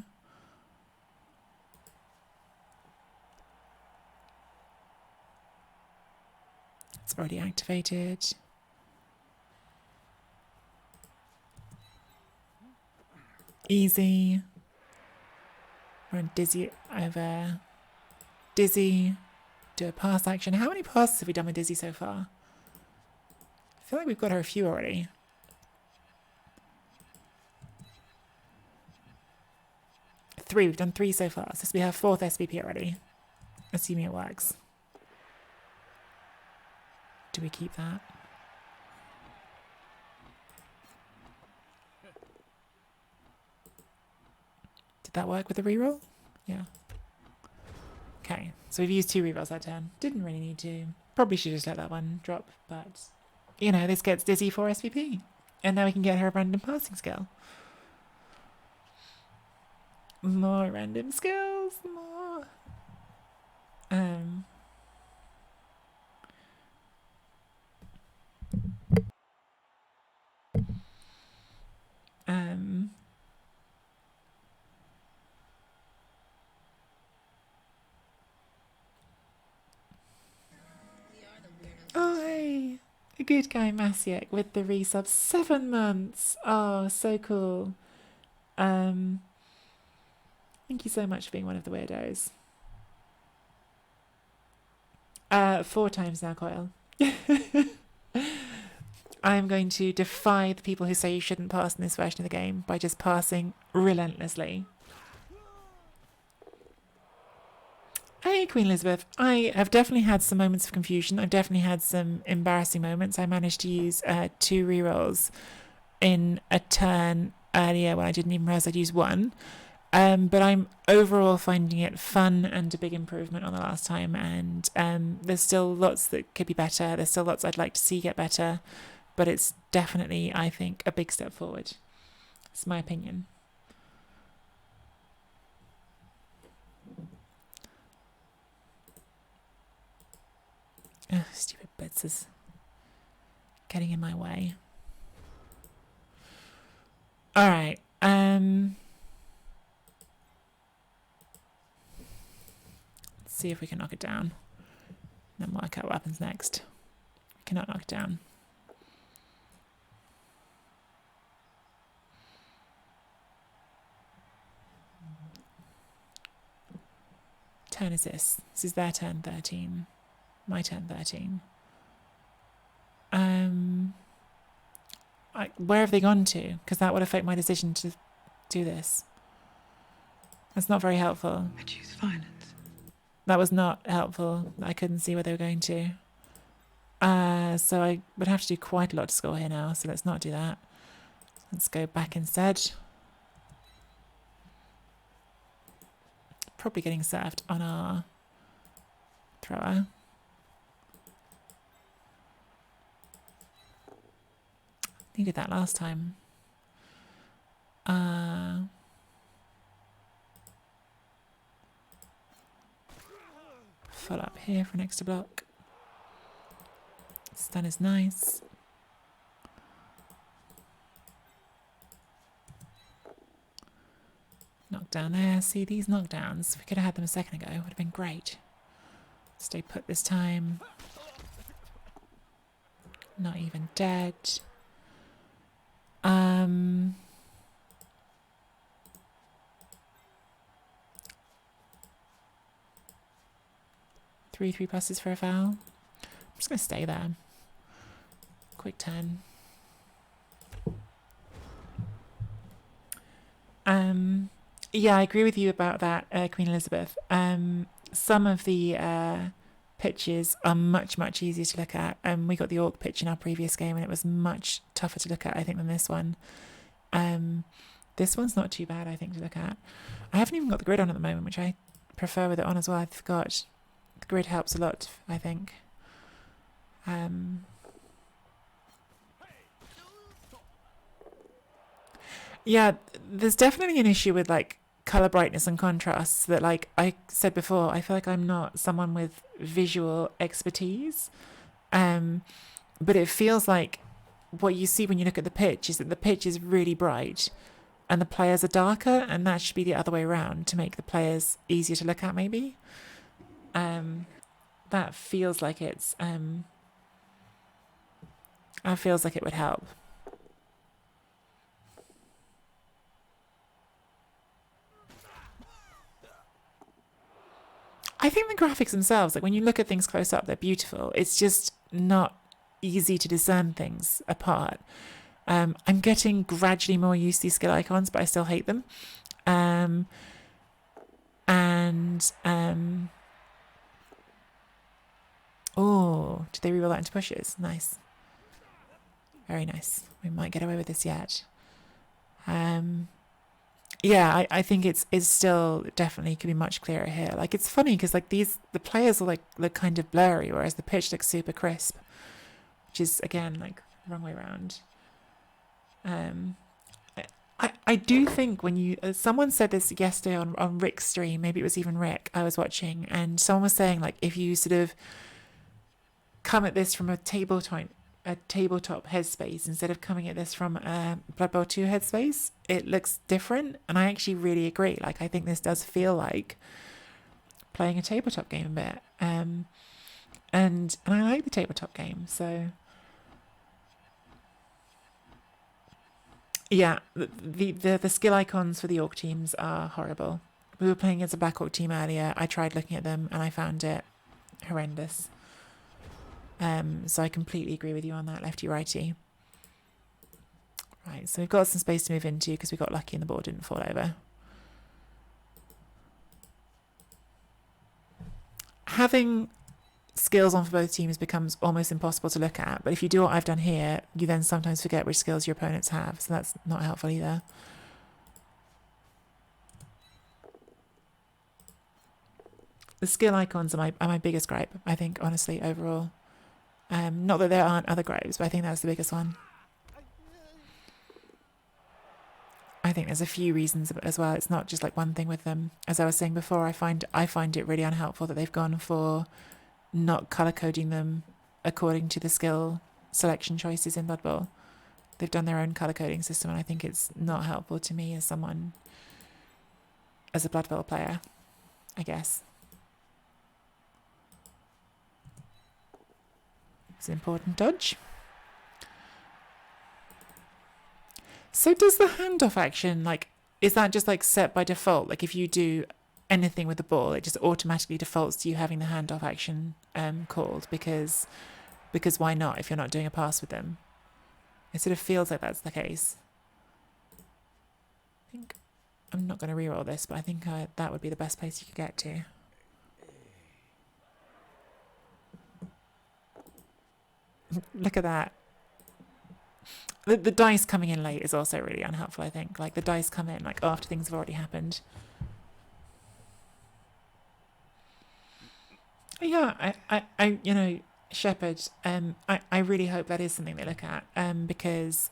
It's already activated. Easy. We're on Dizzy over. Dizzy. Do a pass action. How many passes have we done with Dizzy so far? I feel like we've got her a few already. Three. We've done 3 so far. So this will be her 4th SBP already. Assuming it works. Do we keep that? Did that work with the reroll? Yeah. Okay, so we've used 2 rerolls that turn. Didn't really need to. Probably should just let that one drop, but you know, this gets Dizzy for SVP. And now we can get her a random passing skill. More random skills, more. Oh, hey. A good guy, Masiek, with the resub. 7 months. Oh, so cool. Thank you so much for being one of the weirdos. 4 times now, Coil. I'm going to defy the people who say you shouldn't pass in this version of the game by just passing relentlessly. Hey, Queen Elizabeth. I have definitely had some moments of confusion. I've definitely had some embarrassing moments. I managed to use 2 rerolls in a turn earlier when I didn't even realise I'd used 1. But I'm overall finding it fun and a big improvement on the last time. And there's still lots that could be better. There's still lots I'd like to see get better. But it's definitely, I think, a big step forward. It's my opinion. Ugh, stupid bits is getting in my way. Alright, let's see if we can knock it down. Then work out what happens next. We cannot knock it down. Turn is this? This is their turn 13. My turn 13. Where have they gone to? Because that would affect my decision to do this. That's not very helpful. I choose violence. That was not helpful. I couldn't see where they were going to. So I would have to do quite a lot to score here now, so let's not do that. Let's go back instead. Probably getting served on our thrower. Needed that last time. Follow up here for an extra block. Stun is nice. Knockdown there. See, these knockdowns, if we could have had them a second ago, would have been great. Stay put this time. Not even dead. 3 pluses for a foul. I'm just going to stay there. Quick turn. Yeah, I agree with you about that, Queen Elizabeth. Some of the pitches are much, much easier to look at. We got the Orc pitch in our previous game and it was much tougher to look at, I think, than this one. This one's not too bad, I think, to look at. I haven't even got the grid on at the moment, which I prefer with it on as well. I forgot. The grid helps a lot, I think. Yeah, there's definitely an issue with like color brightness and contrasts that, like I said before, I feel like I'm not someone with visual expertise. But it feels like what you see when you look at the pitch is that the pitch is really bright and the players are darker, and that should be the other way around to make the players easier to look at, maybe. That feels like it's that feels like it would help. I think the graphics themselves, like when you look at things close up, they're beautiful. It's just not easy to discern things apart. I'm getting gradually more used to these skill icons, but I still hate them. Oh, did they reroll that into pushes? Nice. Very nice. We might get away with this yet. Yeah, I think it's still definitely could be much clearer here. Like, it's funny because like the players are like look kind of blurry, whereas the pitch looks super crisp, which is again like the wrong way around. I do think when you someone said this yesterday on Rick's stream, maybe it was even Rick I was watching, and someone was saying like if you sort of come at this from a tabletop headspace instead of coming at this from a Blood Bowl 2 headspace, it looks different. And I actually really agree. Like, I think this does feel like playing a tabletop game a bit. And I like the tabletop game, so yeah, the skill icons for the Orc teams are horrible. We were playing as a Black Orc team earlier. I tried looking at them and I found it horrendous. So I completely agree with you on that, lefty righty. Right, so we've got some space to move into because we got lucky and the board didn't fall over. Having skills on for both teams becomes almost impossible to look at, but if you do what I've done here, you then sometimes forget which skills your opponents have, so that's not helpful either. The skill icons are my biggest gripe, I think, honestly, overall. Not that there aren't other gripes, but I think that's the biggest one. I think there's a few reasons as well. It's not just like one thing with them. As I was saying before, I find it really unhelpful that they've gone for not color coding them according to the skill selection choices in Blood Bowl. They've done their own color coding system, and I think it's not helpful to me as a Blood Bowl player, I guess. It's an important dodge. So does the handoff action, like, is that just like set by default? Like if you do anything with the ball, it just automatically defaults to you having the handoff action called because why not if you're not doing a pass with them? It sort of feels like that's the case. I think I'm not going to reroll this, but I think that would be the best place you could get to. Look at that. The dice coming in late is also really unhelpful, I think. Like, the dice come in like after things have already happened. Yeah, I you know, Shepherd, I really hope that is something they look at, because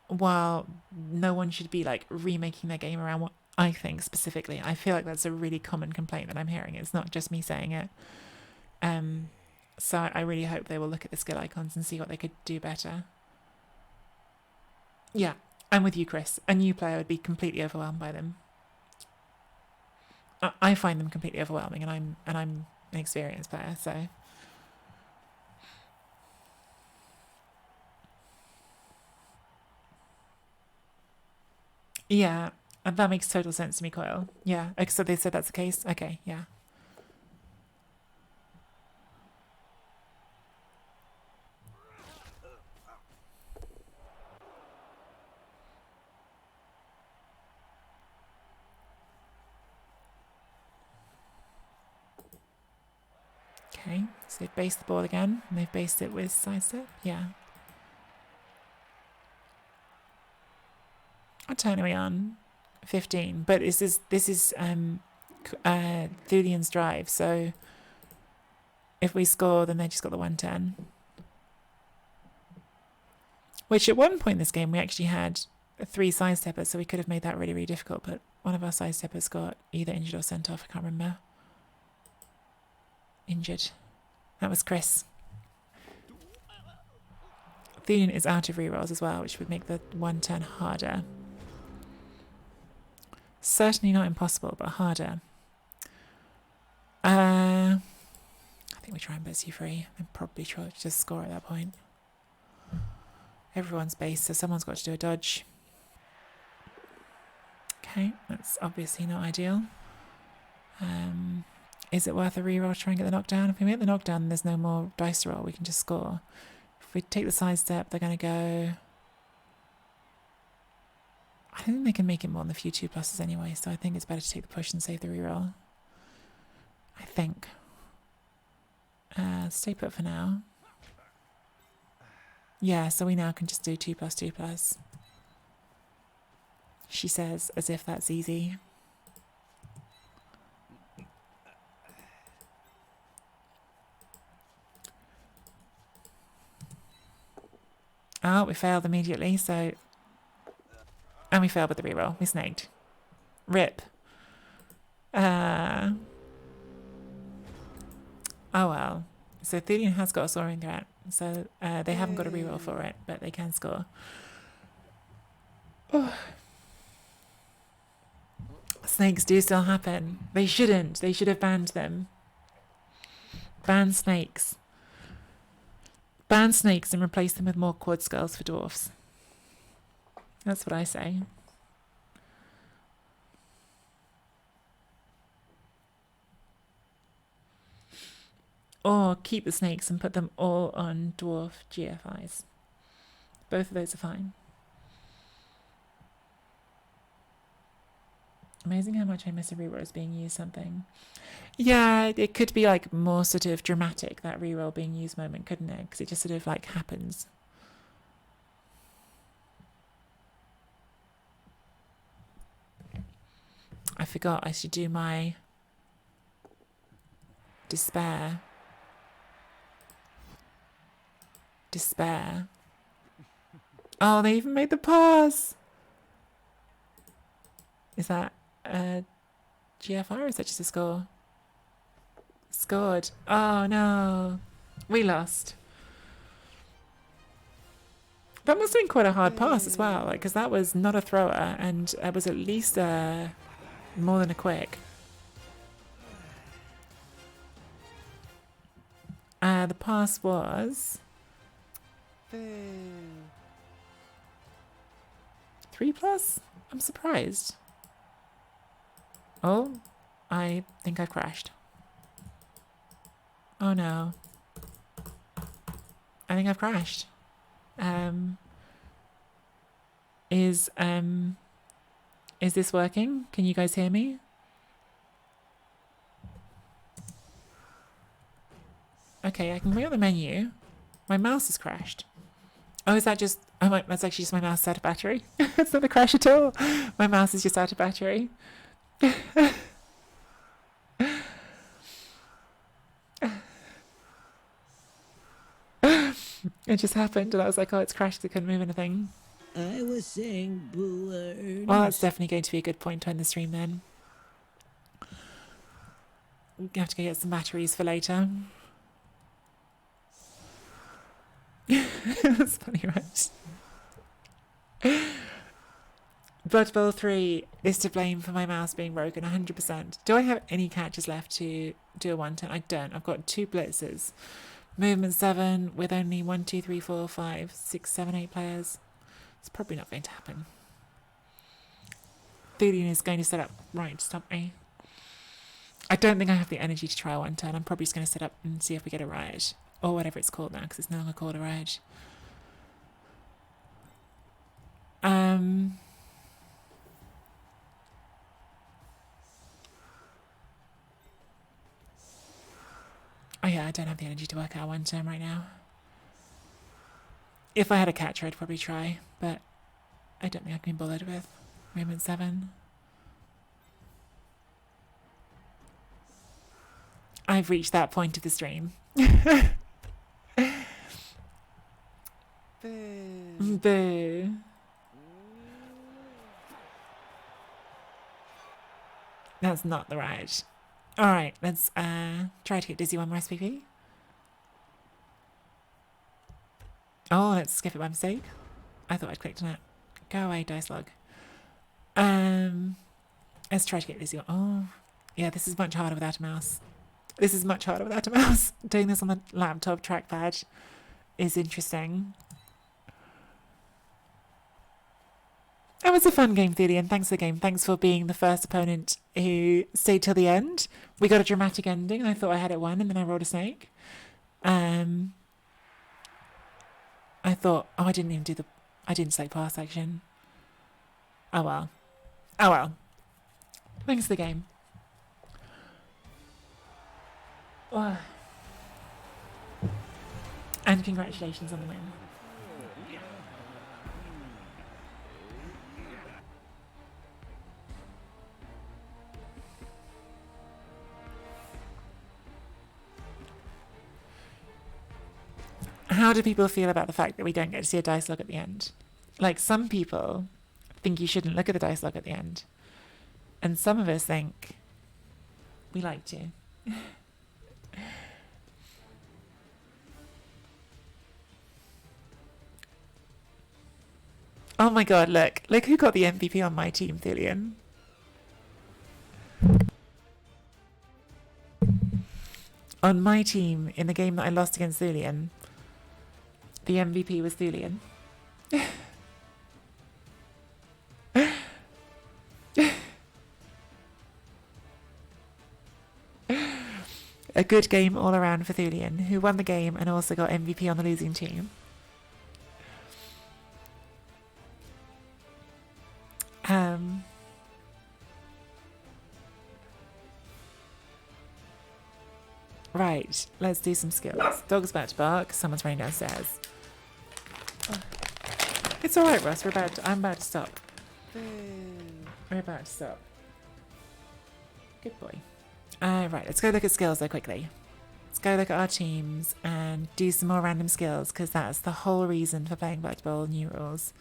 while no one should be like remaking their game around what I think specifically, I feel like that's a really common complaint that I'm hearing. It's not just me saying it. So I really hope they will look at the skill icons and see what they could do better. Yeah, I'm with you, Chris. A new player would be completely overwhelmed by them. I find them completely overwhelming, and I'm an experienced player, so. Yeah, that makes total sense to me, Coyle. Yeah, so they said that's the case? Okay, yeah. Okay, so they've based the ball again, and they've based it with sidestep, yeah. What turn are we on? 15, but this is Thulian's drive, so if we score, then they just got the 110. Which at one point in this game, we actually had 3 sidesteppers, so we could have made that really, really difficult, but one of our sidesteppers got either injured or sent off, I can't remember. Injured. That was Chris. Thulian is out of rerolls as well, which would make the 1 turn harder. Certainly not impossible, but harder. I think we try and bet you-free and probably try to just score at that point. Everyone's based, so someone's got to do a dodge. Okay, that's obviously not ideal. Is it worth a reroll to try and get the knockdown? If we make the knockdown, there's no more dice to roll. We can just score. If we take the sidestep, they're going to go... I don't think they can make it more than a few 2+s anyway, so I think it's better to take the push and save the reroll. I think. Stay put for now. Yeah, so we now can just do 2+2+. She says, as if that's easy. Oh, we failed immediately, so... And we failed with the reroll. We snagged. Rip. Oh well. So Thulian has got a soaring threat, so they haven't got a reroll for it, but they can score. Oh. Snakes do still happen. They shouldn't. They should have banned them. Ban snakes. Ban snakes and replace them with more quad skulls for dwarfs. That's what I say. Or keep the snakes and put them all on dwarf GFIs. Both of those are fine. Amazing how much I miss a reroll as being used something. Yeah, it could be like more sort of dramatic, that reroll being used moment, couldn't it? Because it just sort of like happens. I forgot I should do my despair. Despair. Oh, they even made the pass. Is that a GFR or is that just a score? Scored. Oh no. We lost. That must have been quite a hard pass as well, like, because that was not a thrower and it was at least more than a quick. The pass was 3+? I'm surprised. Oh, I think I've crashed. Oh no. I think I've crashed. Is this working? Can you guys hear me? Okay, I can read out the menu. My mouse has crashed. Oh, is that just... Oh, that's actually just my mouse out of battery. It's not a crash at all. My mouse is just out of battery. It just happened and I was like, oh, it's crashed. I couldn't move anything. I was saying Boo earns. Well, that's definitely going to be a good point to end the stream then. We have to go get some batteries for later. That's funny, right? Blood Bowl 3 is to blame for my mouse being broken 100%. Do I have any catches left to do a 1-turn? I don't. I've got 2 blitzers. Movement 7 with only 1, 2, 3, 4, 5, 6, 7, 8 players. It's probably not going to happen. Thulian is going to set up right to stop me. I don't think I have the energy to try a 1-turn. I'm probably just going to set up and see if we get a riot. Or whatever it's called now, because it's no longer called a riot. Oh yeah, I don't have the energy to work out 1-turn right now. If I had a catcher, I'd probably try, but I don't think I can be bothered with. Movement 7. I've reached that point of the stream. Boo. Boo. That's not the right. Alright, let's try to get Dizzy one more SPP. Oh, let's skip it by mistake. I thought I'd clicked on it. Go away, dice log. Let's try to get Dizzy one. Oh, yeah, this is much harder without a mouse. This is much harder without a mouse. Doing this on the laptop trackpad is interesting. That was a fun game, Thulian. Thanks for the game. Thanks for being the first opponent who stayed till the end. We got a dramatic ending, and I thought I had it won, and then I rolled a snake. I thought, oh, I didn't select pass action. Oh well. Oh well. Thanks for the game. Oh. And congratulations on the win. How do people feel about the fact that we don't get to see a dice log at the end? Like, some people think you shouldn't look at the dice log at the end. And some of us think we like to. Oh my god, look. Look who got the MVP on my team, Thulian. On my team, in the game that I lost against Thulian, the MVP was Thulian. A good game all around for Thulian, who won the game and also got MVP on the losing team. Right, let's do some skills. Dog's about to bark. Someone's running downstairs. Oh. It's alright, Ross. I'm about to stop. We're about to stop. Good boy. Right, let's go look at skills though quickly. Let's go look at our teams and do some more random skills, because that's the whole reason for playing Blood Bowl new rules.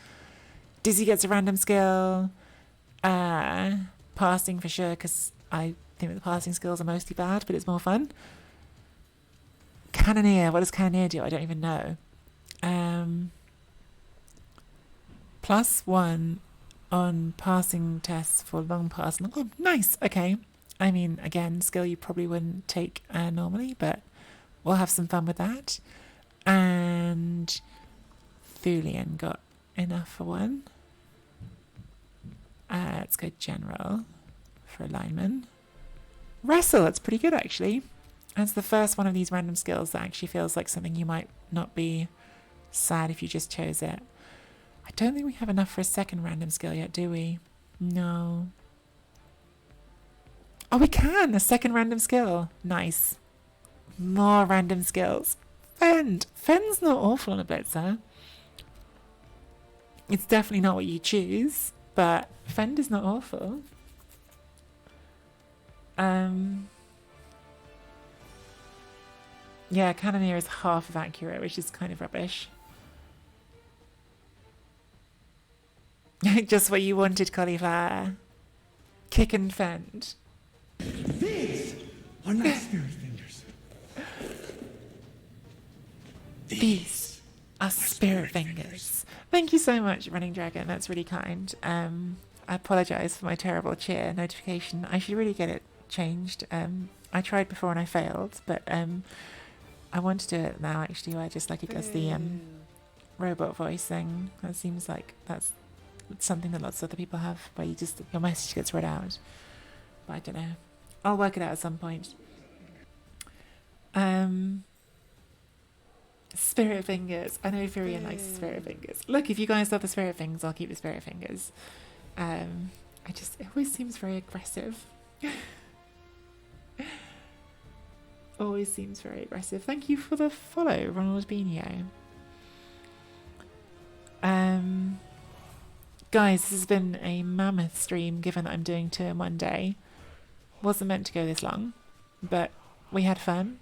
Dizzy gets a random skill. Passing for sure, because I think that the passing skills are mostly bad, but it's more fun. Cannoneer, what does Cannoneer do? I don't even know. +1 on passing tests for long pass. Oh, nice. Okay. I mean, again, skill you probably wouldn't take normally, but we'll have some fun with that. And Thulian got enough for 1. Let's go general for a lineman. Wrestle, that's pretty good actually. That's the first one of these random skills that actually feels like something you might not be sad if you just chose it. I don't think we have enough for a second random skill yet, do we? No. Oh, we can! A second random skill. Nice. More random skills. Fend. Fend's not awful on a blitzer. It's definitely not what you choose, but Fend is not awful. Yeah, Cannoneer is half of accurate, which is kind of rubbish. Just what you wanted, cauliflower. Kick and fend. These are not spirit fingers. These are spirit fingers. Thank you so much, Running Dragon. That's really kind. I apologise for my terrible cheer notification. I should really get it changed. I tried before and I failed, but I want to do it now actually, where just like it does the robot voice thing. That seems like that's something that lots of other people have, where you just, your message gets read out. But I don't know. I'll work it out at some point. Spirit fingers. I know Virian likes the spirit fingers. Look, if you guys love the spirit fingers, I'll keep the spirit fingers. It always seems very aggressive. Always seems very aggressive. Thank you for the follow, Ronald Benio. Guys, this has been a mammoth stream, given that I'm doing 2 in one day. Wasn't meant to go this long, but we had fun.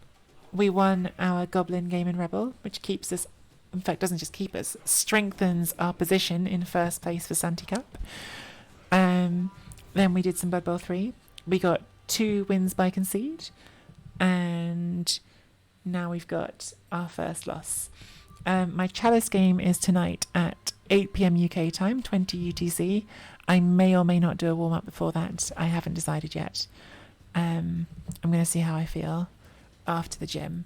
We won our Goblin Game and Rebel, which keeps us, in fact doesn't just keep us, strengthens our position in first place for Santi Cup. Then we did some Blood Bowl 3. We got 2 wins by concede, and now we've got our first loss. My Chalice game is tonight at 8 PM UK time, 20 UTC. I may or may not do a warm-up before that. I haven't decided yet. I'm going to see how I feel after the gym.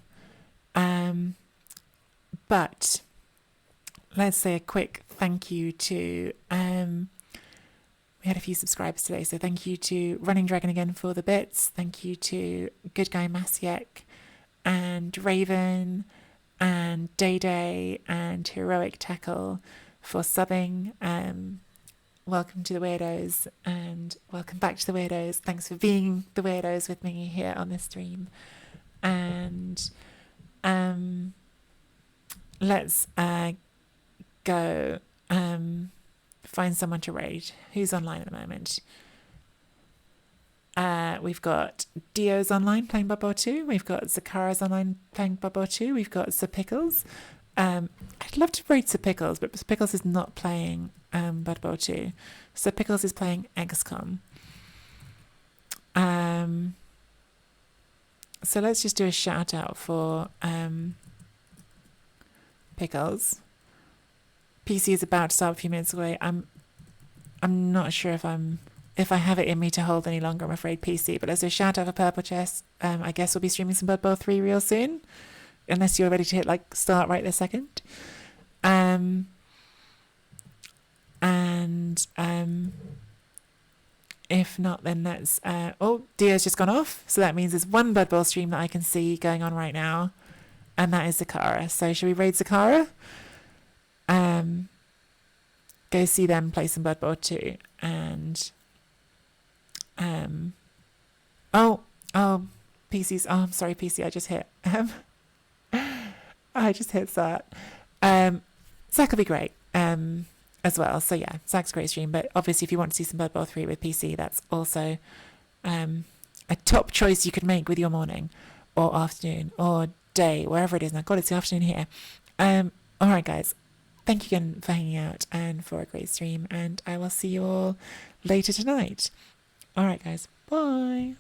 But let's say a quick thank you to... we had a few subscribers today, so thank you to Running Dragon again for the bits. Thank you to Good Guy Masiek and Raven and Day Day and Heroic Tackle for subbing. Welcome to the Weirdos, and welcome back to the Weirdos. Thanks for being the Weirdos with me here on this stream. And let's go find someone to raid. Who's online at the moment? We've got Dio's online playing Blood Bowl 2. We've got Zakara's online playing Blood Bowl 2. We've got Sir Pickles. I'd love to raid Sir Pickles, but Sir Pickles is not playing Blood Bowl 2. Sir Pickles is playing XCOM. So let's just do a shout out for Pickles. PC is about to start a few minutes away. I'm not sure if I have it in me to hold any longer, I'm afraid, PC. But let's do a shout out for Purple Chess. I guess we'll be streaming some Blood Bowl 3 real soon, unless you're ready to hit like start right this second. If not, then let's... Dio's just gone off. So that means there's one Blood Bowl stream that I can see going on right now. And that is Zakara. So should we raid Zakara? Go see them play some Blood Bowl 2. And... PC's... Oh, I'm sorry, PC. I just hit... I just hit that. Zach will be great. As well. So yeah, Zach's great stream, but obviously if you want to see some Blood Bowl 3 with PC, that's also a top choice you could make with your morning or afternoon or day, wherever it is. Now, God, it's the afternoon here. Alright guys, thank you again for hanging out and for a great stream, and I will see you all later tonight. Alright guys, bye.